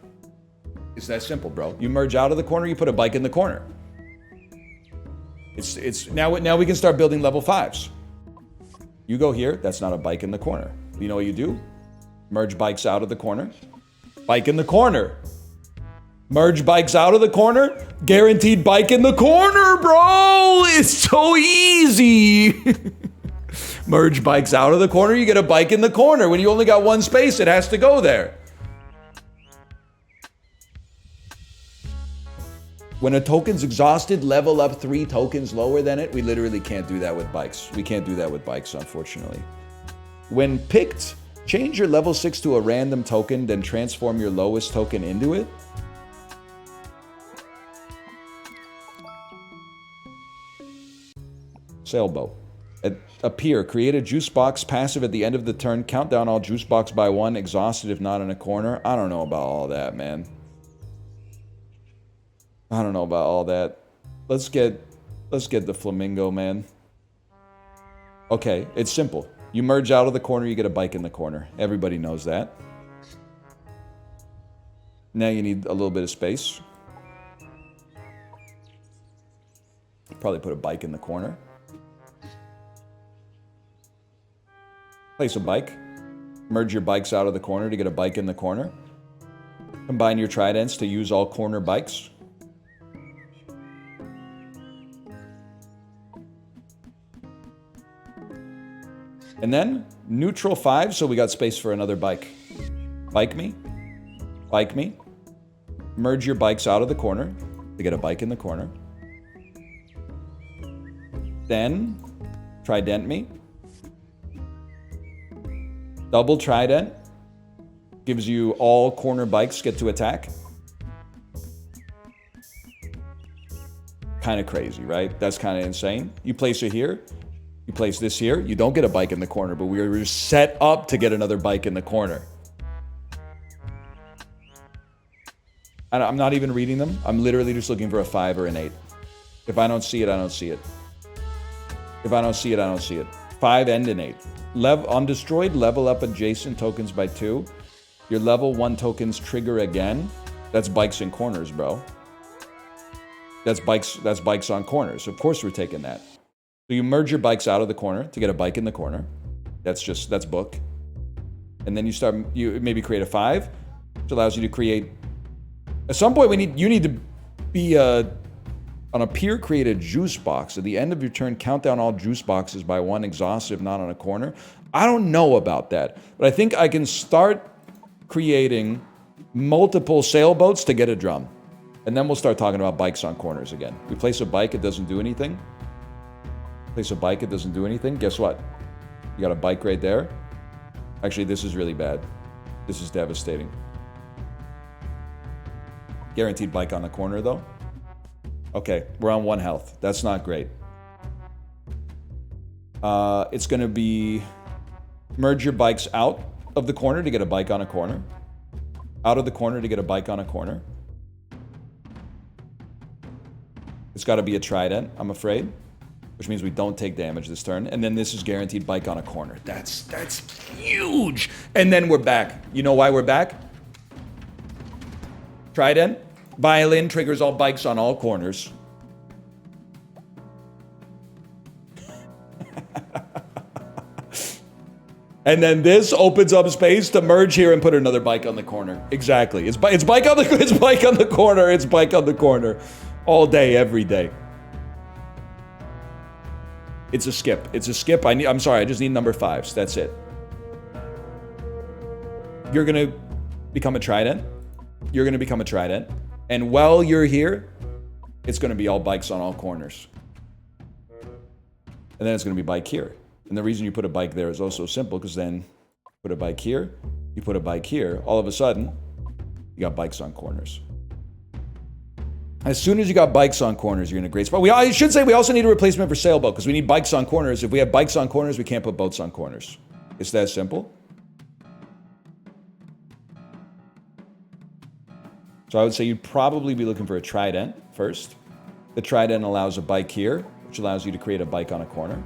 It's that simple, bro. You merge out of the corner, you put a bike in the corner. It's now we can start building level 5s. You go here, that's not a bike in the corner. You know what you do? Merge bikes out of the corner. Bike in the corner. Merge bikes out of the corner. Guaranteed bike in the corner, bro. It's so easy. Merge bikes out of the corner, you get a bike in the corner. When you only got one space, it has to go there. When a token's exhausted, level up 3 tokens lower than it. We literally can't do that with bikes. We can't do that with bikes, unfortunately. When picked, change your level 6 to a random token, then transform your lowest token into it. Sailboat. Appear. Create a juice box passive at the end of the turn. Count down all juice box by 1. Exhausted if not in a corner. I don't know about all that, man. I don't know about all that. Let's get the flamingo, man. Okay, it's simple. You merge out of the corner, you get a bike in the corner. Everybody knows that. Now you need a little bit of space. Probably put a bike in the corner. Place a bike. Merge your bikes out of the corner to get a bike in the corner. Combine your tridents to use all corner bikes. And then, neutral 5, so we got space for another bike. Bike me. Bike me. Merge your bikes out of the corner to get a bike in the corner. Then, trident me. Double trident. Gives you all corner bikes get to attack. Kind of crazy, right? That's kind of insane. You place it here. You place this here, you don't get a bike in the corner, but we were set up to get another bike in the corner. And I'm not even reading them. I'm literally just looking for a 5 or an 8. If I don't see it, I don't see it. If I don't see it, I don't see it. 5 and an 8. On destroyed, level up adjacent tokens by 2. Your level 1 tokens trigger again. That's bikes in corners, bro. That's bikes on corners. Of course we're taking that. So you merge your bikes out of the corner to get a bike in the corner. That's book. And then you maybe create a 5, which allows you to create. At some point you need to be on a peer create a juice box. At the end of your turn, count down all juice boxes by 1, exhaustive, not on a corner. I don't know about that, but I think I can start creating multiple sailboats to get a drum. And then we'll start talking about bikes on corners again. We place a bike, it doesn't do anything. Place a bike, it doesn't do anything. Guess what? You got a bike right there. Actually, this is really bad. This is devastating. Guaranteed bike on the corner, though. Okay, we're on 1 health. That's not great. It's going to be merge your bikes out of the corner to get a bike on a corner. Out of the corner to get a bike on a corner. It's got to be a trident, I'm afraid. Which means we don't take damage this turn. And then this is guaranteed bike on a corner. That's huge. And then we're back. You know why we're back? Trident. Violin triggers all bikes on all corners. And then this opens up space to merge here and put another bike on the corner. Exactly. It's bike on the corner. It's bike on the corner. All day, every day. It's a skip. It's a skip. I'm sorry. I just need number 5s. That's it. You're going to become a trident. You're going to become a trident. And while you're here, it's going to be all bikes on all corners. And then it's going to be bike here. And the reason you put a bike there is also simple, because then you put a bike here, you put a bike here, all of a sudden, you got bikes on corners. As soon as you got bikes on corners, you're in a great spot. I should say we also need a replacement for sailboat, because we need bikes on corners. If we have bikes on corners, we can't put boats on corners. It's that simple. So I would say you'd probably be looking for a trident first. The trident allows a bike here, which allows you to create a bike on a corner.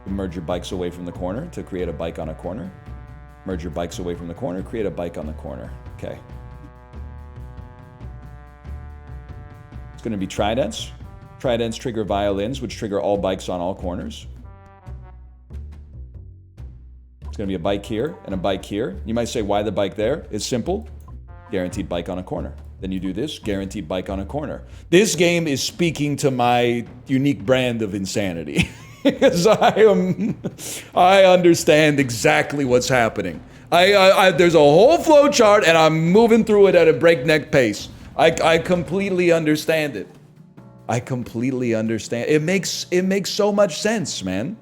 You merge your bikes away from the corner to create a bike on a corner. Merge your bikes away from the corner, create a bike on the corner. Okay. It's going to be tridents. Tridents trigger violins, which trigger all bikes on all corners. It's going to be a bike here and a bike here. You might say, why the bike there? It's simple. Guaranteed bike on a corner. Then you do this, guaranteed bike on a corner. This game is speaking to my unique brand of insanity. Because I understand exactly what's happening. There's a whole flow chart, and I'm moving through it at a breakneck pace. I completely understand it. I completely understand. It makes so much sense, man.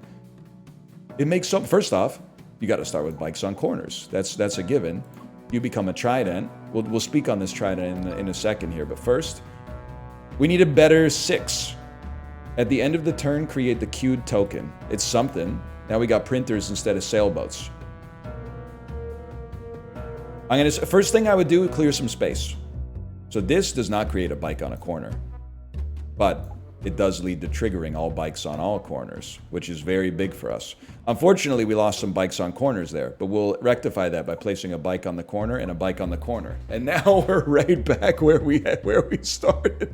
First off, you got to start with bikes on corners. That's a given. You become a trident. We'll speak on this trident in a second here, but first, we need a better 6. At the end of the turn, create the queued token. It's something. Now we got printers instead of sailboats. First thing I would do is clear some space. So this does not create a bike on a corner, but it does lead to triggering all bikes on all corners, which is very big for us. Unfortunately, we lost some bikes on corners there, but we'll rectify that by placing a bike on the corner and a bike on the corner. And now we're right back where we started.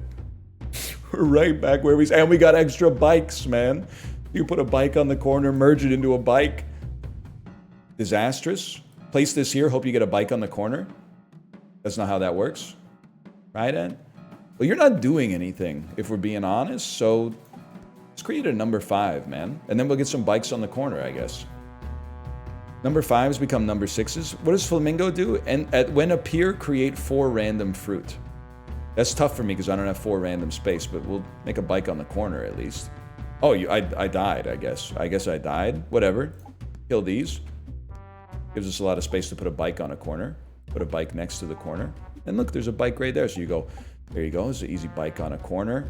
We're right back where and we got extra bikes, man. You put a bike on the corner, merge it into a bike. Disastrous. Place this here, hope you get a bike on the corner. That's not how that works. Right, Ed? Well, you're not doing anything, if we're being honest, so let's create a number 5, man. And then we'll get some bikes on the corner, I guess. Number 5s become number 6s. What does Flamingo do? And when appear, create 4 random fruit. That's tough for me because I don't have 4 random space, but we'll make a bike on the corner at least. Oh, I died, I guess. I guess I died. Whatever. Kill these. Gives us a lot of space to put a bike on a corner. Put a bike next to the corner. And look, there's a bike right there. So you go, there you go. It's an easy bike on a corner.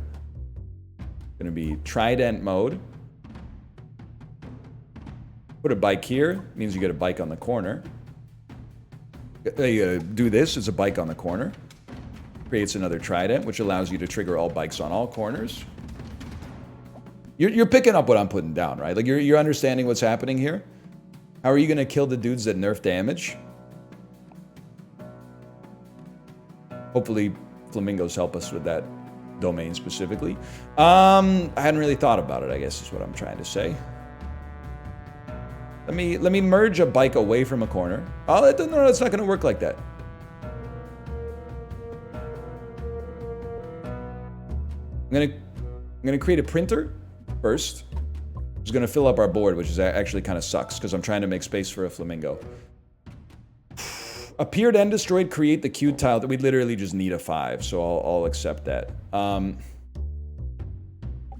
Going to be trident mode. Put a bike here. Means you get a bike on the corner. You do this. It's a bike on the corner. Creates another trident, which allows you to trigger all bikes on all corners. You're picking up what I'm putting down, right? Like you're understanding what's happening here. How are you going to kill the dudes that nerf damage? Hopefully, flamingos help us with that domain specifically. I hadn't really thought about it, I guess is what I'm trying to say. Let me merge a bike away from a corner. Oh, no, it's not going to work like that. I'm gonna create a printer first. It's gonna fill up our board, which is actually kind of sucks because I'm trying to make space for a flamingo. Appeared and destroyed, create the queued tile. That we literally just need a 5, so I'll accept that.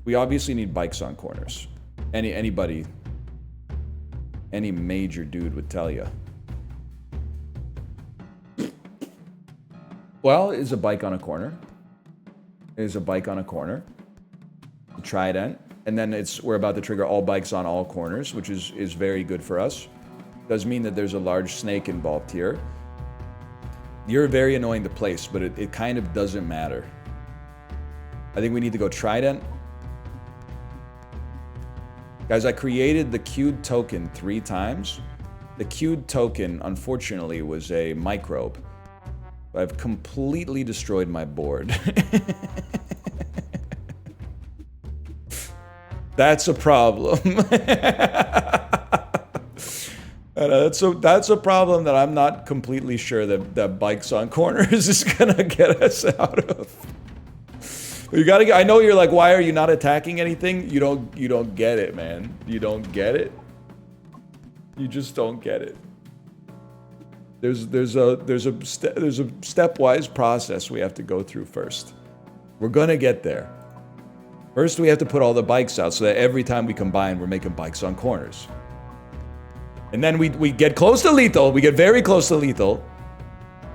We obviously need bikes on corners. Any major dude would tell you. Well, is a bike on a corner. Is a bike on a corner. A trident. And then we're about to trigger all bikes on all corners, which is very good for us. Does mean that there's a large snake involved here. You're very annoying to place, but it kind of doesn't matter. I think we need to go trident. Guys, I created the queued token 3 times. The queued token, unfortunately, was a microbe. I've completely destroyed my board. That's a problem. And that's a problem that I'm not completely sure that bikes on corners is gonna get us out of. You gotta get, I know you're like, why are you not attacking anything? You don't get it, man. You don't get it. You just don't get it. There's a stepwise process we have to go through first. We're gonna get there. First, we have to put all the bikes out so that every time we combine, we're making bikes on corners. And then we get close to lethal. We get very close to lethal.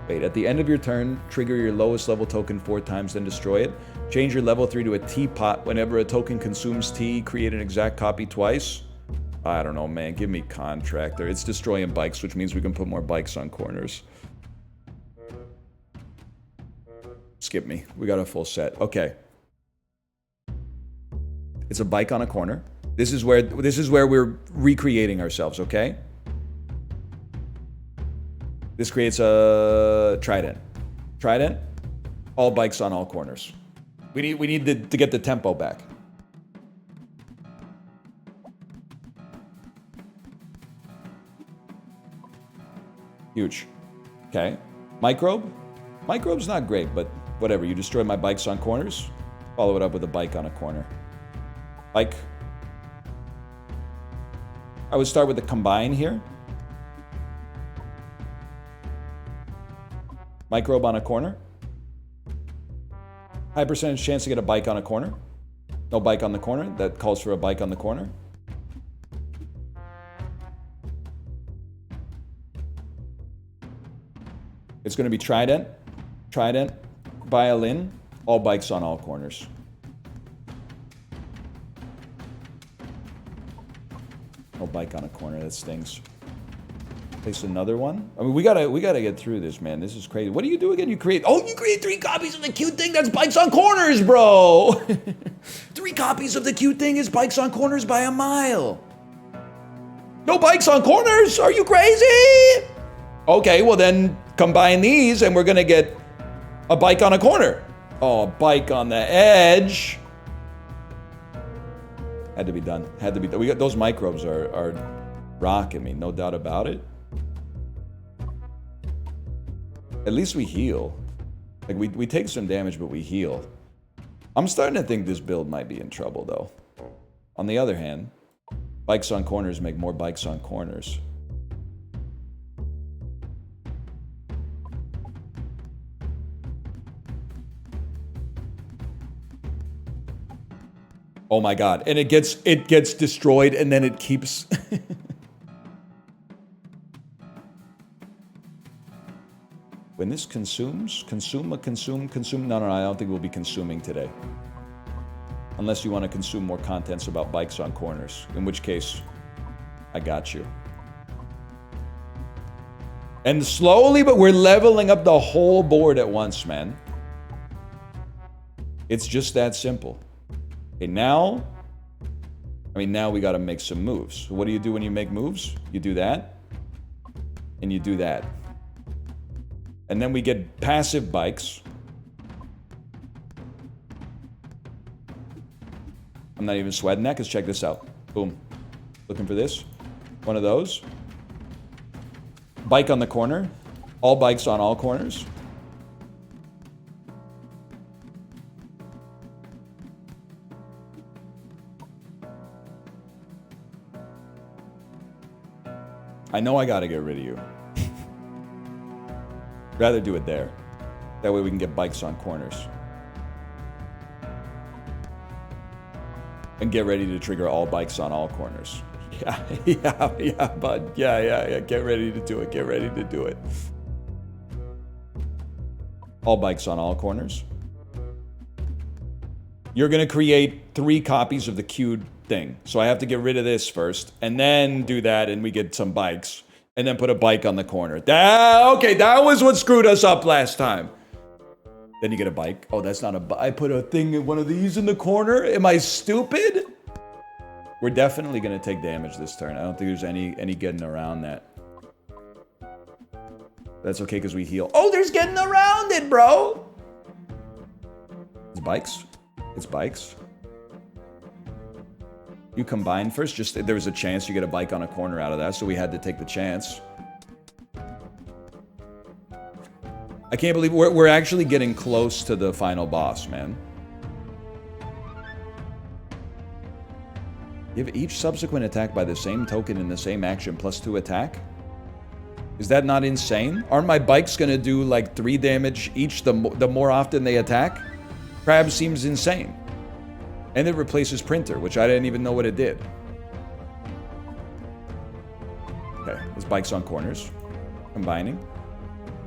Wait, at the end of your turn, trigger your lowest level token 4 times, then destroy it. Change your level 3 to a teapot. Whenever a token consumes tea, create an exact copy twice. I don't know, man. Give me Contractor. It's destroying bikes, which means we can put more bikes on corners. Skip me. We got a full set. Okay. It's a bike on a corner. This is where we're recreating ourselves, okay? This creates a trident. Trident, all bikes on all corners. We need to get the tempo back. Huge. Okay. Microbe? Microbe's not great, but whatever. You destroy my bikes on corners. Follow it up with a bike on a corner. Bike. I would start with the combine here. Microbe on a corner. High percentage chance to get a bike on a corner. No bike on the corner. That calls for a bike on the corner. It's going to be Trident, Trident, Violin, all bikes on all corners. No bike on a corner, that stings. Place another one. I mean, we gotta get through this, man. This is crazy. What do you do again? You create 3 copies of the cute thing. That's bikes on corners, bro. 3 copies of the cute thing is bikes on corners by a mile. No bikes on corners? Are you crazy? Okay, well then combine these and we're gonna get a bike on a corner. Oh, a bike on the edge. Had to be done. Had to be done. We got those microbes are rocking me, no doubt about it. At least we heal. Like we take some damage, but we heal. I'm starting to think this build might be in trouble though. On the other hand, bikes on corners make more bikes on corners. Oh my god. And it gets destroyed and then it keeps When this consumes, consume. No, I don't think we'll be consuming today. Unless you want to consume more contents about bikes on corners. In which case, I got you. And slowly, but we're leveling up the whole board at once, man. It's just that simple. Okay, now we got to make some moves. So what do you do when you make moves? You do that, and you do that. And then we get passive bikes. I'm not even sweating that, because check this out. Boom. Looking for this. One of those. Bike on the corner. All bikes on all corners. I know I gotta get rid of you. Rather do it there. That way we can get bikes on corners. And get ready to trigger all bikes on all corners. Yeah, bud. Yeah. Get ready to do it. Get ready to do it. All bikes on all corners. You're going to create 3 copies of the queued thing. So I have to get rid of this first. And then do that and we get some bikes. And then put a bike on the corner. Okay, that was what screwed us up last time. Then you get a bike. Oh, that's not a bike. I put a thing, one of these in the corner. Am I stupid? We're definitely going to take damage this turn. I don't think there's any getting around that. That's okay because we heal. Oh, there's getting around it, bro. It's bikes. It's bikes. You combine first. Just there was a chance you get a bike on a corner out of that, so we had to take the chance. I can't believe we're actually getting close to the final boss, man. Give each subsequent attack by the same token in the same action plus 2 attack? Is that not insane? Aren't my bikes gonna do like 3 damage each the more often they attack? Crab seems insane. And it replaces Printer, which I didn't even know what it did. Okay, this bike's on corners. Combining.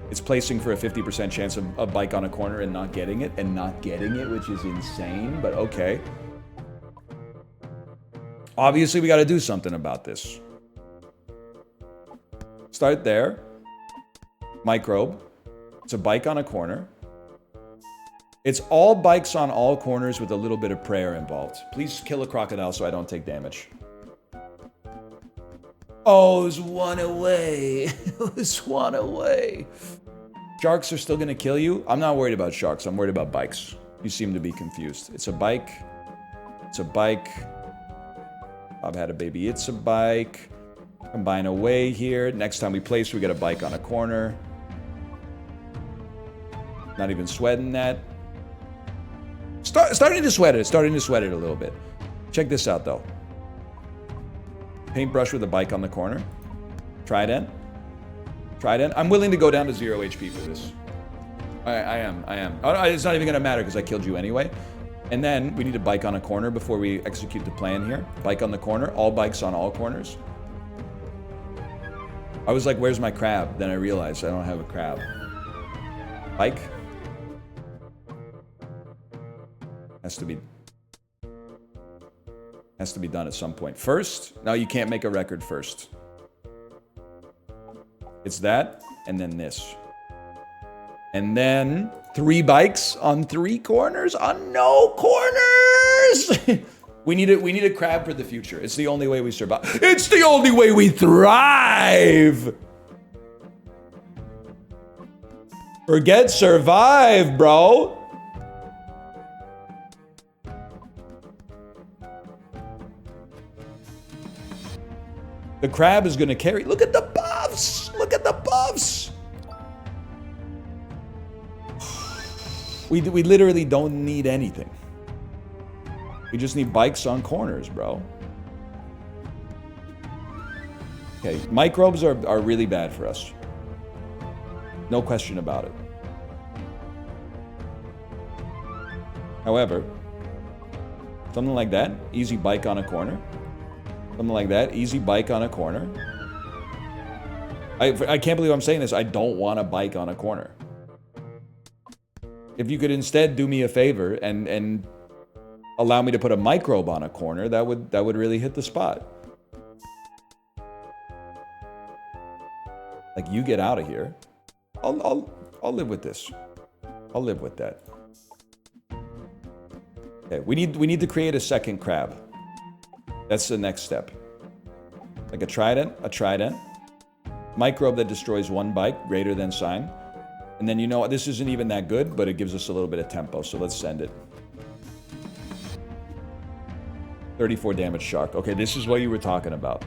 It's placing for a 50% chance of a bike on a corner and not getting it, which is insane, but okay. Obviously, we got to do something about this. Start there. Microbe. It's a bike on a corner. It's all bikes on all corners with a little bit of prayer involved. Please kill a crocodile so I don't take damage. Oh, it's 1 away. It's 1 away. Sharks are still going to kill you? I'm not worried about sharks. I'm worried about bikes. You seem to be confused. It's a bike. It's a bike. Bob had a baby. It's a bike. Combine away here. Next time we place, we get a bike on a corner. Not even sweating that. Starting to sweat it. Starting to sweat it a little bit. Check this out, though. Paintbrush with a bike on the corner. Trident. Trident. I'm willing to go down to 0 HP for this. I am. It's not even going to matter because I killed you anyway. And then we need a bike on a corner before we execute the plan here. Bike on the corner. All bikes on all corners. I was like, where's my crab? Then I realized I don't have a crab. Bike. Has to be done at some point. First, no, you can't make a record first. It's that, and then this. And then 3 bikes on 3 corners on no corners. we need a crab for the future. It's the only way we survive. It's the only way we thrive. Forget survive, bro. The crab is going to carry. Look at the buffs. Look at the buffs. We literally don't need anything. We just need bikes on corners, bro. Okay, microbes are really bad for us. No question about it. However, something like that, easy bike on a corner. Something like that, easy bike on a corner. I can't believe I'm saying this. I don't want a bike on a corner. If you could instead do me a favor and allow me to put a microbe on a corner, that would really hit the spot. Like, you get out of here. I'll live with this. I'll live with that. Okay, we need to create a second crab. That's the next step. Like a trident. Microbe that destroys 1 bike, greater than sign. And then, you know, this isn't even that good, but it gives us a little bit of tempo, so let's send it. 34 damage shark. Okay, this is what you were talking about.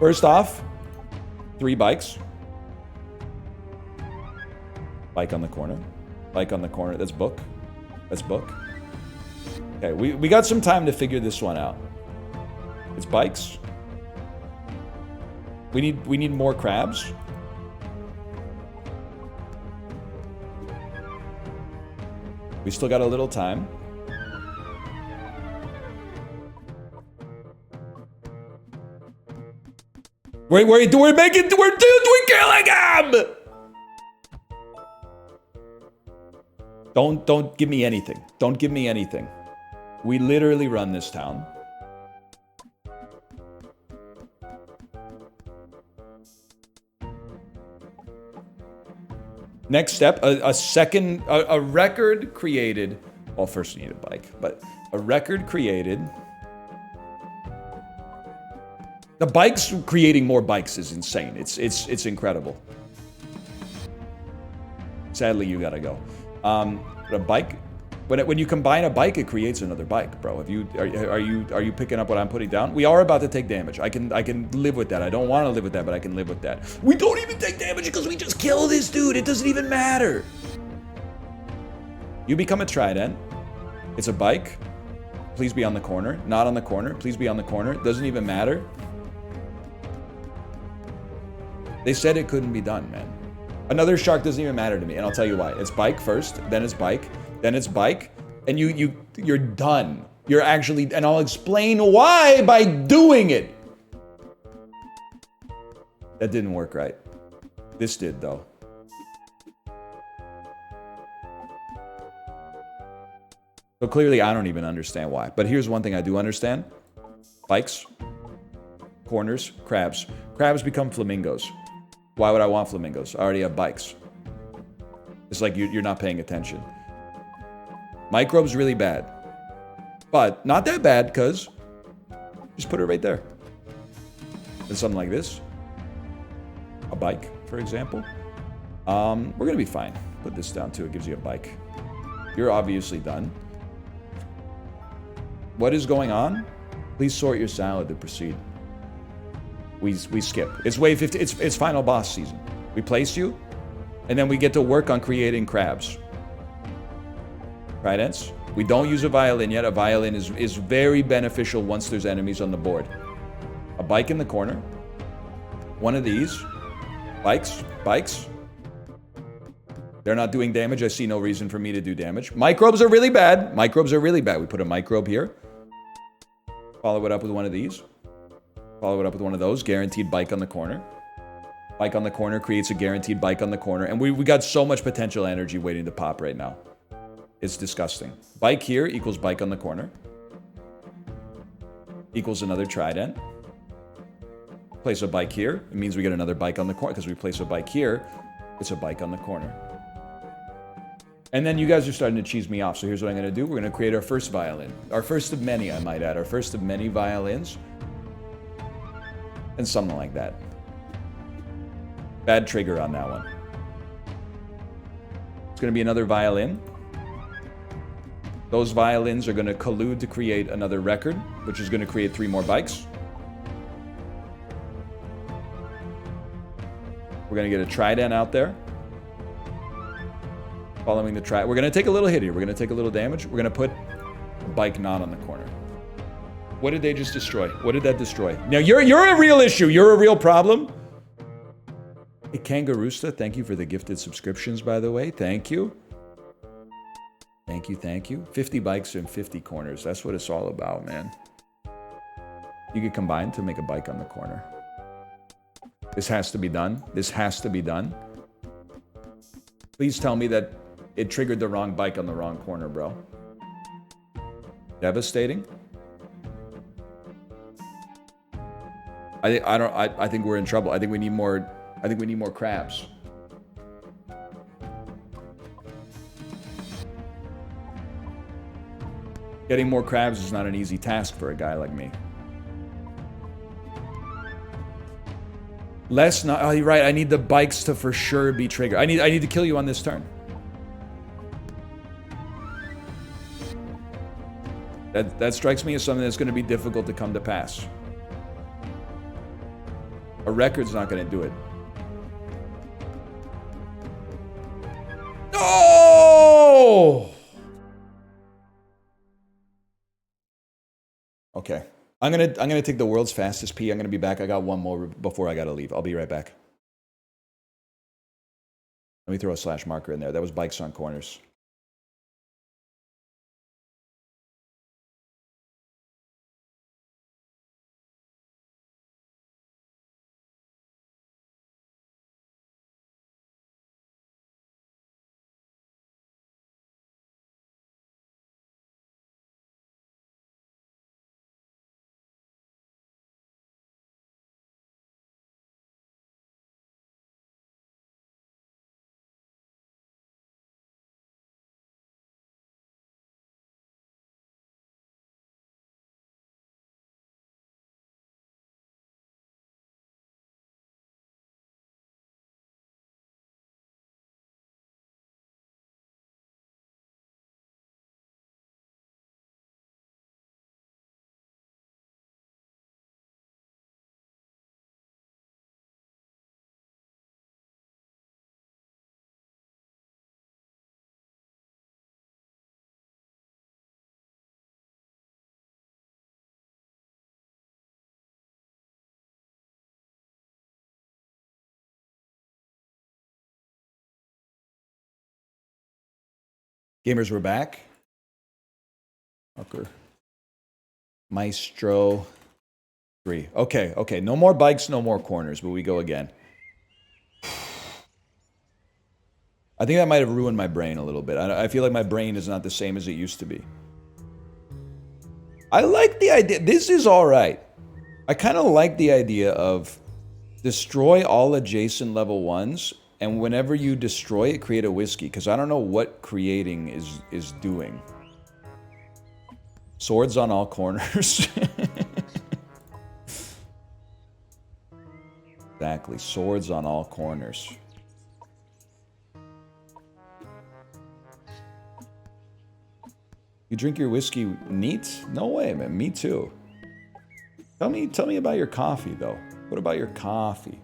First off, 3 bikes. Bike on the corner. Bike on the corner. That's book. That's book. Okay, we got some time to figure this one out. It's bikes. We need more crabs. We still got a little time. We're killing him! Don't give me anything. Don't give me anything. We literally run this town. Next step, a record created. Well, first you need a bike, but a record created. The bikes, creating more bikes is insane. It's incredible. Sadly, you gotta go. A bike When you combine a bike, it creates another bike, bro. Are you picking up what I'm putting down? We are about to take damage. I can live with that. I don't want to live with that, but I can live with that. We don't even take damage because we just kill this dude. It doesn't even matter. You become a trident. It's a bike. Please be on the corner. Not on the corner. Please be on the corner. Doesn't even matter. They said it couldn't be done, man. Another shark doesn't even matter to me, and I'll tell you why. It's bike first, then it's bike, then it's bike, and you're done. You're actually, and I'll explain why by doing it. That didn't work right. This did, though. So clearly, I don't even understand why. But here's one thing I do understand. Bikes, corners, crabs. Crabs become flamingos. Why would I want flamingos? I already have bikes. It's like you're not paying attention. Microbe's really bad. But not that bad, because just put it right there. And something like this. A bike, for example. We're going to be fine. Put this down, too. It gives you a bike. You're obviously done. What is going on? Please sort your salad to proceed. We skip. It's wave 50. It's final boss season. We place you, and then we get to work on creating crabs. Tridents. We don't use a violin yet. A violin is very beneficial once there's enemies on the board. A bike in the corner. One of these. Bikes. They're not doing damage. I see no reason for me to do damage. Microbes are really bad. We put a microbe here. Follow it up with one of these. Follow it up with one of those. Guaranteed bike on the corner. Bike on the corner creates a guaranteed bike on the corner. And we got so much potential energy waiting to pop right now. It's disgusting. Bike here equals bike on the corner. Equals another trident. Place a bike here. It means we get another bike on the corner. Because we place a bike here, it's a bike on the corner. And then you guys are starting to cheese me off. So here's what I'm going to do. We're going to create our first violin. Our first of many, I might add. Our first of many violins. And something like that. Bad trigger on that one. It's going to be another violin. Those violins are going to collude to create another record, which is going to create 3 more bikes. We're going to get a trident out there. Following the trident. We're going to take a little hit here. We're going to take a little damage. We're going to put a bike not on the corner. What did they just destroy? What did that destroy? Now, you're a real issue. You're a real problem. Hey, Kangaroosta, thank you for the gifted subscriptions, by the way. Thank you. Thank you. 50 bikes and 50 corners. That's what it's all about, man. You could combine to make a bike on the corner. This has to be done. This has to be done. Please tell me that it triggered the wrong bike on the wrong corner, bro. Devastating. I think we're in trouble. I think we need more crabs. Getting more crabs is not an easy task for a guy like me. Oh, you're right. I need the bikes to for sure be triggered. I need to kill you on this turn. That strikes me as something that's going to be difficult to come to pass. A record's not going to do it. No! Okay. I'm gonna take the world's fastest pee. I'm gonna be back. I got one more before I gotta leave. I'll be right back. Let me throw a slash marker in there. That was bikes on corners. Gamers, we're back. Okay. Maestro 3. Okay, okay. No more bikes, no more corners, but we go again. I think that might have ruined my brain a little bit. I feel like my brain is not the same as it used to be. I like the idea. This is all right. I kind of like the idea of destroy all adjacent level 1s, and whenever you destroy it, create a whiskey, because I don't know what creating is doing. Swords on all corners. Exactly. Swords on all corners. You drink your whiskey neat? No way, man. Me too. Tell me about your coffee, though. What about your coffee?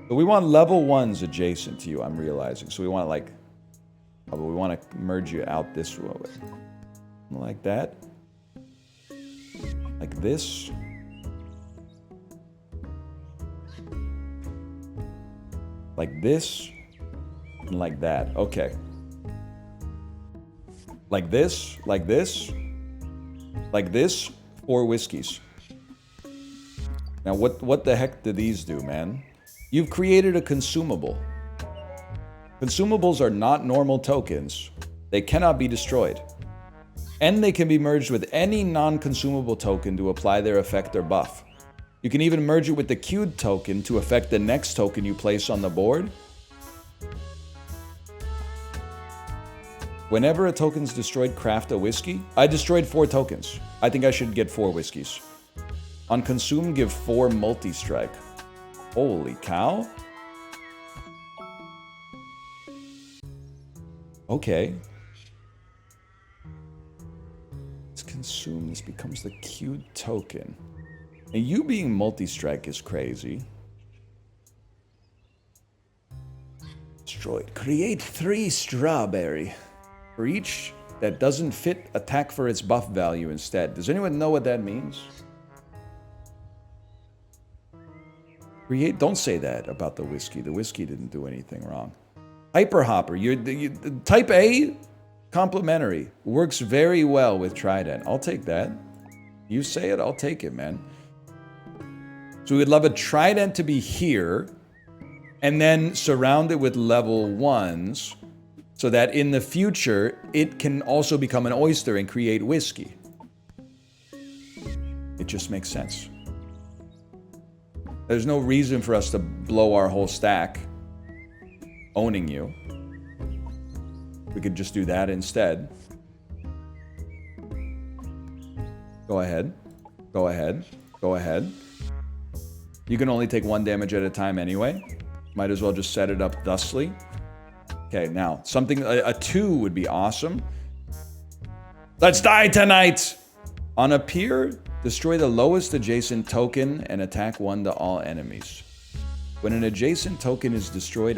But we want level 1s adjacent to you, I'm realizing. So we want, like... Oh, but we want to merge you out this way. Like that. Like this. Like this. And like that. Okay. Like this. Like this. Like this. 4 whiskeys. Now, what the heck do these do, man? You've created a consumable. Consumables are not normal tokens. They cannot be destroyed. And they can be merged with any non-consumable token to apply their effect or buff. You can even merge it with the queued token to affect the next token you place on the board. Whenever a token's destroyed, craft a whiskey. I destroyed 4 tokens. I think I should get 4 whiskeys. On consume, give 4 multi-strike. Holy cow. Okay. Let's consume. This becomes the queued token. And you being multi-strike is crazy. Destroyed. Create 3 strawberry. For each that doesn't fit, attack for its buff value instead. Does anyone know what that means? Create. Don't say that about the whiskey. The whiskey didn't do anything wrong. Hyper Hopper. Type A, complimentary. Works very well with Trident. I'll take that. You say it, I'll take it, man. So we'd love a Trident to be here, and then surround it with level 1s, so that in the future, it can also become an oyster and create whiskey. It just makes sense. There's no reason for us to blow our whole stack owning you. We could just do that instead. Go ahead. Go ahead. Go ahead. You can only take 1 damage at a time anyway. Might as well just set it up thusly. Okay, now, something... A 2 would be awesome. Let's die tonight! On a pier, destroy the lowest adjacent token and attack 1 to all enemies. When an adjacent token is destroyed,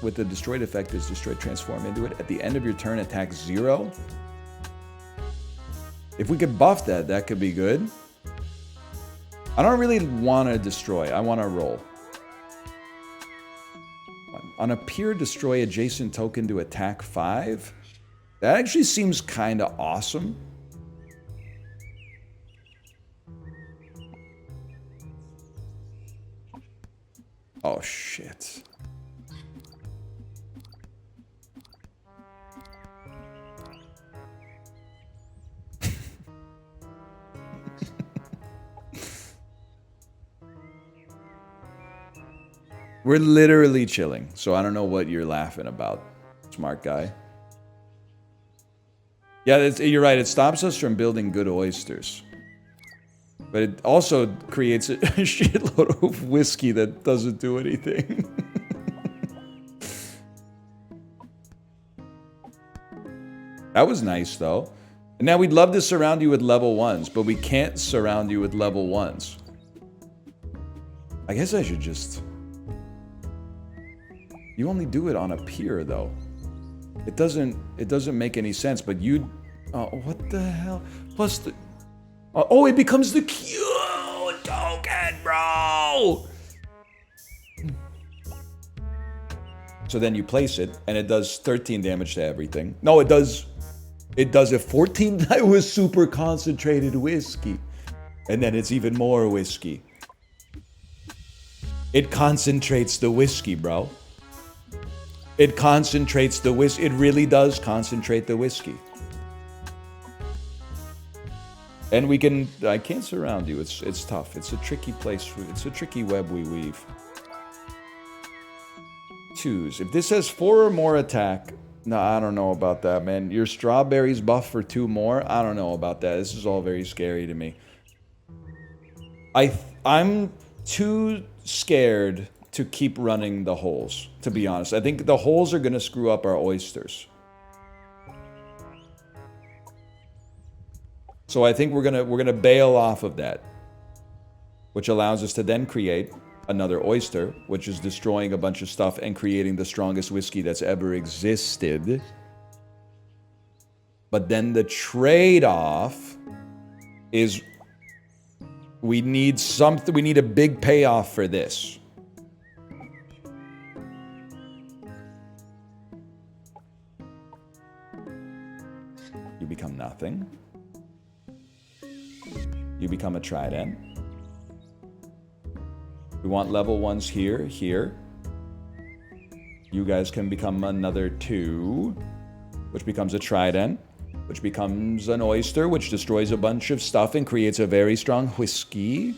with the destroyed effect is destroyed, transform into it. At the end of your turn, attack 0. If we could buff that, that could be good. I don't really want to destroy. I want to roll. On a pier, destroy adjacent token to attack 5. That actually seems kind of awesome. Oh, shit. We're literally chilling, so I don't know what you're laughing about, smart guy. Yeah, you're right. It stops us from building good oysters. But it also creates a shitload of whiskey that doesn't do anything. That was nice, though. And now we'd love to surround you with level 1s, but we can't surround you with level 1s. I guess I should just... You only do it on a pier, though. It doesn't make any sense, but you... Oh, what the hell? Plus the... Oh, it becomes the Q token, bro! So then you place it, and it does 13 damage to everything. No, it does a 14. That was super concentrated whiskey. And then it's even more whiskey. It concentrates the whiskey, bro. It concentrates the whiskey. It really does concentrate the whiskey. And I can't surround you. It's tough. It's a tricky place. It's a tricky web we weave. Choose. If this has 4 or more attack, no, I don't know about that, man. Your strawberries buff for 2 more? I don't know about that. This is all very scary to me. I'm too scared to keep running the holes, to be honest. I think the holes are going to screw up our oysters. So I think we're gonna bail off of that, which allows us to then create another oyster, which is destroying a bunch of stuff and creating the strongest whiskey that's ever existed. But then the trade-off is we need something. We need a big payoff for this. You become nothing. You become a trident. We want level 1s here. You guys can become another 2, which becomes a trident, which becomes an oyster, which destroys a bunch of stuff and creates a very strong whiskey.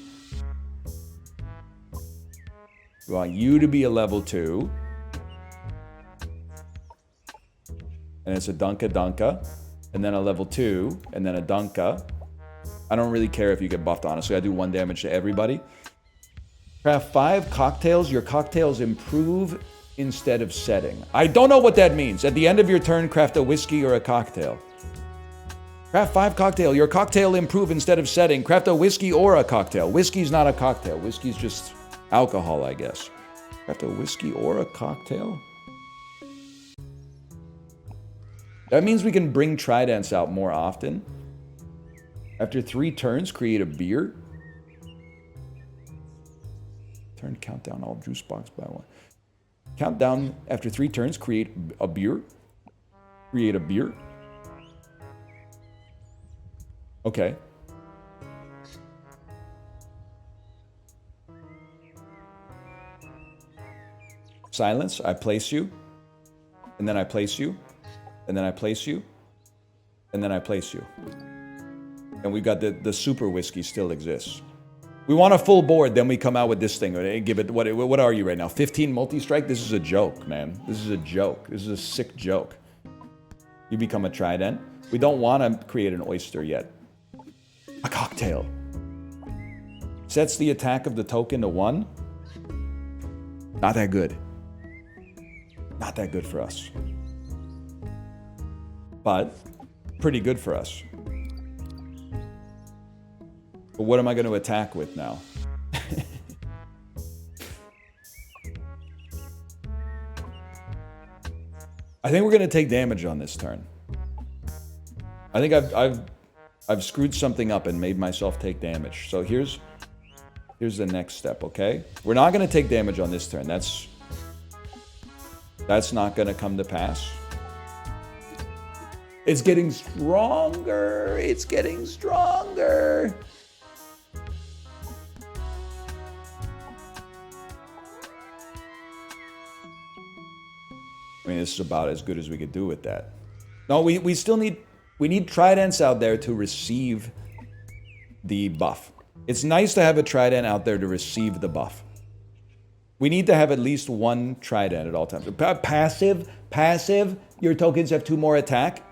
We want you to be a level 2. And it's a dunka, and then a level 2, and then a dunka. I don't really care if you get buffed, honestly. I do 1 damage to everybody. Craft 5 cocktails. Your cocktails improve instead of setting. I don't know what that means. At the end of your turn, craft a whiskey or a cocktail. Craft 5 cocktail. Your cocktail improve instead of setting. Craft a whiskey or a cocktail. Whiskey's not a cocktail. Whiskey's just alcohol, I guess. Craft a whiskey or a cocktail? That means we can bring tridents out more often. After 3 turns, create a beer. Turn countdown all juice box by 1. Countdown after 3 turns, create a beer. Create a beer. Okay. Silence. I place you. And then I place you. And then I place you. And then I place you. And we've got the super whiskey still exists. We want a full board, then we come out with this thing and give it, what are you right now? 15 multi-strike? This is a joke, man. This is a joke. This is a sick joke. You become a trident. We don't want to create an oyster yet. A cocktail. Sets the attack of the token to 1. Not that good. Not that good for us. But pretty good for us. But what am I going to attack with now? I think we're going to take damage on this turn. I think I've screwed something up and made myself take damage. So here's the next step, okay? We're not going to take damage on this turn. That's not going to come to pass. It's getting stronger. It's getting stronger. I mean, this is about as good as we could do with that. No, we still need tridents out there to receive the buff. It's nice to have a trident out there to receive the buff. We need to have at least 1 trident at all times. Passive. Your tokens have 2 more attack.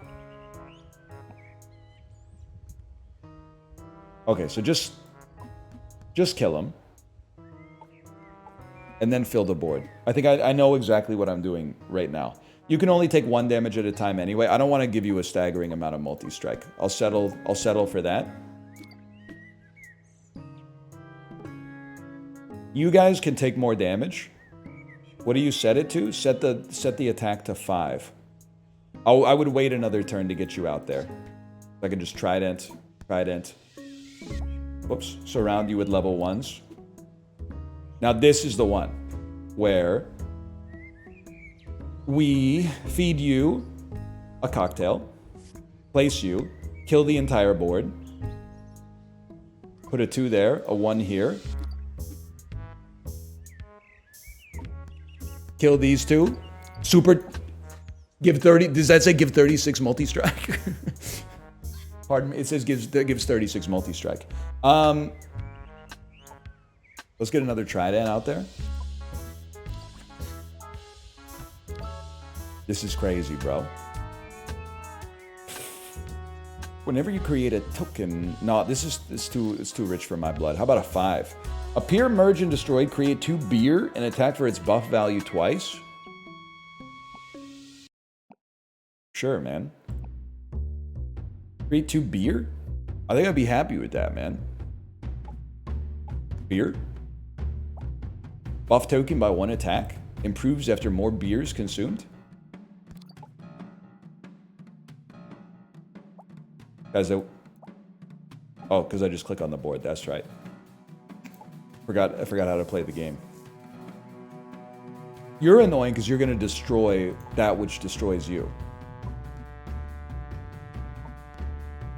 Okay, so just kill him. And then fill the board. I think I know exactly what I'm doing right now. You can only take 1 damage at a time anyway. I don't want to give you a staggering amount of multi-strike. I'll settle for that. You guys can take more damage. What do you set it to? Set the attack to 5. Oh, I would wait another turn to get you out there. I can just trident. Whoops. Surround you with level 1s. Now this is the one where We feed you a cocktail, place you, kill the entire board, put a 2 there, a 1 here, kill these 2, super, give 30, does that say give 36 multi-strike? Pardon me, it says gives 36 multi-strike. Let's get another Trident out there. This is crazy, bro. Whenever you create a token, no, it's too rich for my blood. How about a 5? Appear, merge, and destroy. Create 2 beer and attack for its buff value twice. Sure, man. Create 2 beer? I think I'd be happy with that, man. Beer. Buff token by 1 attack. Improves after more beers consumed. Guys, oh, because I just click on the board. That's right. I forgot how to play the game. You're annoying because you're going to destroy that which destroys you.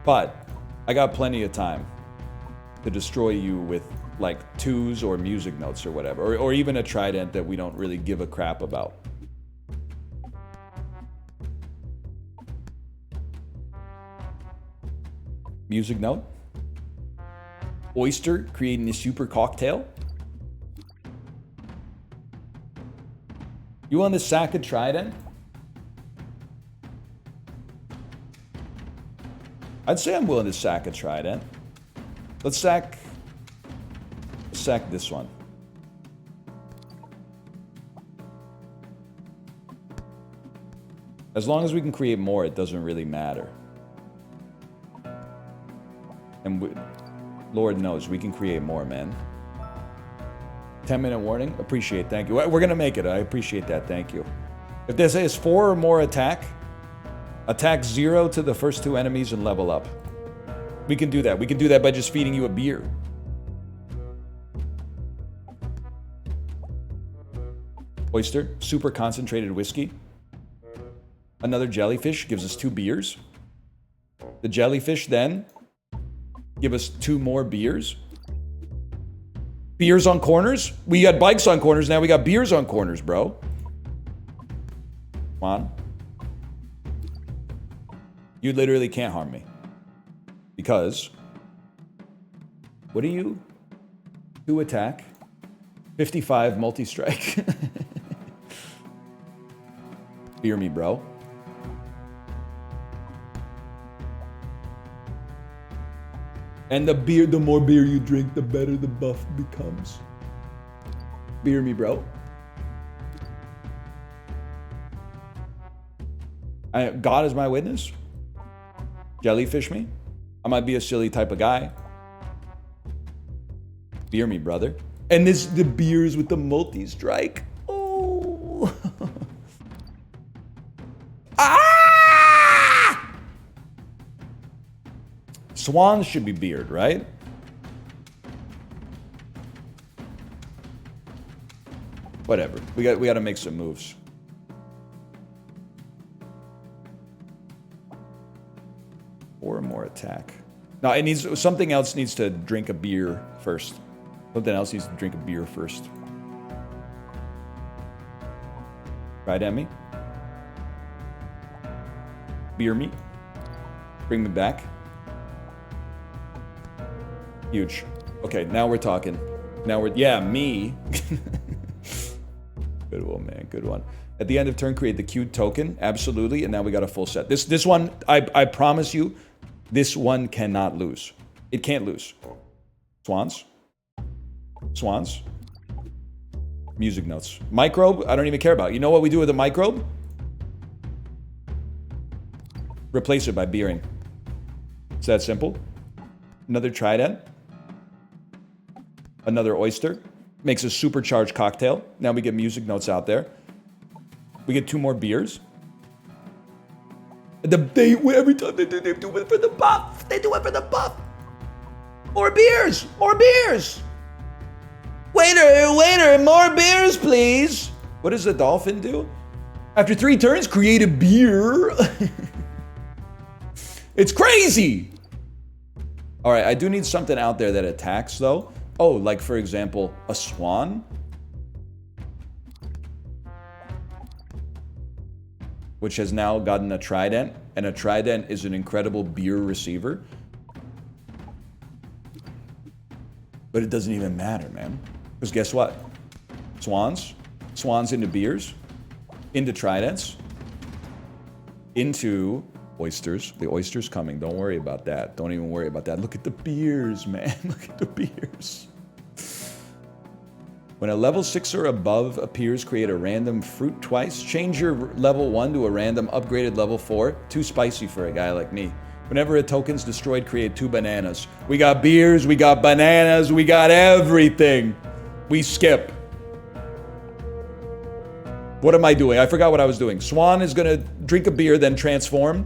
But I got plenty of time to destroy you with like 2s or music notes or whatever, or even a Trident that we don't really give a crap about. Music note. Oyster creating a super cocktail. You want to sack a Trident? I'd say I'm willing to sack a Trident. Let's sack this one. As long as we can create more, it doesn't really matter. And Lord knows we can create more, man. 10-minute warning. Appreciate. Thank you. We're gonna make it. I appreciate that. Thank you. If this is 4 or more attack 0 to the first 2 enemies and level up. We can do that. We can do that by just feeding you a beer. Oyster, super concentrated whiskey. Another jellyfish gives us 2 beers. The jellyfish then give us 2 more beers. Beers on corners? We got bikes on corners, now we got beers on corners, bro. Come on. You literally can't harm me. Because... what are you? 2 attack. 55 multi-strike. Fear me, bro. And the more beer you drink, the better the buff becomes. Beer me, bro. God is my witness. Jellyfish me. I might be a silly type of guy. Beer me, brother. And the beers with the multi-strike. Oh. Ah! Swans should be beard, right? Whatever. We got to make some moves. Or more attack. No, it needs something else needs to drink a beer first. Something else needs to drink a beer first. Right at me. Beer me. Bring me back. Huge. Okay, now we're talking. Now we're... yeah, me. Good one, man. Good one. At the end of turn, create the cute token. Absolutely. And now we got a full set. This one, I promise you, this one cannot lose. It can't lose. Swans. Swans. Music notes. Microbe, I don't even care about. You know what we do with a microbe? Replace it by beering. It's that simple. Another trident. Another oyster. Makes a supercharged cocktail. Now we get music notes out there. We get 2 more beers. Every time they do it for the buff. They do it for the buff. More beers. More beers. Waiter, more beers, please. What does the dolphin do? After 3 turns, create a beer. It's crazy. All right, I do need something out there that attacks, though. Oh, like, for example, a swan. Which has now gotten a trident. And a trident is an incredible beer receiver. But it doesn't even matter, man. Because guess what? Swans. Swans into beers. Into tridents. Into oysters. The oyster's coming. Don't worry about that. Don't even worry about that. Look at the beers, man. Look at the beers. When a level 6 or above appears, create a random fruit twice. Change your level 1 to a random upgraded level 4. Too spicy for a guy like me. Whenever a token's destroyed, create 2 bananas. We got beers, we got bananas, we got everything. We skip. What am I doing? I forgot what I was doing. Swan is gonna drink a beer, then transform.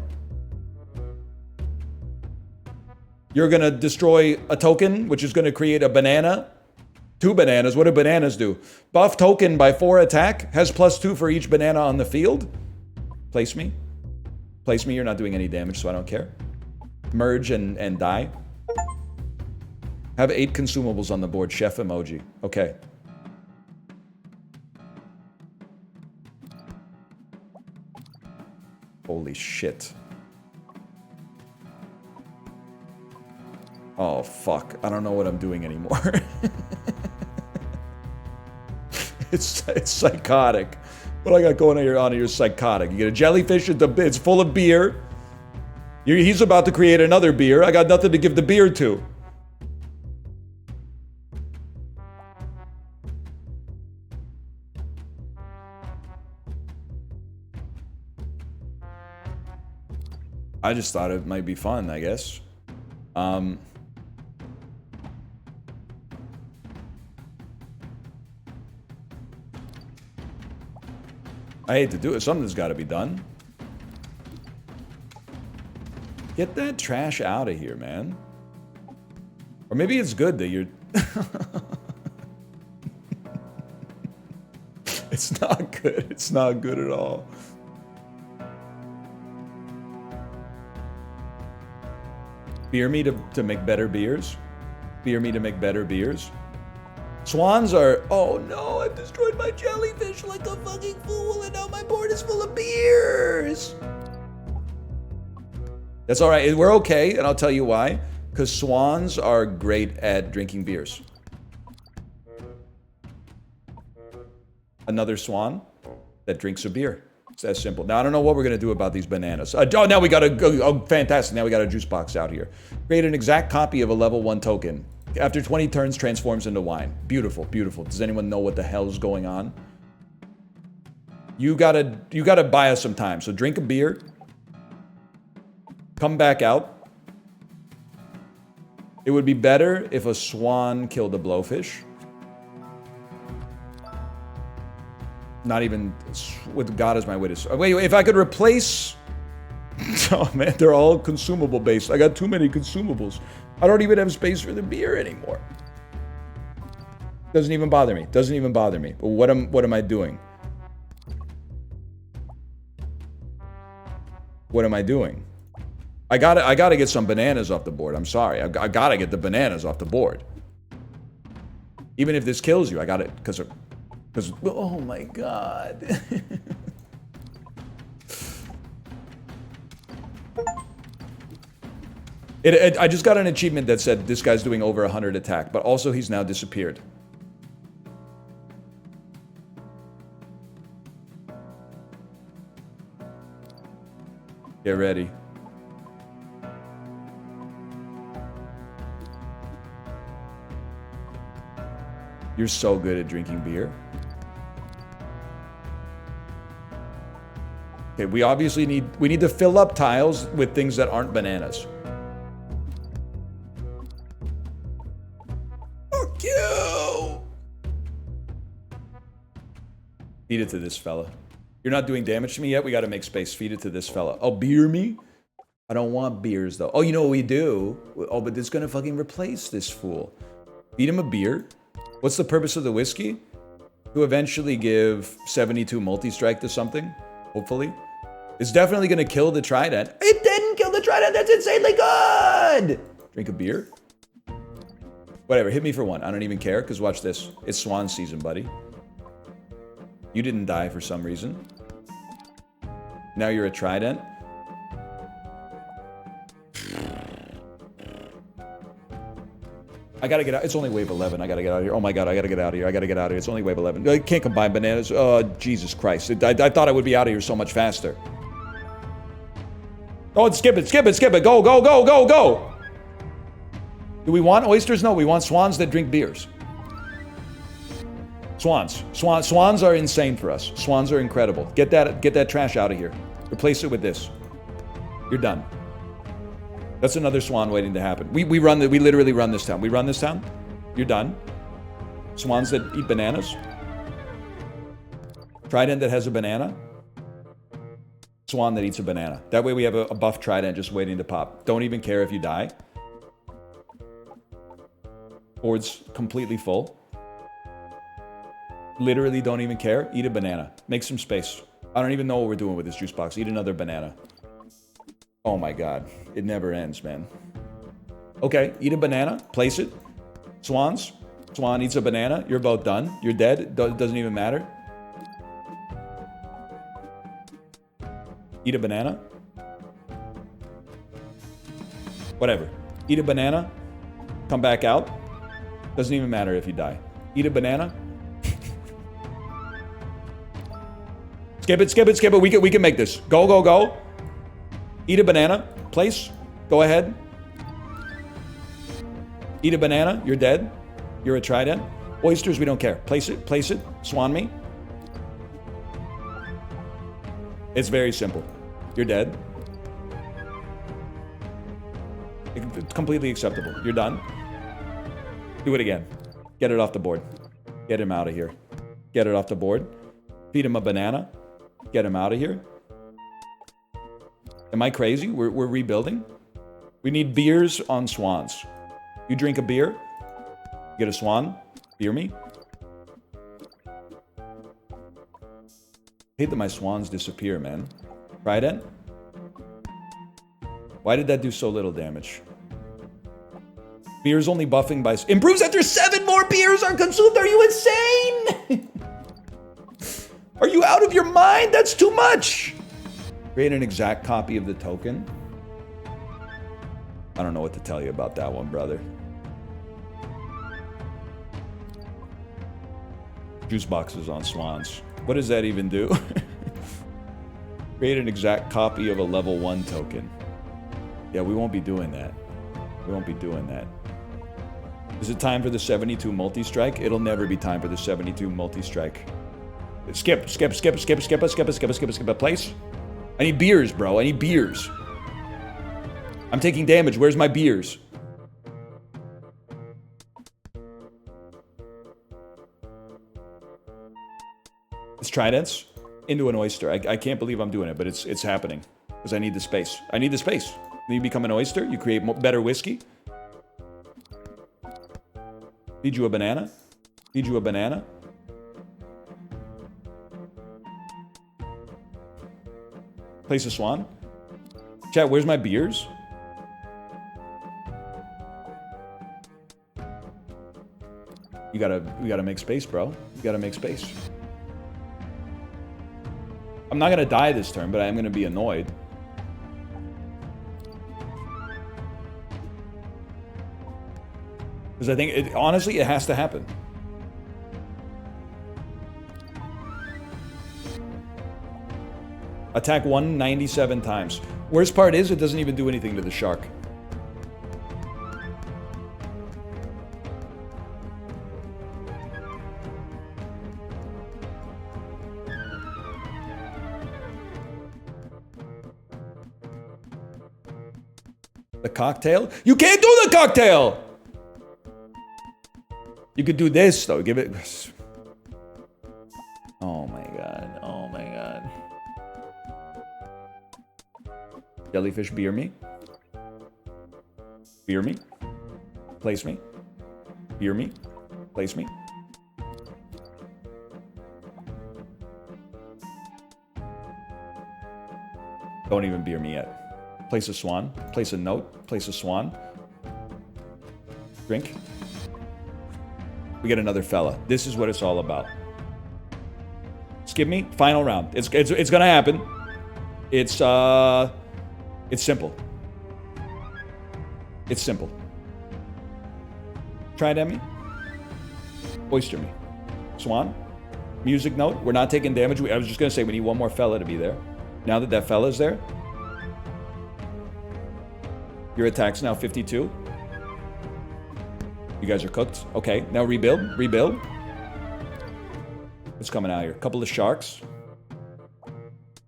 You're gonna destroy a token, which is gonna create a banana. 2 bananas. What do bananas do? Buff token by 4 attack. Has +2 for each banana on the field. Place me. Place me. You're not doing any damage, so I don't care. Merge and die. Have 8 consumables on the board. Chef emoji. Okay. Holy shit. Oh, fuck. I don't know what I'm doing anymore. It's psychotic. What I got going on here is psychotic. You get a jellyfish, it's full of beer. He's about to create another beer. I got nothing to give the beer to. I just thought it might be fun, I guess. I hate to do it. Something's got to be done. Get that trash out of here, man. Or maybe it's good that you're... It's not good. It's not good at all. Beer me to make better beers. Beer me to make better beers. Swans are... Oh no, I've destroyed my jellyfish like a fucking fool and now my board is full of beers. That's all right. We're okay, and I'll tell you why. Because swans are great at drinking beers. Another swan that drinks a beer. It's that simple. Now, I don't know what we're going to do about these bananas. Oh, now we got a... Oh, fantastic. Now we got a juice box out here. Create an exact copy of a level 1 token. After 20 turns, transforms into wine. Beautiful, beautiful. Does anyone know what the hell's going on? You gotta buy us some time. So drink a beer. Come back out. It would be better if a swan killed a blowfish. Not even with God as my witness. Wait, if I could replace... Oh man, they're all consumable based. I got too many consumables. I don't even have space for the beer anymore. Doesn't even bother me. Doesn't even bother me. But what am I doing? What am I doing? I gotta get some bananas off the board. I'm sorry. I gotta get the bananas off the board. Even if this kills you, I got it because oh my god. I just got an achievement that said this guy's doing over 100 attack, but also he's now disappeared. Get ready. You're so good at drinking beer. Okay, we obviously need to fill up tiles with things that aren't bananas. Fuck you! Feed it to this fella. You're not doing damage to me yet? We gotta make space. Feed it to this fella. Oh, beer me? I don't want beers, though. Oh, you know what we do? Oh, but it's gonna fucking replace this fool. Feed him a beer. What's the purpose of the whiskey? To eventually give 72 multi-strike to something. Hopefully. It's definitely going to kill the trident. It didn't kill the trident. That's insanely good. Drink a beer. Whatever. Hit me for one. I don't even care, because watch this. It's swan season, buddy. You didn't die for some reason. Now you're a trident. I gotta get out. It's only wave 11. I gotta get out of here. Oh my god, I gotta get out of here. I gotta get out of here. It's only wave 11. I can't combine bananas. Oh, Jesus Christ. I thought I would be out of here so much faster. Oh, skip it, skip it, skip it. Go, go, go, go, go. Do we want oysters? No, we want swans that drink beers. Swans. Swans are insane for us. Swans are incredible. Get that trash out of here. Replace it with this. You're done. That's another swan waiting to happen. We literally run this town. We run this town. You're done. Swans that eat bananas. Trident that has a banana. Swan that eats a banana. That way we have a buff trident just waiting to pop. Don't even care if you die. Board's completely full. Literally don't even care. Eat a banana. Make some space. I don't even know what we're doing with this juice box. Eat another banana. Oh my god. It never ends, man. Okay, eat a banana. Place it. Swans. Swan eats a banana. You're about done. You're dead. It doesn't even matter. Eat a banana. Whatever. Eat a banana. Come back out. Doesn't even matter if you die. Eat a banana. Skip it, skip it, skip it. We can make this. Go, go, go. Eat a banana. Place. Go ahead. Eat a banana. You're dead. You're a trident. Oysters, we don't care. Place it, place it. Swan me. It's very simple. You're dead. It's completely acceptable. You're done. Do it again. Get it off the board. Get him out of here. Get it off the board. Feed him a banana. Get him out of here. Am I crazy? We're rebuilding? We need beers on swans. You drink a beer. Get a swan. Beer me. I hate that my swans disappear, man. Trident? Why did that do so little damage? Beer's only buffing by... Improves after 7 more beers are consumed! Are you insane? Are you out of your mind? That's too much! Create an exact copy of the token? I don't know what to tell you about that one, brother. Juice boxes on swans. What does that even do? Create an exact copy of a level 1 token. Yeah, we won't be doing that. We won't be doing that. Is it time for the 72 multi-strike? It'll never be time for the 72 multi-strike. Skip, skip, skip, skip, skip, skip, skip, skip, skip, skip a place. I need beers, bro. I need beers. I'm taking damage. Where's my beers? It's tridents into an oyster. I can't believe I'm doing it, but it's happening because I need the space. I need the space. You become an oyster. You create better whiskey. Feed you a banana. Feed you a banana. Place a swan. Chat, where's my beers? We gotta make space, bro. You gotta make space. I'm not gonna die this turn, but I am gonna be annoyed. Because I think, honestly, it has to happen. Attack 197 times. Worst part is, it doesn't even do anything to the shark. The cocktail? You can't do the cocktail! You could do this, though. Give it... Oh my god. Oh my god. Jellyfish, beer me. Beer me. Place me. Beer me. Place me. Don't even beer me yet. Place a swan. Place a note. Place a swan. Drink. We get another fella. This is what it's all about. Skip me. Final round. It's gonna happen. It's simple. It's simple. Try it at me. Oyster me. Swan. Music note. We're not taking damage. I was just gonna say we need one more fella to be there. Now that that fella's there, your attack's now 52. You guys are cooked. Okay, now rebuild. Rebuild. What's coming out here? A couple of sharks.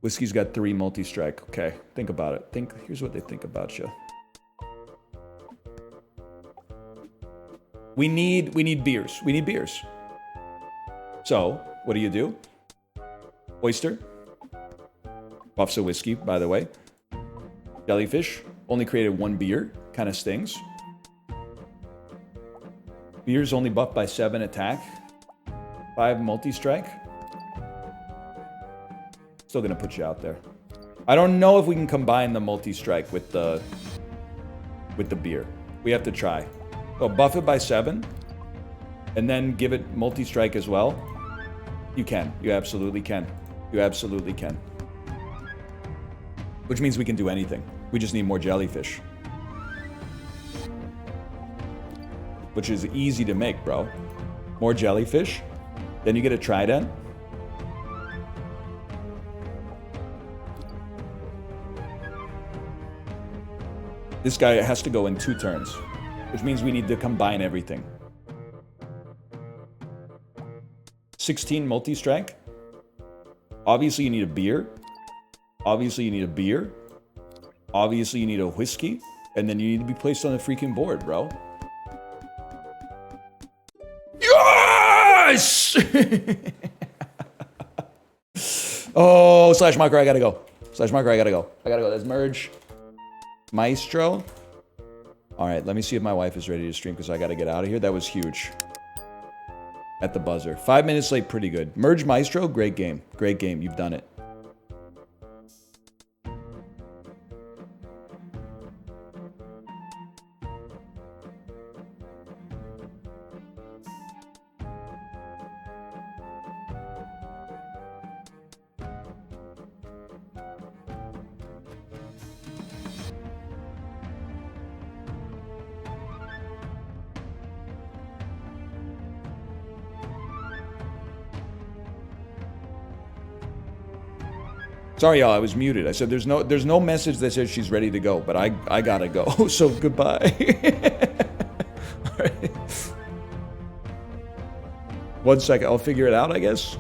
Whiskey's got 3 multi-strike. Okay, think about it. Here's what they think about you. We need beers. We need beers. So, what do? Oyster. Buffs of whiskey, by the way. Jellyfish. Only created 1 beer. Kind of stings. Beer's only buffed by 7 attack. 5 multi-strike. Still gonna put you out there. I don't know if we can combine the multi-strike with the beer. We have to try. So buff it by 7. And then give it multi-strike as well. You can. You absolutely can. You absolutely can. Which means we can do anything. We just need more jellyfish. Which is easy to make, bro. More jellyfish. Then you get a trident. This guy has to go in 2 turns. Which means we need to combine everything. 16 multi-strike. Obviously you need a beer. Obviously you need a beer. Obviously you need a whiskey. And then you need to be placed on the freaking board, bro. Yes! Oh, slash marker, I gotta go. Slash marker, I gotta go. I gotta go. Let's merge. Maestro. All right, let me see if my wife is ready to stream because I gotta get out of here. That was huge. At the buzzer. 5 minutes late, pretty good. Merge Maestro, great game. Great game, you've done it. Sorry, y'all, I was muted. I said there's no message that says she's ready to go, but I gotta go. So goodbye. All right. 1 second, I'll figure it out, I guess.